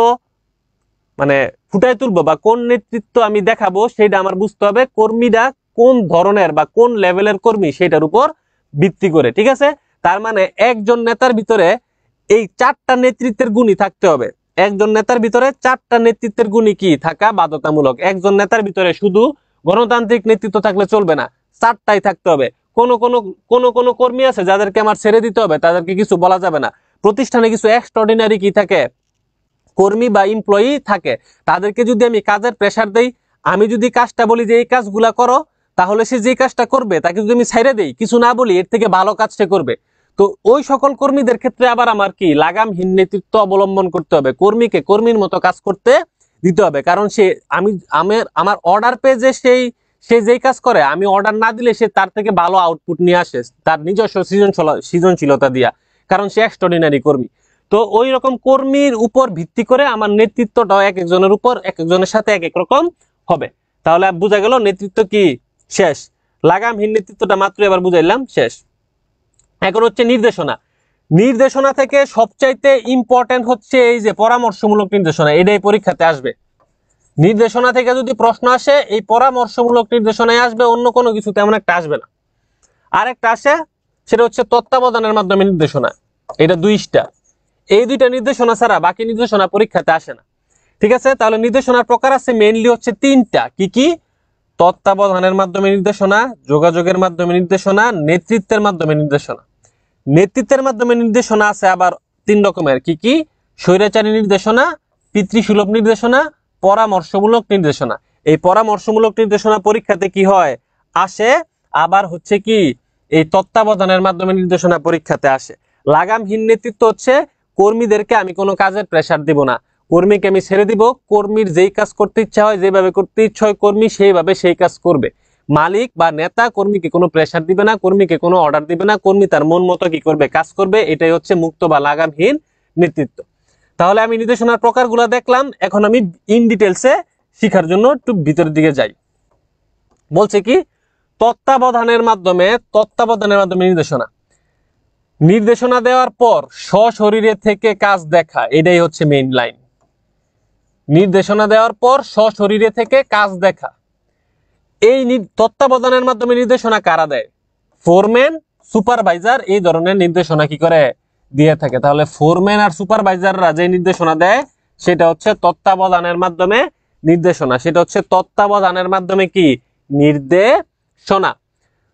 মানে ফুটাই তুলবো বা কোন নেতৃত্ব আমি দেখাবো, সেটা আমার বুঝতে হবে। কর্মীরা কোন ধরনের বা কোন লেভেলের কর্মী সেটার উপর ভিত্তি করে। ঠিক আছে, তার মানে একজন নেতার ভিতরে এই 4টা নেতৃত্বের গুণই থাকতে হবে। একজন নেতার ভিতরে 4টা নেতৃত্বের গুণই কি থাকা বাধ্যতামূলক। একজন নেতার ভিতরে শুধু গণতান্ত্রিক নেতৃত্ব থাকলে চলবে না, 4টাই থাকতে হবে। কোন কর্মী আছে যাদেরকে আমার ছেড়ে দিতে হবে, তাদেরকে কিছু বলা যাবে না। প্রতিষ্ঠানে কিছু এক্সট্রাঅর্ডিনারি কি থাকে, কর্মী বা এমপ্লয়ি থাকে, তাদেরকে যদি আমি কাজের প্রেসার দেই, আমি যদি কাজটা বলি যে এই কাজগুলা করো, তাহলে সে যে কাজটা করবে, তাকে যদি আমি ছাইড়ে দেই, কিছু না বলি, এর থেকে ভালো কাজ সে করবে। তো ওই সকল কর্মীদের ক্ষেত্রে আবার আমার কি লাগামহীন নেতৃত্ব অবলম্বন করতে হবে, কর্মীকে কর্মীর মতো কাজ করতে দিতে হবে। কারণ সে আমার অর্ডার পেয়ে যে সে যেই কাজ করে, আমি অর্ডার না দিলে সে তার থেকে ভালো আউটপুট নিয়ে আসে তার নিজস্ব সৃজনশীলতা দিয়া, কারণ সে এক্সট্রাঅর্ডিনারি কর্মী। তো ওই রকম কর্মীর উপর ভিত্তি করে আমার নেতৃত্বটাও এক একজনের উপর এক একজনের সাথে এক এক রকম হবে। তাহলে বোঝা গেল নেতৃত্ব কি শেষ, লাগামহীন নেতৃত্বটা মাত্র এবার বুঝাইলাম শেষ। এখন হচ্ছে নির্দেশনা। নির্দেশনা থেকে সবচাইতে ইম্পর্টেন্ট হচ্ছে এই যে পরামর্শমূলক নির্দেশনা, এটাই পরীক্ষাতে আসবে। নির্দেশনা থেকে যদি প্রশ্ন আসে, এই পরামর্শমূলক নির্দেশনায় আসবে, অন্য কোনো কিছু তেমন একটা আসবে না। আরেকটা আসে, সেটা হচ্ছে তত্ত্বাবধানের মাধ্যমে নির্দেশনা, এটা 2টা। এই 2টা নির্দেশনা ছাড়া বাকি নির্দেশনা পরীক্ষাতে আসে না। ঠিক আছে, তাহলে নির্দেশনার প্রকার আছে মেইনলি হচ্ছে 3টা। কি কি? তত্ত্বাবধানের মাধ্যমে নির্দেশনা, যোগাযোগের মাধ্যমে নির্দেশনা, নেতৃত্বের মাধ্যমে নির্দেশনা। নেতৃত্বের মাধ্যমে নির্দেশনা আছে আবার 3 রকমের। কি কি? স্বৈরাচারী নির্দেশনা, পিতৃসুলভ নির্দেশনা, পরামর্শমূলক নির্দেশনা। এই পরামর্শমূলক নির্দেশনা পরীক্ষাতে কি হয়, আসে। আবার হচ্ছে কি, এই তত্ত্বাবধানের মাধ্যমে নির্দেশনা পরীক্ষাতে আসে। লাগামহীন নেতৃত্ব হচ্ছে কর্মীদেরকে আমি কোনো কাজের প্রেসার দিব না, কর্মীকে আমি ছেড়ে দিব, কর্মীর যেই কাজ করতে ইচ্ছা হয়, যেভাবে করতে ইচ্ছা হয় কর্মী সেইভাবে সেই কাজ করবে। মালিক বা নেতা কর্মীকে কোনো প্রেসার দিবে না, কর্মীকে কোনো অর্ডার দিবে না, কর্মী তার মন মতো কি করবে, কাজ করবে। এটাই হচ্ছে মুক্ত বা লাগামহীন নেতৃত্ব। তাহলে আমি নির্দেশনার প্রকারগুলো দেখলাম, এখন আমি ইন ডিটেলসে শিখার জন্য একটু ভিতরের দিকে যাই। বলছে কি, তত্ত্বাবধানের মাধ্যমে নির্দেশনা দেওয়ার পর সশরীরে থেকে কাজ দেখা, এটাই হচ্ছে মেইন লাইন। নির্দেশনা দেওয়ার পর সশরীরে থেকে কাজ দেখা, এই তত্ত্বাবধানের মাধ্যমে নির্দেশনা কারা দেয়? ফোরম্যান, সুপারভাইজার এই ধরনের নির্দেশনা কি করে দিয়ে থাকে। তাহলে ফোরম্যান আর সুপারভাইজাররা যে নির্দেশনা দেয় সেটা হচ্ছে তত্ত্বাবধানের মাধ্যমে নির্দেশনা, সেটা হচ্ছে তত্ত্বাবধানের মাধ্যমে কি নির্দেশনা।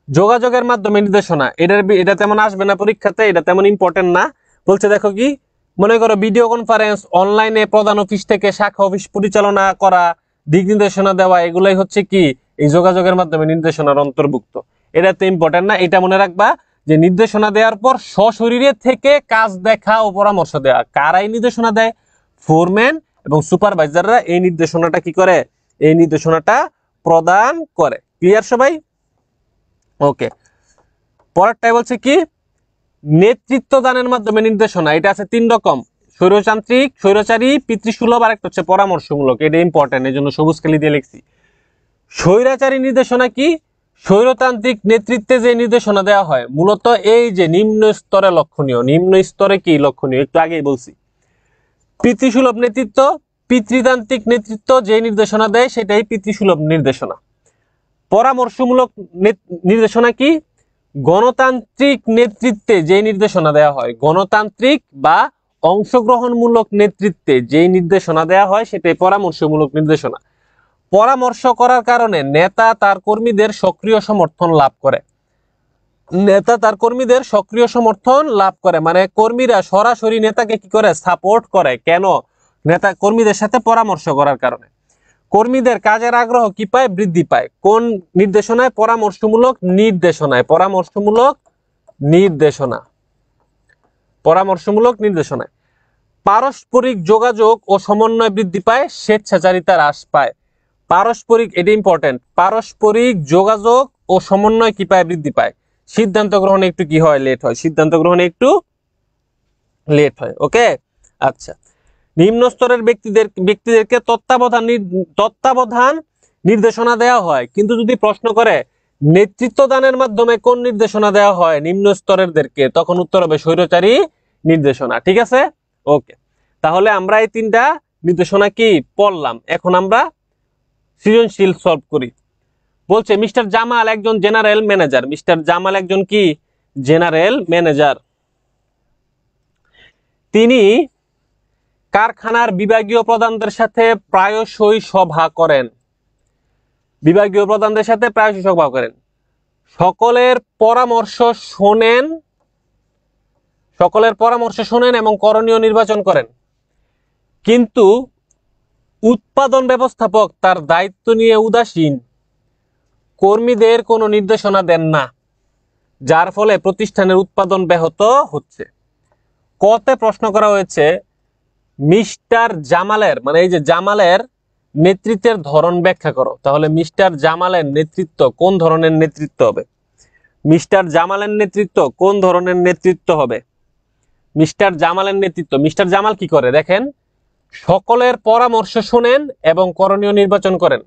যোগাযোগের মাধ্যমে নির্দেশনা, এটা তেমন আসবে না পরীক্ষাতে, এটা তেমন ইম্পর্টেন্ট না। বলছে দেখো কি, মনে করো ভিডিও কনফারেন্স, অনলাইনে প্রধান অফিস থেকে শাখা অফিস পরিচালনা করা, দিক নির্দেশনা দেওয়া, এগুলাই হচ্ছে কি এই যোগাযোগের মাধ্যমে নির্দেশনার অন্তর্ভুক্ত। এটা তো ইম্পর্টেন্ট না, এটা মনে রাখবা যে নির্দেশনা দেওয়ার পর সশরীরে থেকে কাজ দেখা ও পরামর্শ দেওয়া। কারাই নির্দেশনা দেয়? ফোরম্যান এবং সুপারভাইজাররা এই নির্দেশনাটা কি করে? এই নির্দেশনাটা প্রদান করে। ক্লিয়ার সবাই? ওকে, পরেরটাই বলছে কি, নেতৃত্ব দানের মাধ্যমে নির্দেশনা। এটা আছে 3 রকম, স্বৈরতান্ত্রিক, স্বৈরাচারী, পিতৃসুলভ, আর একটা হচ্ছে পরামর্শমূলক। এটা ইম্পর্টেন্ট, এই জন্য সবুজ কালি দিয়ে লিখছি। স্বৈরাচারী নির্দেশনা কি? স্বৈরতান্ত্রিক নেতৃত্বে যে নির্দেশনা দেওয়া হয় মূলত এই যে নিম্ন স্তরে লক্ষণীয়। নিম্ন স্তরে কি লক্ষণীয় একটু আগেই বলছি। পিতৃসুলভ নেতৃত্ব, পিতৃতান্ত্রিক নেতৃত্ব যে নির্দেশনা দেয় সেটাই পিতৃসুলভ নির্দেশনা। পরামর্শমূলক নির্দেশনা কি? গণতান্ত্রিক নেতৃত্বে যে নির্দেশনা দেওয়া হয়, গণতান্ত্রিক বা অংশগ্রহণমূলক নেতৃত্বে যে নির্দেশনা দেওয়া হয় সেটাই পরামর্শমূলক নির্দেশনা। পরামর্শ করার কারণে নেতা তার কর্মীদের সক্রিয় সমর্থন লাভ করে। নেতা তার কর্মীদের সক্রিয় সমর্থন লাভ করে, মানে কর্মীরা সরাসরি নেতাকে কি করে? সাপোর্ট করে। কেন? নেতা কর্মীদের সাথে পরামর্শ করার কারণে। কর্মীদের কাজের আগ্রহ কি পায়? বৃদ্ধি পায়। কোন নির্দেশনায়? পরামর্শমূলক নির্দেশনায়। পরামর্শমূলক নির্দেশনা, পরামর্শমূলক নির্দেশনায়। পারস্পরিক যোগাযোগ ও সমন্বয় বৃদ্ধি পায়, স্বেচ্ছাচারিতা হ্রাস পায়। পারস্পরিক, এটা ইম্পর্টেন্ট, পারস্পরিক যোগাযোগ ও সমন্বয় কি পায়? বৃদ্ধি পায়। সিদ্ধান্ত গ্রহণে একটু কি হয়? লেট হয়। সিদ্ধান্ত গ্রহণে একটু লেট হয়। ওকে, আচ্ছা। নিম্ন স্তরের ব্যক্তিদেরকে তত্ত্বাবধান নির্দেশনা দেওয়া হয়, কিন্তু যদি প্রশ্ন করে নেতৃত্ব দানের মাধ্যমে কোন নির্দেশনা দেওয়া হয় নিম্ন স্তরেরদেরকে, তখন উত্তর হবে স্বৈরাচারী নির্দেশনা। ঠিক আছে? ওকে, তাহলে আমরা এই 3টা নির্দেশনা কি পড়লাম। এখন আমরা সৃজনশীল সলভ করি। বলছে মিস্টার জামাল একজন জেনারেল ম্যানেজার। মিস্টার জামাল একজন কি? General manager. তিনি কারখানার বিভাগীয় প্রধানদের সাথে প্রায়শই সভা করেন। বিভাগীয় প্রধানদের সাথে প্রায়শই সভা করেন। সকলের পরামর্শ শোনেন এবং করণীয় নির্বাচন করেন। কিন্তু উৎপাদন ব্যবস্থাপক তার দায়িত্ব নিয়ে উদাসীন, কর্মীদের কোনো নির্দেশনা দেন না, যার ফলে প্রতিষ্ঠানের উৎপাদন ব্যাহত হচ্ছে। কতে প্রশ্ন করা হয়েছে মিস্টার জামালের, মানে এই যে জামালের নেতৃত্বের ধরন ব্যাখ্যা করো। তাহলে মিস্টার জামালের নেতৃত্ব কোন ধরনের নেতৃত্ব হবে? মিস্টার জামালের নেতৃত্ব কোন ধরনের নেতৃত্ব হবে? মিস্টার জামালের নেতৃত্ব, মিস্টার জামাল কি করে দেখেন, সকলের পরামর্শ শোনেন এবং করণীয় নির্বাচন করেন।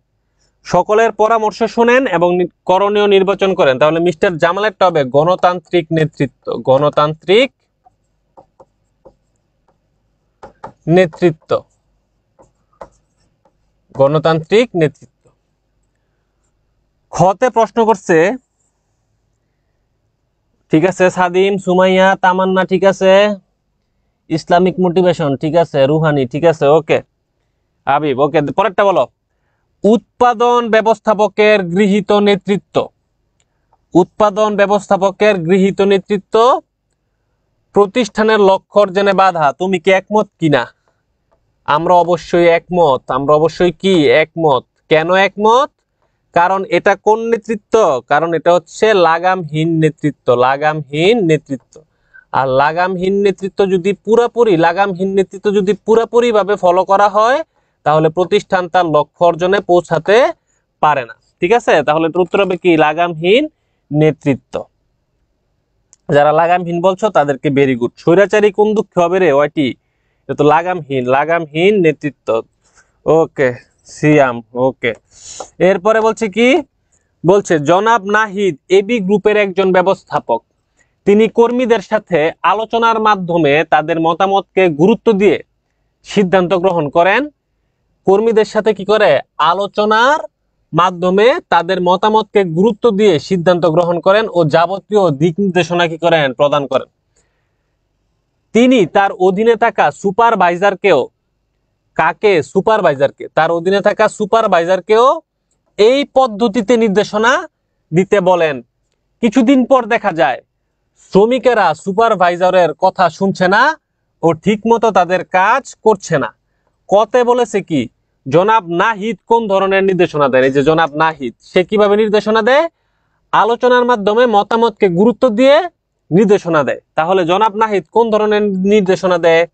সকলের পরামর্শ শোনেন এবং করণীয় নির্বাচন করেন। তাহলে মিস্টার জামালেরটা হবে গণতান্ত্রিক নেতৃত্ব। গণতান্ত্রিক নেতৃত্ব, গণতান্ত্রিক নেতৃত্ব। খতে প্রশ্ন করছে, ঠিক আছে, সাদিম, সুমাইয়া, তামান্না, ঠিক আছে, ইসলামিক মোটিভেশন, ঠিক আছে, রুহানি, ঠিক আছে, ওকে, আবিব, ওকে। পরেরটা বলো, উৎপাদন ব্যবস্থাপকের গৃহীত নেতৃত্ব। উৎপাদন ব্যবস্থাপকের গৃহীত নেতৃত্ব প্রতিষ্ঠানের লক্ষ্য অর্জনে বাধা। তুমি কি একমত কিনা? আমরা অবশ্যই একমত। আমরা অবশ্যই কি একমত। কেন একমত? কারণ এটা কোন নেতৃত্ব? কারণ এটা হচ্ছে লাগামহীন নেতৃত্ব। লাগামহীন নেতৃত্ব। আর লাগামহীন নেতৃত্ব যদি পুরাপুরি ভাবে ফলো করা হয় তাহলে প্রতিষ্ঠান তার লক্ষ্য অর্জনে পৌঁছাতে পারে না। ঠিক আছে? তাহলে উত্তর হবে কি লাগামহীন নেতৃত্ব। যারা লাগামহীন বলছো তাদেরকে ভেরি গুড। স্বৈরাচারী কোন দুঃখে হবে রে? ওইটি তো লাগামহীন নেতৃত্ব। ওকে সিয়াম, ওকে। এরপরে বলছে কি বলছে জনাব নাহিদ এবি গ্রুপের একজন ব্যবস্থাপক, তিনি কর্মীদের সাথে আলোচনার মাধ্যমে তাদের মতামতকে গুরুত্ব দিয়ে সিদ্ধান্ত গ্রহণ করেন। কর্মীদের সাথে কি করে? আলোচনার মাধ্যমে তাদের মতামতকে গুরুত্ব দিয়ে সিদ্ধান্ত গ্রহণ করেন ও যাবতীয় দিক নির্দেশনা কি করেন? প্রদান করেন। তিনি তার অধীনে থাকা সুপারভাইজারকেও, কাকে? সুপারভাইজারকে, তার অধীনে থাকা সুপারভাইজারকেও এই পদ্ধতিতে নির্দেশনা দিতে বলেন। কিছুদিন পর দেখা যায় শ্রমিকেরা সুপারভাইজারের কথা শুনছে না ও ঠিকমতো তাদের কাজ করছে না। কতে বলেছে কি জনাব নাহিদ কোন ধরনের নির্দেশনা দেন? এই যে জনাব নাহিদ, সে কিভাবে নির্দেশনা দেয়? আলোচনার মাধ্যমে মতামতকে গুরুত্ব দিয়ে নির্দেশনা দেয়। তাহলে জনাব নাহিদ কোন ধরনের নির্দেশনা দেয়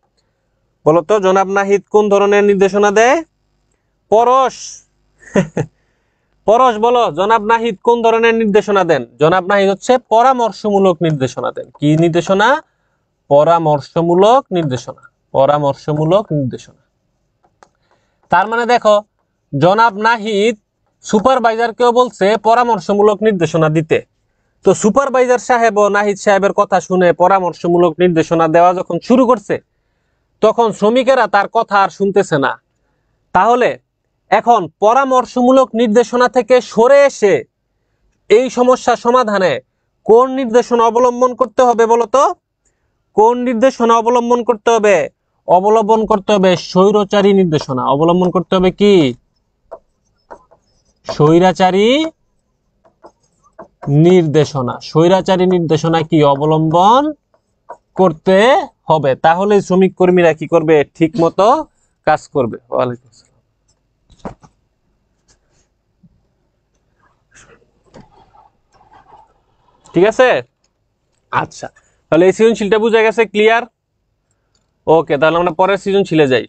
বলতো? জনাব নাহিদ কোন ধরনের নির্দেশনা দেয়? পরশ পরশ বলো, জনাব নাহিদ কোন ধরনের নির্দেশনা দেন? জনাব নাহিদ হচ্ছে পরামর্শমূলক নির্দেশনা দেন। কি নির্দেশনা? পরামর্শমূলক নির্দেশনা। পরামর্শমূলক নির্দেশনা। তার মানে দেখো, জনাব নাহিদ সুপারভাইজারকেও বলছে পরামর্শমূলক নির্দেশনা দিতে। তো সুপারভাইজার সাহেব ও নাহিদ সাহেবের কথা শুনে পরামর্শমূলক নির্দেশনা দেওয়া যখন শুরু করছে, তখন শ্রমিকেরা তার কথা আর শুনতেছে না। তাহলে এখন পরামর্শমূলক নির্দেশনা থেকে সরে এসে এই সমস্যা সমাধানে কোন নির্দেশনা অবলম্বন করতে হবে বলতো? কোন নির্দেশনা অবলম্বন করতে হবে? অবলম্বন করতে হবে স্বৈরাচারী নির্দেশনা। অবলম্বন করতে হবে কি? স্বৈরাচারী নির্দেশনা। স্বৈরাচারী নির্দেশনা কি অবলম্বন করতে হবে, তাহলে শ্রমিক কর্মীরা কি করবে? ঠিক মতো কাজ করবে। ওয়ালাইকুম আসসালাম। ঠিক আছে, আচ্ছা, তাহলে এই সৃজনশীলটা বুঝা গেছে? ক্লিয়ার? ওকে, তাহলে আমরা পরের সৃজনশীলে যাই।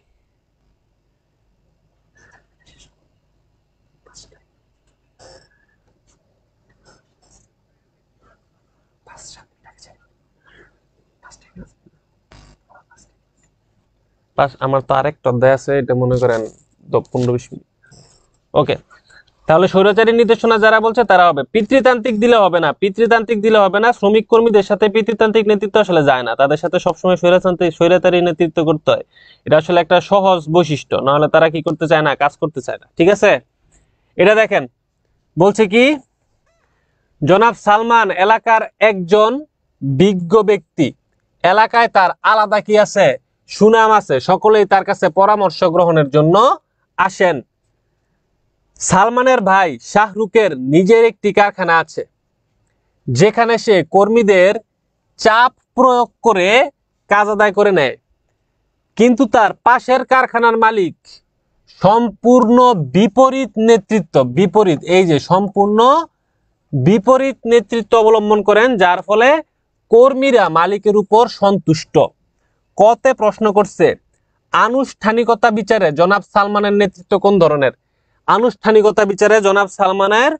আমার তো আরেকটা অধ্যায় আছে, এটা মনে করেন 15-20 মিনিট। ওকে, তাহলে স্বৈরাচারী নির্দেশনা যারা বলছে তারা হবে পিতৃতান্ত্রিক দিলে হবে না। পিতৃতান্ত্রিক দিলে হবে না। শ্রমিক কর্মীদের সাথে পিতৃতান্ত্রিক নেতৃত্ব আসলে যায় না, তাদের সাথে সবসময় স্বৈরাচারী নেতৃত্ব করতে হয়। এটা আসলে একটা সহজ বৈশিষ্ট্য, নাহলে তারা কি করতে চায় না? কাজ করতে চায় না। ঠিক আছে, এটা দেখেন বলছে কি, জনাব সালমান এলাকার একজন বিজ্ঞ ব্যক্তি। এলাকায় তার আলাদা কি আছে? সুনাম আছে। সকলেই তার কাছে পরামর্শ গ্রহণের জন্য আসেন। সালমানের ভাই শাহরুখের নিজের একটি কারখানা আছে, যেখানে সে কর্মীদের চাপ প্রয়োগ করে কাজ আদায় করে নেয়। কিন্তু তার পাশের কারখানার মালিক সম্পূর্ণ বিপরীত নেতৃত্ব, বিপরীত, এই যে সম্পূর্ণ বিপরীত নেতৃত্ব অবলম্বন করেন, যার ফলে কর্মীরা মালিকের উপর সন্তুষ্ট। কতে প্রশ্ন করছে, আনুষ্ঠানিকতা বিচারে জনাব সালমানের নেতৃত্ব কোন ধরনের? আনুষ্ঠানিকতা বিচারে জনাব সালমানের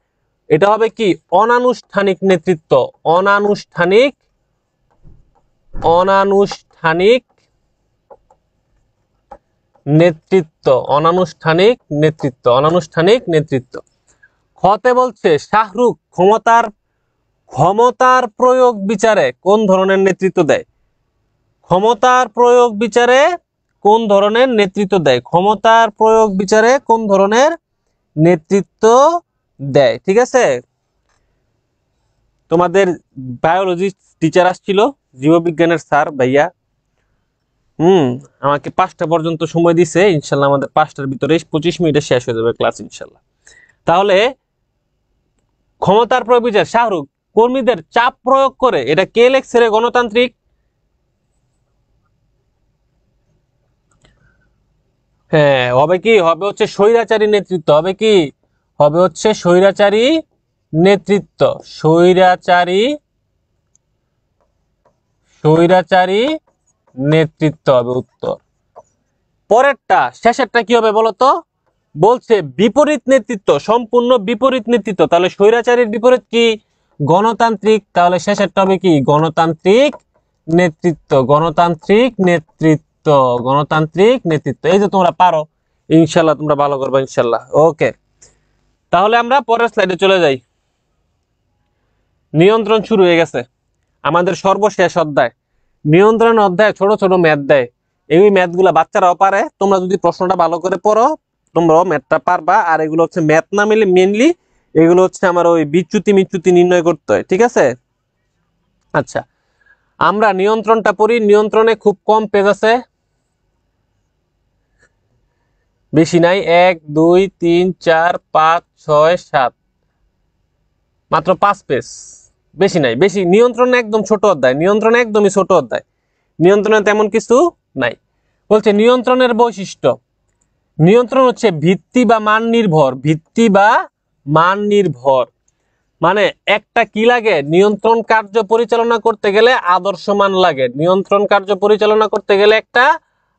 এটা হবে কি? অনানুষ্ঠানিক নেতৃত্ব। অনানুষ্ঠানিক, অনানুষ্ঠানিক নেতৃত্ব, অনানুষ্ঠানিক নেতৃত্ব, অনানুষ্ঠানিক নেতৃত্ব। খতে বলছে শাহরুখ ক্ষমতার প্রয়োগ বিচারে কোন ধরনের নেতৃত্ব দেয়? ক্ষমতার প্রয়োগ বিচারে কোন ধরনের নেতৃত্ব দেয়? ক্ষমতার প্রয়োগ বিচারে কোন ধরনের নেতৃত্ব দেয়? ঠিক আছে, তোমাদের বায়োলজি টিচার আসছিল, জীববিজ্ঞানের স্যার ভাইয়া, আমাকে 5টা পর্যন্ত সময় দিছে। ইনশাল্লাহ আমাদের 5টার ভিতরে 25 মিনিটে শেষ হয়ে যাবে ক্লাস ইনশাল্লাহ। তাহলে ক্ষমতার প্রয়োগ বিচার, শাহরুখ কর্মীদের চাপ প্রয়োগ করে, এটা কে লেখছে রে? গণতান্ত্রিক। হ্যাঁ, হবে কি? হবে হচ্ছে স্বৈরাচারী নেতৃত্ব। হবে কি? হবে হচ্ছে স্বৈরাচারী নেতৃত্ব। স্বৈরাচারী, স্বৈরাচারী নেতৃত্ব হবে উত্তর। পরেরটা, শেষেরটা কি হবে বলতো? বলছে বিপরীত নেতৃত্ব, সম্পূর্ণ বিপরীত নেতৃত্ব। তাহলে স্বৈরাচারীর বিপরীত কি? গণতান্ত্রিক। তাহলে শেষেরটা হবে কি? গণতান্ত্রিক নেতৃত্ব। গণতান্ত্রিক নেতৃত্ব, গণতান্ত্রিক নেতৃত্ব। এই যে তোমরা পারো, ইনশাল্লাহ তোমরা ভালো করবে ইনশাল্লাহ। ওকে, তাহলে আমরা পরের স্লাইডে চলে যাই। নিয়ন্ত্রণ শুরু হয়ে গেছে, আমাদের সর্বশেষ অধ্যায়। নিয়ন্ত্রণ অধ্যায়ে ছোট ছোট ম্যাথ দেয়, এই ম্যাথগুলা বাচ্চারাও পারে। তোমরা যদি প্রশ্নটা ভালো করে পড়ো তোমরাও ম্যাথটা পারবা। আর এগুলো হচ্ছে ম্যাথ না মিলে মেনলি এগুলো হচ্ছে আমার ওই বিচ্যুতি মিচ্যুতি নির্ণয় করতে হয়, ঠিক আছে। আচ্ছা, আমরা নিয়ন্ত্রণটা পড়ি। নিয়ন্ত্রণে খুব কম পেজ আছে, বেশি নাই, 1 2 3 4 5 6 7, মাত্র 5 পেজ, বেশি নাই। বেশি নিয়ন্ত্রণ একদম ছোট অধ্যায়, নিয়ন্ত্রণ একদমই ছোট অধ্যায়, নিয়ন্ত্রণে তেমন কিছু নাই। বলছে নিয়ন্ত্রণের বৈশিষ্ট্য। নিয়ন্ত্রণ হচ্ছে ভিত্তি বা মান নির্ভর, ভিত্তি বা মান নির্ভর মানে একটা কি লাগে, নিয়ন্ত্রণ কার্য পরিচালনা করতে গেলে আদর্শ মান লাগে। নিয়ন্ত্রণ কার্য পরিচালনা করতে গেলে একটা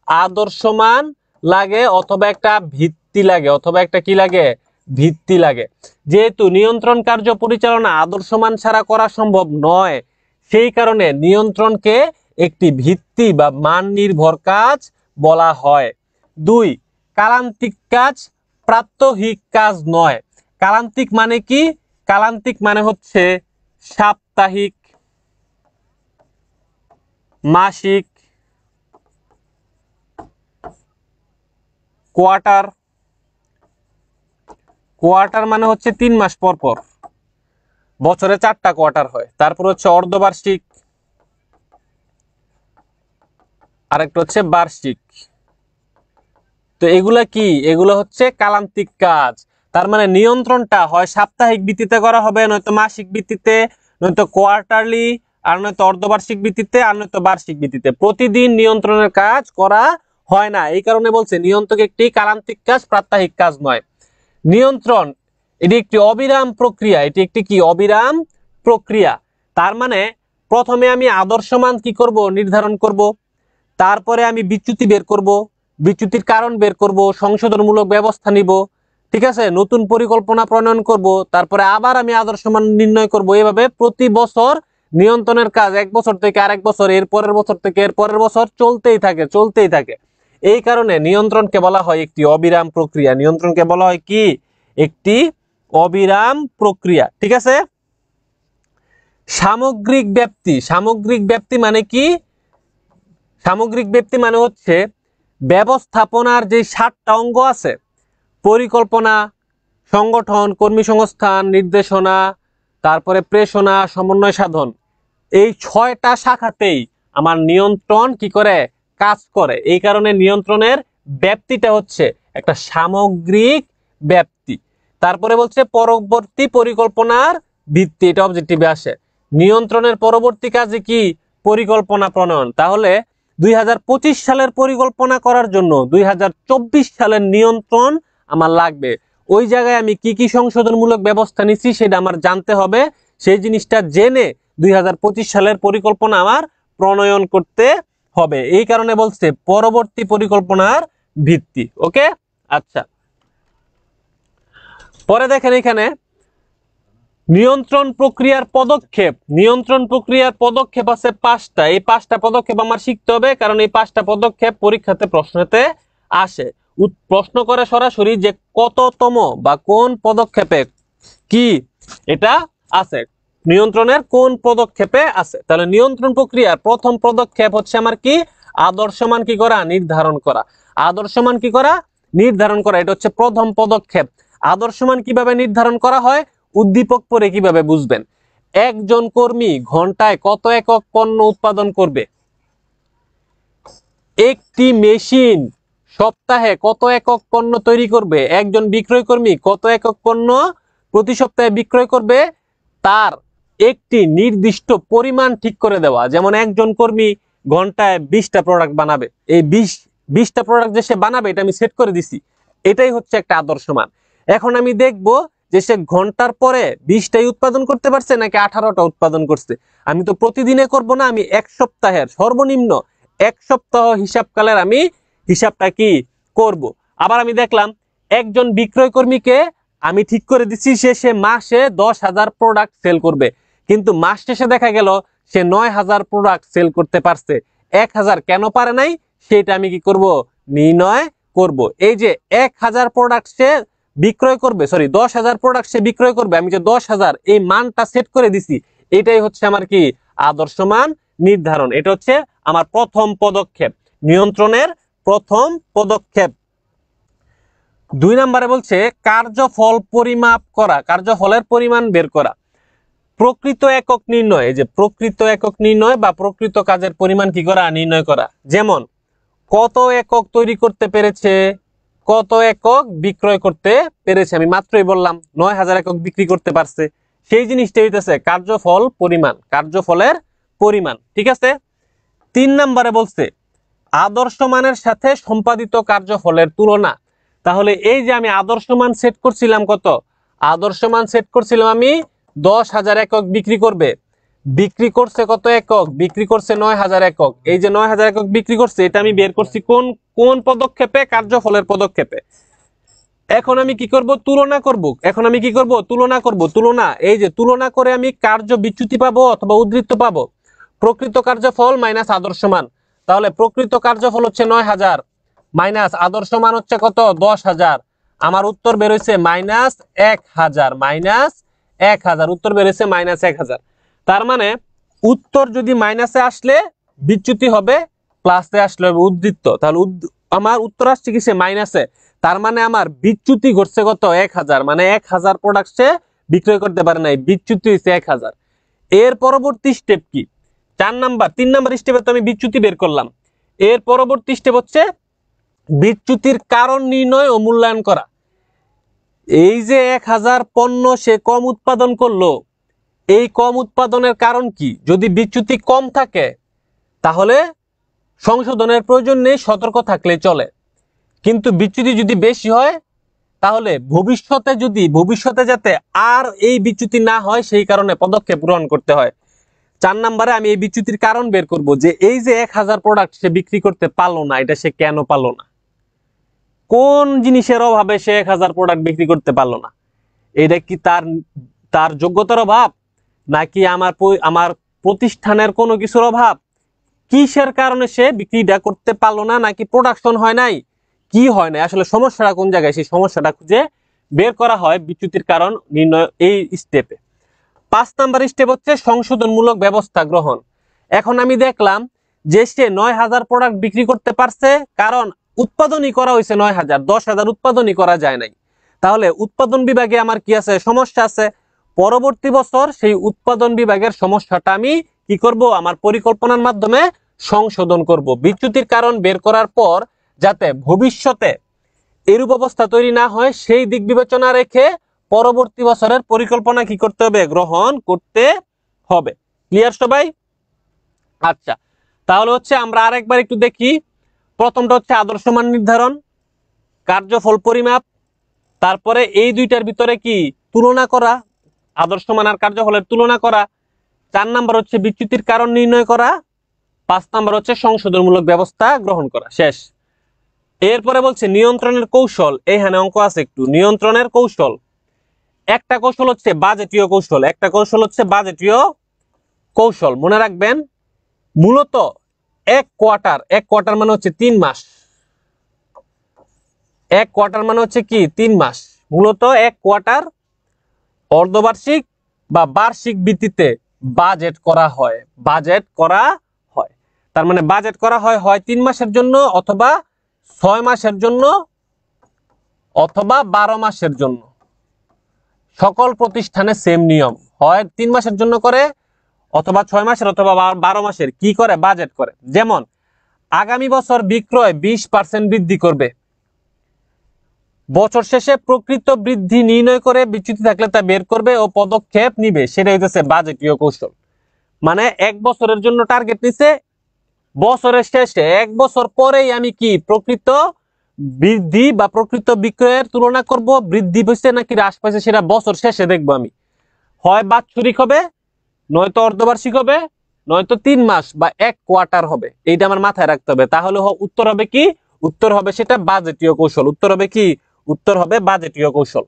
আদর্শ মান লাগে অথবা একটা ভিত্তি লাগে, অথবা একটা কি লাগে, ভিত্তি লাগে। যেহেতু নিয়ন্ত্রণ কার্য পরিচালনা আদর্শ মান ছাড়া করা সম্ভব নয়, সেই কারণে নিয়ন্ত্রণকে একটি ভিত্তি বা মান নির্ভর কাজ বলা হয়। 2, কালান্তিক কাজ, প্রাত্যহিক কাজ নয়। কালান্তিক মানে কি? কালান্তিক মানে হচ্ছে সাপ্তাহিক, মাসিক, কোয়ার্টার। কোয়ার্টার মানে হচ্ছে 3 মাস পর পর, বছরে 4টা কোয়ার্টার হয়। তারপর হচ্ছে অর্ধবার্ষিক, আরেকটা হচ্ছে বার্ষিক। তো এগুলা কি? এগুলো হচ্ছে কালান্তিক কাজ। তার মানে নিয়ন্ত্রণটা হয় সাপ্তাহিক ভিত্তিতে করা হবে, নয়তো মাসিক ভিত্তিতে, নয়তো কোয়ার্টারলি, আর নয়তো অর্ধবার্ষিক ভিত্তিতে, আর নয়তো বার্ষিক ভিত্তিতে। প্রতিদিন নিয়ন্ত্রণের কাজ করা হয় না, এই কারণে বলছে নিয়ন্ত্রক একটি কালান্তিক কাজ, প্রাত্যহিক কাজ নয়। নিয়ন্ত্রণ এটি একটি অবিরাম প্রক্রিয়া, এটি একটি কি? অবিরাম প্রক্রিয়া। তার মানে প্রথমে আমি আদর্শ মান কি করব? নির্ধারণ করব। তারপরে আমি বিচ্যুতি বের করব, বিচ্যুতির কারণ বের করব, সংশোধনমূলক ব্যবস্থা নিব, ঠিক আছে, নতুন পরিকল্পনা প্রণয়ন করব, তারপরে আবার আমি আদর্শ মান নির্ণয় করব। এভাবে প্রতি বছর নিয়ন্ত্রণের কাজ 1 বছর থেকে আরেক বছর, এর পরের বছর থেকে এর পরের বছর চলতেই থাকে, চলতেই থাকে। এই কারণে নিয়ন্ত্রণকে বলা হয় একটি অবিরাম প্রক্রিয়া। নিয়ন্ত্রণকে বলা হয় কি? একটি অবিরাম প্রক্রিয়া, ঠিক আছে। সামগ্রিক ব্যাপ্তি। সামগ্রিক ব্যাপ্তি মানে কি? সামগ্রিক ব্যাপ্তি মানে হচ্ছে ব্যবস্থাপনার যে 7টা অঙ্গ আছে, পরিকল্পনা, সংগঠন, কর্মী সংস্থান, নির্দেশনা, তারপরে প্রেষণা, সমন্বয় সাধন, এই 6টা শাখাতেই আমার নিয়ন্ত্রণ কি করে? কাজ করে। এই কারণে নিয়ন্ত্রণের ব্যাপ্তিটা হচ্ছে একটা সামগ্রিক ব্যাপ্তি। তারপরে বলছে পরবর্তী পরিকল্পনার ভিত্তি, এটা অবজেক্টিভে আসে। নিয়ন্ত্রণের পরবর্তী কাজে কি? পরিকল্পনা প্রণয়ন। তাহলে 2025 সালের পরিকল্পনা করার জন্য 2024 সালের নিয়ন্ত্রণ আমার লাগবে। ওই জায়গায় আমি কি কি সংশোধনমূলক ব্যবস্থা নিচ্ছি সেটা আমার জানতে হবে। সেই জিনিসটা জেনে 2025 সালের পরিকল্পনা আমার প্রণয়ন করতে হবে। এই কারণে বলছে পরবর্তী পরিকল্পনার ভিত্তি। ওকে, আচ্ছা, পরে দেখেন এখানে নিয়ন্ত্রণ প্রক্রিয়ার পদক্ষেপ। নিয়ন্ত্রণ প্রক্রিয়ার পদক্ষেপ আছে 5টা। এই 5টা পদক্ষেপ আমার শিখতে হবে, কারণ এই 5টা পদক্ষেপ পরীক্ষাতে প্রশ্নতে আসে। প্রশ্ন করে সরাসরি যে কততম বা কোন পদক্ষেপে কি এটা আছে, নিয়ন্ত্রণের কোন পদক্ষেপে আছে। তাহলে নিয়ন্ত্রণ প্রক্রিয়ার প্রথম পদক্ষেপ হচ্ছে আমার কি? আদর্শ মান কি করা? নির্ধারণ করা। আদর্শ মান কি করা? নির্ধারণ করা। এটা হচ্ছে প্রথম পদক্ষেপ। আদর্শ মান কিভাবে নির্ধারণ করা হয়? উদ্দীপক পরে কিভাবে বুঝবেন। একজন কর্মী ঘন্টায় কত একক পণ্য উৎপাদন করবে? একটি মেশিন সপ্তাহে কত একক পণ্য তৈরি করবে? একজন বিক্রয় কর্মী কত একক পণ্য প্রতি সপ্তাহে বিক্রয় করবে? তার একটি নির্দিষ্ট পরিমাণ ঠিক করে দেওয়া। যেমন একজন কর্মী ঘন্টায় 20টা প্রোডাক্ট বানাবে, এই 20টা প্রোডাক্ট যে সে বানাবে এটা আমি সেট করে দিছি, এটাই হচ্ছে একটা আদর্শ মান। এখন আমি দেখব যে সে ঘন্টার পরে 20টাই উৎপাদন করতে পারছে নাকি 18টা উৎপাদন করছে। আমি তো প্রতিদিনে করব না, আমি 1 সপ্তাহের সর্বনিম্ন 1 সপ্তাহ হিসাবকালের আমি হিসাবটা কি করব। আবার আমি দেখলাম একজন বিক্রয় কর্মীকে আমি ঠিক করে দিচ্ছি সে মাসে 10,000 প্রোডাক্ট সেল করবে, কিন্তু মাস শেষে দেখা গেল সে 9,000 প্রোডাক্ট সেল করতে পারছে। 1,000 কেন পারে নাই সেটা আমি কি করব? নির্ণয় করব। এই যে 1,000 প্রোডাক্ট সে বিক্রয় করবে, সরি 10,000 প্রোডাক্ট সে বিক্রয় করবে, আমি যে 10,000 এই মানটা সেট করে দিছি, এটাই হচ্ছে আমার কি আদর্শ মান নির্ধারণ। এটা হচ্ছে আমার প্রথম পদক্ষেপ, নিয়ন্ত্রণের প্রথম পদক্ষেপ। 2 নম্বরে বলছে কার্যফল পরিমাপ করা, কার্যফলের পরিমাণ বের করা। প্রকৃত একক নির্ণয়, এই যে প্রকৃত একক নির্ণয় বা প্রকৃত কাজের পরিমাণ কি করা, নির্ণয় করা। যেমন কত একক তৈরি করতে পেরেছে, কত একক বিক্রয় করতে পেরেছে। আমি মাত্রই বললাম 9000 একক বিক্রি করতে পারছে, সেই জিনিসটা হইতেছে কার্যফল পরিমাণ, কার্যফলের পরিমাণ। ঠিক আছে। 3 নম্বরে বলছে আদর্শ মানের সাথে সম্পাদিত কার্যফলের তুলনা। তাহলে এই যে আমি আদর্শ মান সেট করছিলাম, কত আদর্শ মান সেট করছিলাম আমি 10,000 একক বিক্রি করবে, বিক্রি করছে কত একক, বিক্রি করছে 9000 একক। এই যে 9000 একক বিক্রি করছে, এটা আমি বের করছি কোন কোন পদক্ষেপে, কার্যফলের পদক্ষেপে। এখন আমি কি করব, তুলনা করব। এখন আমি কি করব, তুলনা করব। তুলনা, এই যে তুলনা করে আমি কার্য বিচ্যুতি পাবো অথবা উদ্ধৃত পাবো। প্রকৃত কার্যফল মাইনাস আদর্শ মান। তাহলে প্রকৃত কার্যফল হচ্ছে 9000 মাইনাস আদর্শ মান হচ্ছে কত, 10,000। আমার উত্তর বের হইছে মাইনাস 1000, মাইনাস 1000, উত্তর বের হইছে মাইনাস 1000। তার মানে উত্তর যদি মাইনাসে আসলে বিচ্যুতি হবে, প্লাসে আসলে হবে উদ্ধৃত। তাহলে আমার উত্তর আসছে কিসে, মাইনাসে। তার মানে আমার বিচ্যুতি ঘটছে কত, 1000, মানে 1000 প্রোডাক্ট সে বিক্রয় করতে পারে নাই, বিচ্যুতি হয়েছে 1000। এর পরবর্তী স্টেপ কি, 3 নাম্বার স্টেপে তো আমি বিচ্যুতি বের করলাম। এর পরবর্তী স্টেপ হচ্ছে বিচ্যুতির কারণ নির্ণয় ও মূল্যায়ন করা। এই যে 1000 পণ্য সে কম উৎপাদন করলো, এই কম উৎপাদনের কারণ কি? যদি বিচ্যুতি কম থাকে তাহলে সংশোধনের প্রয়োজন নেই, সতর্ক থাকলে চলে। কিন্তু বিচ্যুতি যদি বেশি হয় তাহলে ভবিষ্যতে যাতে আর এই বিচ্যুতি না হয় সেই কারণে পদক্ষেপ গ্রহণ করতে হয়। 4 নম্বরে আমি এই বিচ্যুতির কারণ বের করব, যে এই যে 1000 প্রোডাক্ট সে বিক্রি করতে পারলো না, এটা সে কেন পারলো না, কোন জিনিসের অভাবে সে 1000 প্রোডাক্ট বিক্রি করতে পারলো না। এটা কি তার যোগ্যতার অভাব, নাকি আমার প্রতিষ্ঠানের কোনো কিছুর অভাব, কিসের কারণে সে বিক্রিটা করতে পারলো না, নাকি প্রোডাকশন হয় নাই, কি হয় না, আসলে সমস্যাটা কোন জায়গায়, সেই সমস্যাটা খুঁজে বের করা হয় বিচ্যুতির কারণ নির্ণয় এই স্টেপে। 5 নাম্বার স্টেপ হচ্ছে সংশোধনমূলক ব্যবস্থা গ্রহণ। এখন আমি দেখলাম যে সে 9000 প্রোডাক্ট বিক্রি করতে পারছে, কারণ উৎপাদনই করা হয়েছে 9000, 10,000 উৎপাদনই করা যায় নাই। তাহলে উৎপাদন বিভাগে আমার কি আছে, সমস্যা আছে। পরবর্তী বছর সেই উৎপাদন বিভাগের সমস্যাটা আমি কি করব, আমার পরিকল্পনার মাধ্যমে সংশোধন করব। বিচ্যুতির কারণ বের করার পর যাতে ভবিষ্যতে এরূপ অবস্থা তৈরি না হয় সেই দিক বিবেচনা রেখে পরবর্তী বছরের পরিকল্পনা কি করতে হবে, গ্রহণ করতে হবে। ক্লিয়ার সবাই? আচ্ছা, তাহলে হচ্ছে আমরা আরেকবার একটু দেখি। প্রথমটা হচ্ছে আদর্শ মান নির্ধারণ, কার্যফল পরিমাপ, তারপরে এই দুইটার ভিতরে কি তুলনা করা, আদর্শ মান আর কার্যফলের তুলনা করা। 4 নাম্বার হচ্ছে বিচ্যুতির কারণ নির্ণয় করা। 5 নাম্বার হচ্ছে সংশোধনমূলক ব্যবস্থা গ্রহণ করা। শেষ। এরপরে বলছে নিয়ন্ত্রণের কৌশল। এইখানে অঙ্ক আছে একটু, নিয়ন্ত্রণের কৌশল। একটা কৌশল হচ্ছে বাজেটীয় কৌশল, একটা কৌশল হচ্ছে বাজেটীয় কৌশল। মনে রাখবেন, মূলত এক কোয়ার্টার মানে হচ্ছে 3 মাস। এক কোয়ার্টার মানে হচ্ছে কি 3 মাস। মূলত এক কোয়ার্টার অর্ধবার্ষিক বা বার্ষিক ভিত্তিতে বাজেট করা হয়, বাজেট করা হয়। তার মানে বাজেট করা হয় হয় 3 মাসের জন্য, অথবা 6 মাসের জন্য, অথবা 12 মাসের জন্য। সকল প্রতিষ্ঠানে সেম নিয়ম, হয় 3 মাসের জন্য করে, অথবা 6 মাসের, অথবা 12 মাসের কি করে, বাজেট করে। যেমন আগামী বছর বিক্রয় 20% বৃদ্ধি করবে, বছর শেষে প্রকৃত বৃদ্ধি নির্ণয় করে বিচ্যুতি থাকলে তা বের করবে ও পদক্ষেপ নিবে, সেটা হইতেছে বাজেটীয় কৌশল। মানে 1 বছরের জন্য টার্গেট নিছে, বছরের শেষে 1 বছর পরেই আমি কি প্রকৃত বৃদ্ধি বা প্রকৃত বিক্রয়ের তুলনা করব, বৃদ্ধি হয়েছে নাকি হ্রাস পাইছে সেটা বছর শেষে দেখবো আমি। হয় বাৎসরিক হবে, নয়তো অর্ধবার্ষিক হবে, নয়তো 3 মাস বা 1 কোয়ার্টার হবে। এইটা আমার মাথায় রাখতে হবে। তাহলে উত্তর হবে কি, উত্তর হবে সেটা বাজেটীয় কৌশল। উত্তর হবে কি, উত্তর হবে বাজেটীয় কৌশল।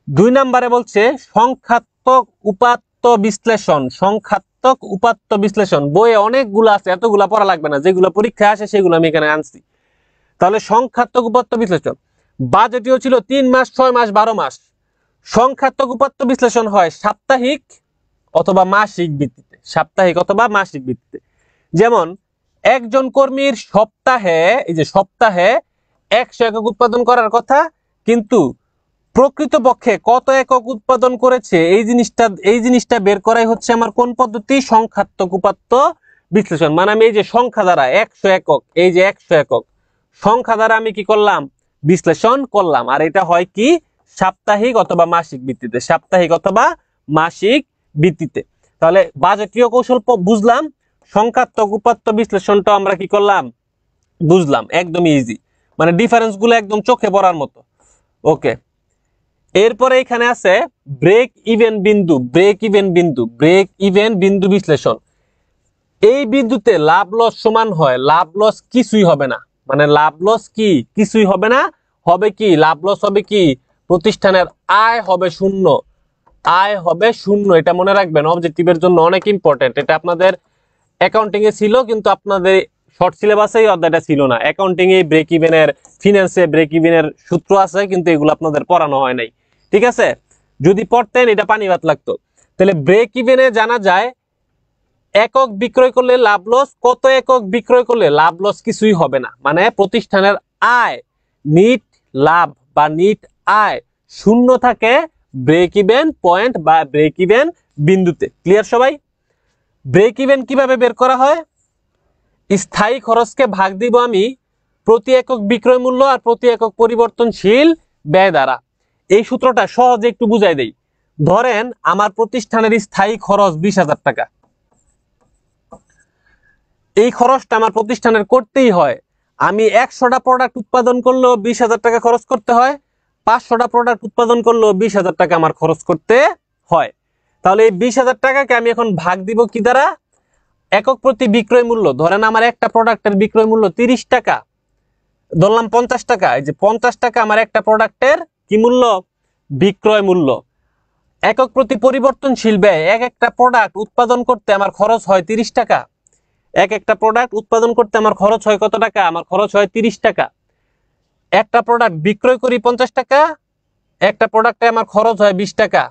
2 নম্বরে বলছে সংখ্যাত্মক উপাত্ত বিশ্লেষণ। সংখ্যাত্মক উপাত্ত বিশ্লেষণ বইয়ে অনেকগুলো আছে, এতগুলা পড়া লাগবে না, যেগুলো পরীক্ষায় আসে সেগুলো আমি এখানে আনছি। তাহলে সংখ্যাত্মক উপাত্ত বিশ্লেষণ, বাজেটীয় ছিল 3 মাস, 6 মাস, 12 মাস। সংখ্যাত্মক উপাত্ত বিশ্লেষণ হয় সাপ্তাহিক, অথবা মাসিক ভিত্তিতে, সাপ্তাহিক অথবা মাসিক ভিত্তিতে। যেমন একজন কর্মীর সপ্তাহে, এই যে সপ্তাহে 100 একক উৎপাদন করার কথা, কিন্তু প্রকৃতপক্ষে কত একক উৎপাদন করেছে এই জিনিসটা বের করাই হচ্ছে আমার কোন পদ্ধতি? সংখ্যাত্মক উপাত্ত বিশ্লেষণ। মানে আমি এই যে সংখ্যা দ্বারা 100 একক, এই যে 100 একক সংখ্যা দ্বারা আমি কি করলাম? বিশ্লেষণ করলাম। আর এটা হয় কি? সাপ্তাহিক অথবা মাসিক ভিত্তিতে, সাপ্তাহিক অথবা মাসিক ভিত্তিতে। তাহলে বাজেটীয় কৌশল বুঝলাম, সংখ্যাত্মক উপাত্ত বিশ্লেষণটা আমরা কি করলাম? বুঝলাম। একদম ইজি, মানে ডিফারেন্স গুলো একদম চোখে পড়ার মতো। ওকে, এরপরে এখানে আছে ব্রেক ইভেন বিন্দু, ব্রেক ইভেন বিন্দু, ব্রেক ইভেন বিন্দু বিশ্লেষণ। এই বিন্দুতে লাভ লস সমান হয়, লাভ লস কিছুই হবে না। মানে লাভ লস কি? কিছুই হবে না। হবে কি? লাভ লস হবে কি? প্রতিষ্ঠানের আয় হবে শূন্য, আয় হবে শূন্য। এটা মনে রাখবেন, অবজেক্টিভের জন্য অনেক ইম্পর্টেন্ট। এটা আপনাদের অ্যাকাউন্টিং এ ছিল, কিন্তু আপনাদের শর্ট সিলেবাসে এই অধ্যায়টা ছিল না। অ্যাকাউন্টিং এ ব্রেক ইভেনের, ফিনান্সে ব্রেক ইভেনের সূত্র আছে, কিন্তু এগুলো আপনাদের পড়ানো হয় নাই। ঠিক আছে, যদি পড়তেন এটা পানি ভাত লাগতো। তাহলে ব্রেক ইভেনে জানা যায় একক বিক্রয় করলে লাভ লস, কত একক বিক্রয় করলে লাভ লস কিছুই হবে না। মানে প্রতিষ্ঠানের আয়, নিট লাভ বা নিট আয় শূন্য থাকে ব্রেক ইভেন পয়েন্ট বা ব্রেক ইভেন বিন্দুতে। ক্লিয়ার সবাই? ব্রেক ইভেন কিভাবে বের করা হয়? স্থায়ী খরচকে ভাগ দিব আমি প্রতি একক বিক্রয় মূল্য আর প্রতি একক পরিবর্তনশীল ব্যয় দ্বারা। এই সূত্রটা সহজে একটু বুঝাই দেই। ধরেন আমার প্রতিষ্ঠানের স্থায়ী খরচ 20,000 টাকা। এই খরচটা আমার প্রতিষ্ঠানের করতেই হয়। আমি 100টা প্রোডাক্ট উৎপাদন করলেও 20,000 টাকা খরচ করতে হয়, 500টা প্রোডাক্ট উৎপাদন করলেও 20,000 টাকা আমার খরচ করতে হয়। তাহলে এই 20,000 টাকাকে আমি এখন ভাগ দিব কি দ্বারা? একক প্রতি বিক্রয় মূল্য। ধরেন আমার একটা প্রোডাক্টের বিক্রয় মূল্য 30 টাকা, ধরলাম 50 টাকা। এই যে 50 টাকা আমার একটা প্রোডাক্টের কি মূল্য? বিক্রয় মূল্য। একক প্রতি পরিবর্তনশীল ব্যয়, এক একটা প্রোডাক্ট উৎপাদন করতে আমার খরচ হয় 30 টাকা। এক একটা প্রোডাক্ট উৎপাদন করতে আমার খরচ হয় কত টাকা? আমার খরচ হয় 30 টাকা। একটা প্রোডাক্ট বিক্রয় করি 50 টাকা, একটা প্রোডাক্টে আমার খরচ হয় 20 টাকা।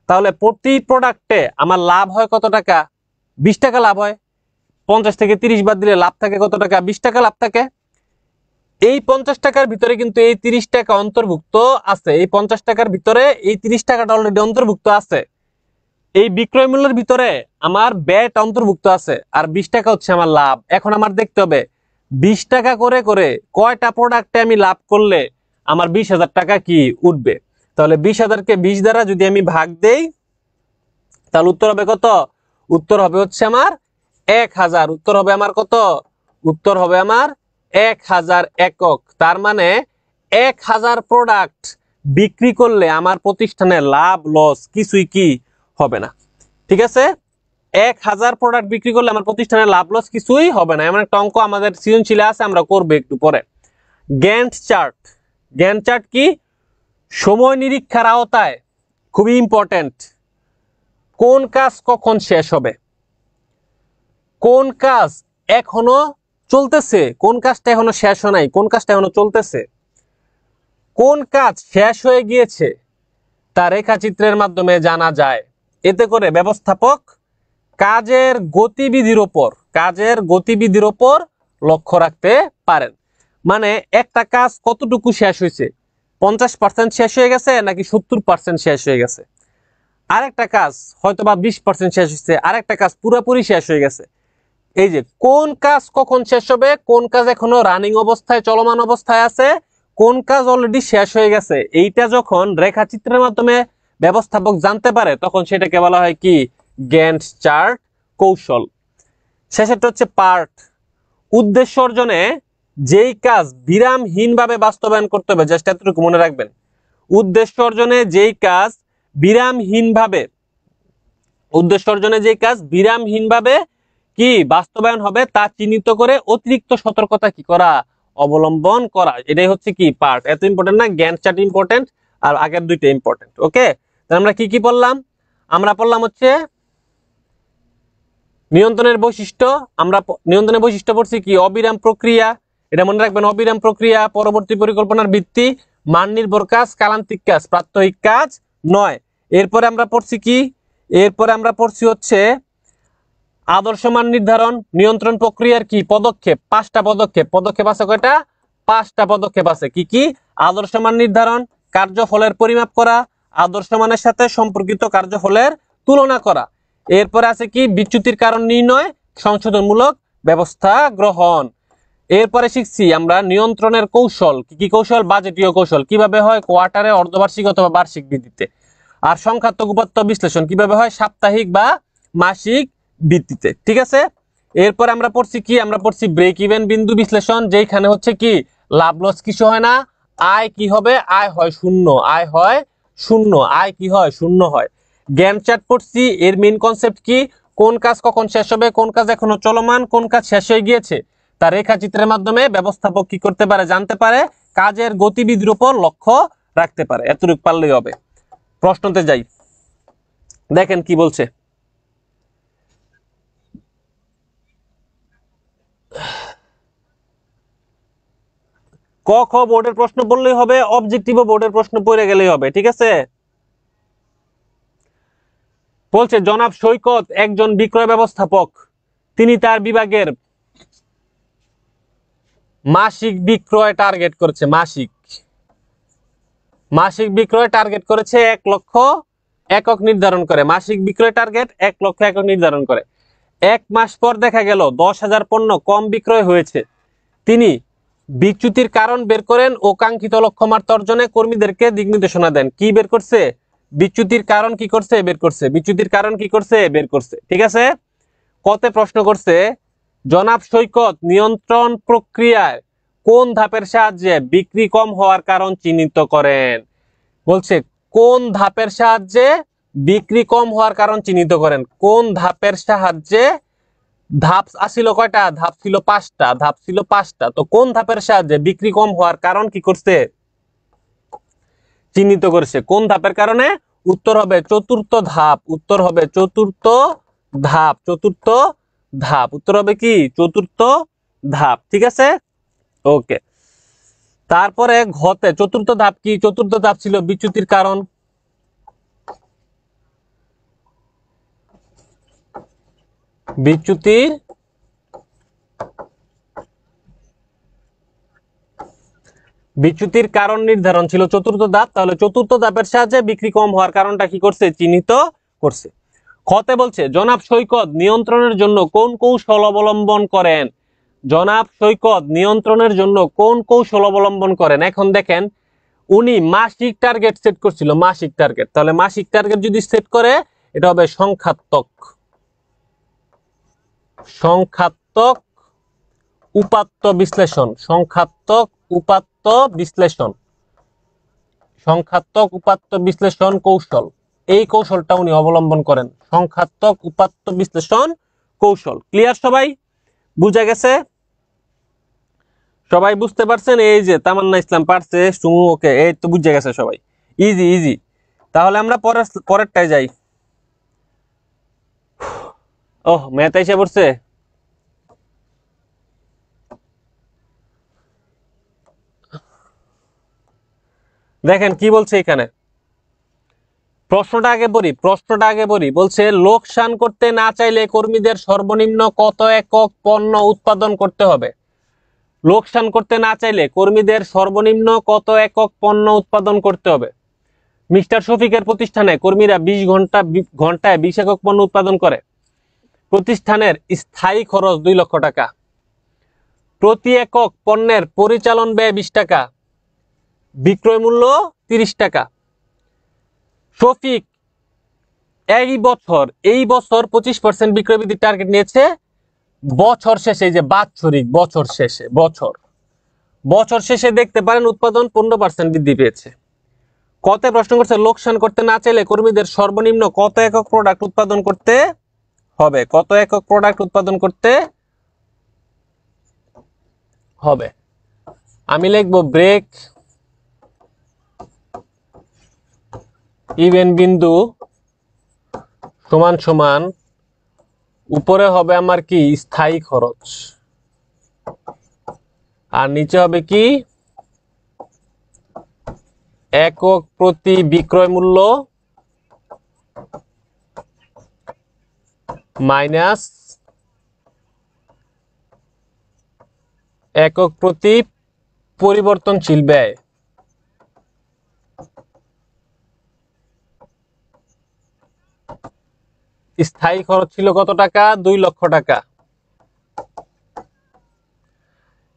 তাহলে প্রতি প্রোডাক্টে আমার লাভ হয় কত টাকা? 20 টাকা লাভ হয়। 50 থেকে 30 বাদ দিলে লাভ থাকে কত টাকা? 20 টাকা লাভ থাকে। এই 50 টাকার ভিতরে কিন্তু এই 30 টাকা অন্তর্ভুক্ত আছে। এই 50 টাকার ভিতরে এই 30 টাকাটা অলরেডি অন্তর্ভুক্ত আছে। এই বিক্রয় মূল্যের ভিতরে আমার ব্যয়টা অন্তর্ভুক্ত আছে, আর 20 টাকা হচ্ছে আমার লাভ। এখন আমার দেখতে হবে 20 টাকা করে করে কয়টা প্রোডাক্টে আমি লাভ করলে আমার 20,000 টাকা কি উঠবে। তাহলে 20,000-কে 20 দ্বারা যদি আমি ভাগ দেই, তাহলে উত্তর হবে কত? উত্তর হবে হচ্ছে আমার 1,000। উত্তর হবে আমার কত? উত্তর হবে আমার 1,000 একক। তার মানে 1,000 প্রোডাক্ট বিক্রি করলে আমার প্রতিষ্ঠানে লাভ লস কিছুই কি হবে না। ঠিক আছে, 1,000 প্রোডাক্ট বিক্রি করলে আমার প্রতিষ্ঠানের লাভ লস কিছুই হবে না। এমন একটা অঙ্ক আমাদের সৃজনশীলে আছে, আমরা করবো একটু পরে। Gantt chart. গ্যান্ট চার্ট কি? সময় নিরীক্ষার আওতায় খুবই ইম্পর্টেন্ট। কোন কাজ কখন শেষ হবে, কোন কাজ এখনো চলতেছে, কোন কাজটা এখনো শেষ হয় নাই, কোন কাজটা এখনো চলতেছে, কোন কাজ শেষ হয়ে গিয়েছে তা রেখাচিত্রের মাধ্যমে জানা যায়। এতে করে ব্যবস্থাপক কাজের গতিবিধির ওপর লক্ষ্য রাখতে পারেন। মানে একটা কাজ কতটুকু শেষ হয়েছে, 50% শেষ হয়ে গেছে নাকি 70% শেষ হয়ে গেছে। আরেকটা কাজ হয়তোবা 20% শেষ হয়েছে, আরেকটা কাজ পুরোপুরি শেষ হয়ে গেছে। এই যে কোন কাজ কখন শেষ হবে, কোন কাজ এখনো রানিং অবস্থায়, চলমান অবস্থায় আছে, কোন কাজ অলরেডি শেষ হয়ে গেছে, এইটা যখন রেখাচিত্রের মাধ্যমে ব্যবস্থাপক জানতে পারে, তখন সেটাকে বলা হয় কি? গ্যান্ট চার্ট কৌশল। শেষেরটা হচ্ছে পার্ট। উদ্দেশ্য অর্জনে যেই কাজ বিরামহীনভাবে বাস্তবায়ন করতে হবে, জাস্ট এতটুকু মনে রাখবেন। উদ্দেশ্য অর্জনে যেই কাজ বিরামহীনভাবে কি বাস্তবায়ন হবে তা চিহ্নিত করে অতিরিক্ত সতর্কতা কি করা? অবলম্বন করা। এটাই হচ্ছে কি? পার্ট। এত ইম্পর্টেন্ট না, গ্যান্ট চার্ট ইম্পর্টেন্ট আর আগের দুইটা ইম্পর্টেন্ট। ওকে, তাহলে আমরা কি কি পড়লাম? আমরা পড়লাম হচ্ছে নিয়ন্ত্রণের বৈশিষ্ট্য। আমরা নিয়ন্ত্রণের বৈশিষ্ট্য পড়ছি কি? অবিরাম প্রক্রিয়া। এটা মনে রাখবেন, অবিরাম প্রক্রিয়া, পরবর্তী পরিকল্পনার ভিত্তি, মান নির্ভর কাজ, কালান্তিক কাজ, প্রাত্যহিক কাজ নয়। এরপরে আমরা পড়ছি কি? এরপরে আমরা পড়ছি হচ্ছে আদর্শ মান নির্ধারণ নিয়ন্ত্রণ প্রক্রিয়ার কি পদক্ষেপ, 5টা পদক্ষেপ। পদক্ষেপ আছে কয়টা? 5টা পদক্ষেপ আছে। কি কি? আদর্শ মান নির্ধারণ, কার্যফলের পরিমাপ করা, আদর্শ মানের সাথে সম্পর্কিত কার্যফলের তুলনা করা। এরপরে আছে কি? বিচ্যুতির কারণ নির্ণয়, সংশোধনমূলক ব্যবস্থা গ্রহণ। এরপরে শিখছি আমরা নিয়ন্ত্রণের কৌশল। কি কি কৌশল? বাজেটীয় কৌশল, কিভাবে হয় কোয়ার্টারে, অর্ধবার্ষিক অথবা বার্ষিক ভিত্তিতে। আর সংখ্যাত্মক উপাত্ত বিশ্লেষণ কিভাবে হয় সাপ্তাহিক বা মাসিক ভিত্তিতে। ঠিক আছে। এরপর আমরা পড়ছি কি? আমরা পড়ছি ব্রেক ইভেন বিন্দু বিশ্লেষণ, যেখানে হচ্ছে কি লাভ লস কিছু হয় না, আয় কি হবে? আয় হয় শূন্য, আয় হয় শূন্য, আয় কি হয়? শূন্য হয়। গ্যান্ট চার্ট পড়ছি, এর মেইন কনসেপ্ট কি? কোন কাজ কখন শেষ হবে, কোন কাজ এখনো চলমান, কোন কাজ শেষ হয়ে গিয়েছে, তার রেখাচিত্রের মাধ্যমে ব্যবস্থাপক কি করতে পারে? জানতে পারে, কাজের গতিবিধির উপর লক্ষ্য রাখতে পারে। এতটুকু পারলেই হবে। প্রশ্নতে যাই, দেখেন কি বলছে। ক খ বোর্ডের প্রশ্ন বললেই হবে, অবজেক্টিভ বোর্ডের প্রশ্ন পড়ে গেলেই হবে। ঠিক আছে। বলছে জনাব সৈকত একজন বিক্রয় ব্যবস্থাপক, তিনি তার বিভাগের মাসিক বিক্রয় টার্গেট করেছে। মাসিক বিক্রয় টার্গেট করেছে 1 লক্ষ একক নির্ধারণ করে। মাসিক বিক্রয় টার্গেট 1 লক্ষ একক নির্ধারণ করে। 1 মাস পর দেখা গেল 10,000 পণ্য কম বিক্রয় হয়েছে। তিনি বিচ্যুতির কারণ বের করেন ও কাঙ্ক্ষিত লক্ষ্যমাত্রা অর্জনে কর্মীদেরকে দিক নির্দেশনা দেন। কি বের করছে? বিচ্যুতির কারণ কি করছে? বের করছে। বিচ্যুতির কারণ কি করছে? বের করছে। ঠিক আছে। কতে প্রশ্ন করছে জনাব সৈকত নিয়ন্ত্রণ প্রক্রিয়ায় কোন ধাপের সাহায্যে বিক্রি কম হওয়ার কারণ চিহ্নিত করেন? বলছে কোন ধাপের সাহায্যে বিক্রি কম হওয়ার কারণ চিহ্নিত করেন। কোন ধাপের সাহায্যে? ধাপ আসিল কয়টা? ধাপ ছিল 5টা। ধাপ ছিল 5টা। তো কোন ধাপের সাহায্যে বিক্রি কম হওয়ার কারণ কি করছে? চিহ্নিত করেছে। কোন ধাপের কারণে? উত্তর হবে চতুর্থ ধাপ। উত্তর হবে চতুর্থ ধাপ। চতুর্থ ধাপ। উত্তর হবে কি? চতুর্থ ধাপ। ঠিক আছে। ওকে। তারপরে ঘতে চতুর্থ ধাপ কি? চতুর্থ ধাপ ছিল বিচ্যুতির কারণ। বিচ্যুতির বিচ্যুতির কারণ নির্ধারণ ছিল চতুর্থ ধাপ। তাহলে চতুর্থ ধাপের সাহায্যে বিক্রি কম হওয়ার কারণটা কি করছে? চিহ্নিত করছে। খতে বলছে জনাব সৈকত নিয়ন্ত্রণের জন্য কোন কৌশল অবলম্বন করেন? জনাব সৈকত নিয়ন্ত্রণের জন্য কোন কৌশল অবলম্বন করেন? এখন দেখেন উনি মাসিক টার্গেট সেট করছিল। মাসিক টার্গেট, তাহলে মাসিক টার্গেট যদি সেট করে এটা হবে সংখ্যাত্মক উপাত্ত বিশ্লেষণ। সংখ্যাত্মক উপাত্ত বিশ্লেষণ কৌশল। এই কৌশলটা উনি অবলম্বন করেন। সংখ্যাত্মক উপাত্ত বিশ্লেষণ কৌশল। ক্লিয়ার? সবাই বুঝা গেছে? সবাই বুঝতে পারছেন? এই যে তামান্না ইসলাম পারছে, সুমু ওকে, এই তো বুঝে গেছে সবাই। Easy easy. তাহলে আমরা পরেরটায় যাই। ওহ, ম্যাথ এসে পড়ছে। দেখেন কি বলছে এখানে। প্রশ্নটা আগে পড়ি। বলছে লোকসান করতে না চাইলে কর্মীদের সর্বনিম্ন কত একক পণ্য উৎপাদন করতে হবে? লোকসান করতে না চাইলে কর্মীদের সর্বনিম্ন কত একক পণ্য উৎপাদন করতে হবে? মিস্টার শফিকের প্রতিষ্ঠানে কর্মীরা 20 ঘন্টায় 20 একক পণ্য উৎপাদন করে। প্রতিষ্ঠানের স্থায়ী খরচ 2 লক্ষ টাকা। প্রতি একক পণ্যের পরিচালন ব্যয় 20 টাকা, বিক্রয় মূল্য 30 টাকা। শফিক এই বছর 25% বিক্রয় বৃদ্ধির টার্গেট নিয়েছে। বছর শেষে, এই যে বাৎসরিক, বছর শেষে দেখতে পারেন উৎপাদন 15% বৃদ্ধি পেয়েছে। কত প্রশ্ন করছে লোকসান করতে না চাইলে কর্মীদের সর্বনিম্ন কত একক প্রোডাক্ট উৎপাদন করতে হবে? কত একক প্রোডাক্ট উৎপাদন করতে হবে? আমি লিখবো ব্রেক ইভেন বিন্দু সমান সমান উপরে হবে আমার কি স্থায়ী খরচ, আর নিচে হবে কি একক প্রতি বিক্রয় মূল্য মাইনাস একক প্রতি পরিবর্তনশীল ব্যয়। স্থায়ী খরচ ছিল কত টাকা? 2 লক্ষ টাকা।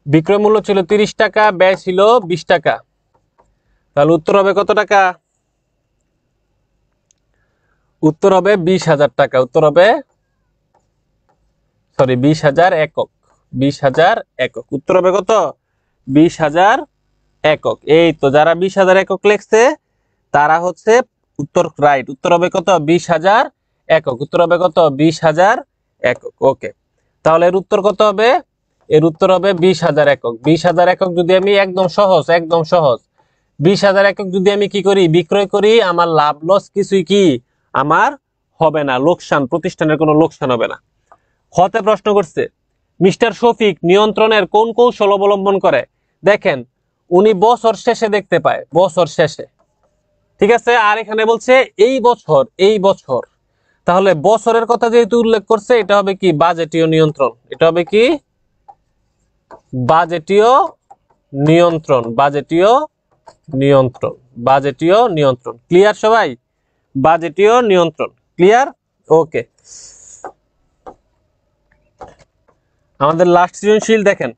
বিক্রয় মূল্য ছিল 30 টাকা, ব্যয় ছিল 20 টাকা। তাহলে উত্তর হবে কত টাকা? উত্তর হবে 20,000 টাকা। উত্তর হবে 20,000 একক। 20,000 একক। উত্তর হবে কত? 20,000 একক। এই তো যারা 20,000 একক লিখছে তারা হচ্ছে উত্তর রাইট। উত্তর হবে কত? 20,000 একক। উত্তর হবে কত? 20,000 একক। ওকে, তাহলে এর উত্তর কত হবে? এর উত্তর হবে 20,000 একক। 20,000 একক যদি আমি একদম সহজ 20,000 একক যদি আমি কি করি? বিক্রয় করি, আমার লাভ লস কিছুই কি আমার হবে না, লোকসান, প্রতিষ্ঠানের কোনো লোকসান হবে না। হতে প্রশ্ন করছে মিস্টার শফিক নিয়ন্ত্রণের কোন কৌশল অবলম্বন করে? দেখেন উনি বছর শেষে দেখতে পায়, বছর শেষে, ঠিক আছে। আর এখানে বলছে এই বছর, তাহলে বছরের কথা যেহেতু উল্লেখ করছে, এটা হবে কি? বাজেটীয় নিয়ন্ত্রণ। এটা হবে কি? বাজেটীয় নিয়ন্ত্রণ। বাজেটীয় নিয়ন্ত্রণ। বাজেটীয় নিয়ন্ত্রণ। ক্লিয়ার সবাই? বাজেটীয় নিয়ন্ত্রণ। ক্লিয়ার? ওকে, আমাদের লাস্ট সৃজনশীল দেখেন,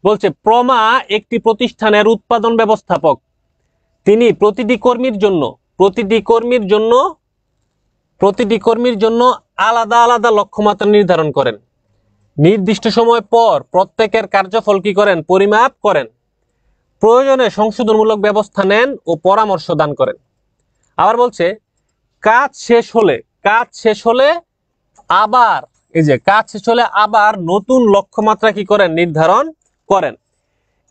বলছে প্রমা একটি প্রতিষ্ঠানের উৎপাদন ব্যবস্থাপক। তিনি প্রতিটি কর্মীর জন্য আলাদা আলাদা লক্ষ্যমাত্রা নির্ধারণ করেন। নির্দিষ্ট সময় পর প্রত্যেকের কার্যফল কি করেন? পরিমাপ করেন। প্রয়োজনে সংশোধনমূলক ব্যবস্থা নেন ও পরামর্শ দান করেন। আবার বলছে কাজ শেষ হলে আবার নতুন লক্ষ্যমাত্রা কি করেন? নির্ধারণ করেন।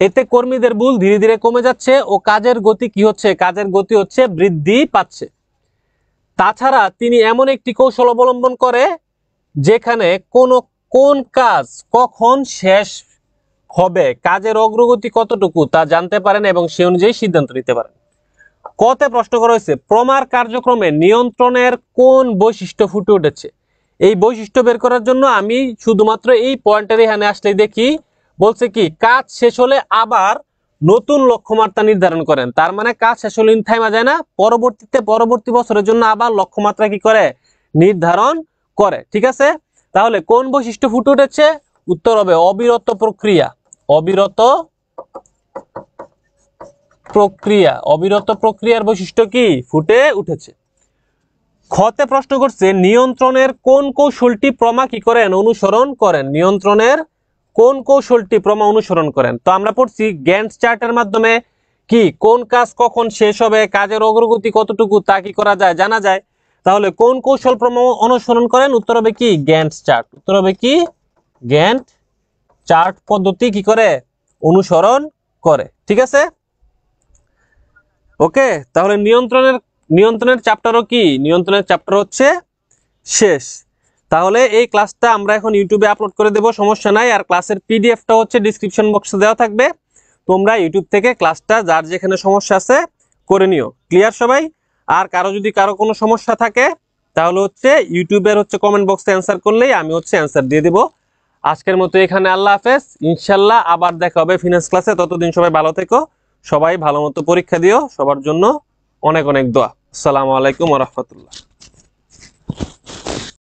এতে কর্মীদের ভুল ধীরে ধীরে কমে যাচ্ছে ও কাজের গতি কি হচ্ছে? কাজের গতি হচ্ছে বৃদ্ধি পাচ্ছে। তাছাড়া তিনি এমন একটি কৌশল অবলম্বন করে যেখানে কোন কাজ কখন শেষ হবে, কাজের অগ্রগতি কতটুকু তা জানতে পারেন এবং সে অনুযায়ী সিদ্ধান্ত নিতে পারেন। কতে প্রশ্ন করা হয়েছে প্রমার কার্যক্রমে নিয়ন্ত্রণের কোন বৈশিষ্ট্য ফুটে উঠেছে? এই বৈশিষ্ট্য বের করার জন্য আমি শুধুমাত্র এই পয়েন্টের এখানে আসলে দেখি, বলছে কি কাজ শেষ হলে আবার নতুন লক্ষ্যমাত্রা নির্ধারণ করেন। তার মানে কাজ শেষ হলে থাইমা যায় না, পরবর্তী বছরের জন্য আবার লক্ষ্যমাত্রা কি করে? নির্ধারণ করে। ঠিক আছে, তাহলে কোন বৈশিষ্ট্য ফুটে উঠেছে? উত্তর হবে অবিরত প্রক্রিয়া। অবিরত প্রক্রিয়ার বৈশিষ্ট্য কি ফুটে উঠেছে। খতে প্রশ্ন করছে নিয়ন্ত্রণের কোন কৌশলটি প্রমা কি করেন? অনুসরণ করেন। নিয়ন্ত্রণের কোন কৌশলটি প্রমা অনুসরণ করেন? তো আমরা পড়ছি গ্যান্ট চার্টের মাধ্যমে কি কোন কাজ কখন শেষ হবে, কাজের অগ্রগতি কতটুকু তা কি করা যায়? জানা যায়। তাহলে কোন কৌশল প্রমা অনুসরণ করেন? উত্তর হবে কি? Gantt chart. উত্তর হবে কি? গ্যান্ট চার্ট পদ্ধতি কি করে? অনুসরণ করে। ঠিক আছে, ওকে। তাহলে নিয়ন্ত্রণের চ্যাপ্টারও কি? নিয়ন্ত্রণের চ্যাপ্টার হচ্ছে শেষ। তাহলে এই ক্লাসটা আমরা এখন ইউটিউবে আপলোড করে দেব, সমস্যা নাই। আর ক্লাসের পিডিএফটা হচ্ছে ডেসক্রিপশন বক্সে দেওয়া থাকবে, তোমরা ইউটিউব থেকে ক্লাসটা যার যেখানে সমস্যা আছে করে নিও। ক্লিয়ার সবাই? আর যদি কারো কোনো সমস্যা থাকে তাহলে হচ্ছে ইউটিউবের কমেন্ট বক্সে অ্যান্সার করলেই আমি অ্যান্সার দিয়ে দেব। আজকের মতো এখানে আল্লাহ হাফেজ, ইনশাল্লাহ আবার দেখা হবে ফিনান্স ক্লাসে। ততদিন সবাই ভালো থেকো, সবাই ভালো মতো পরীক্ষা দিও, সবার জন্য অনেক অনেক দোয়া। আসসালামু আলাইকুম ওয়া রাহমাতুল্লাহ।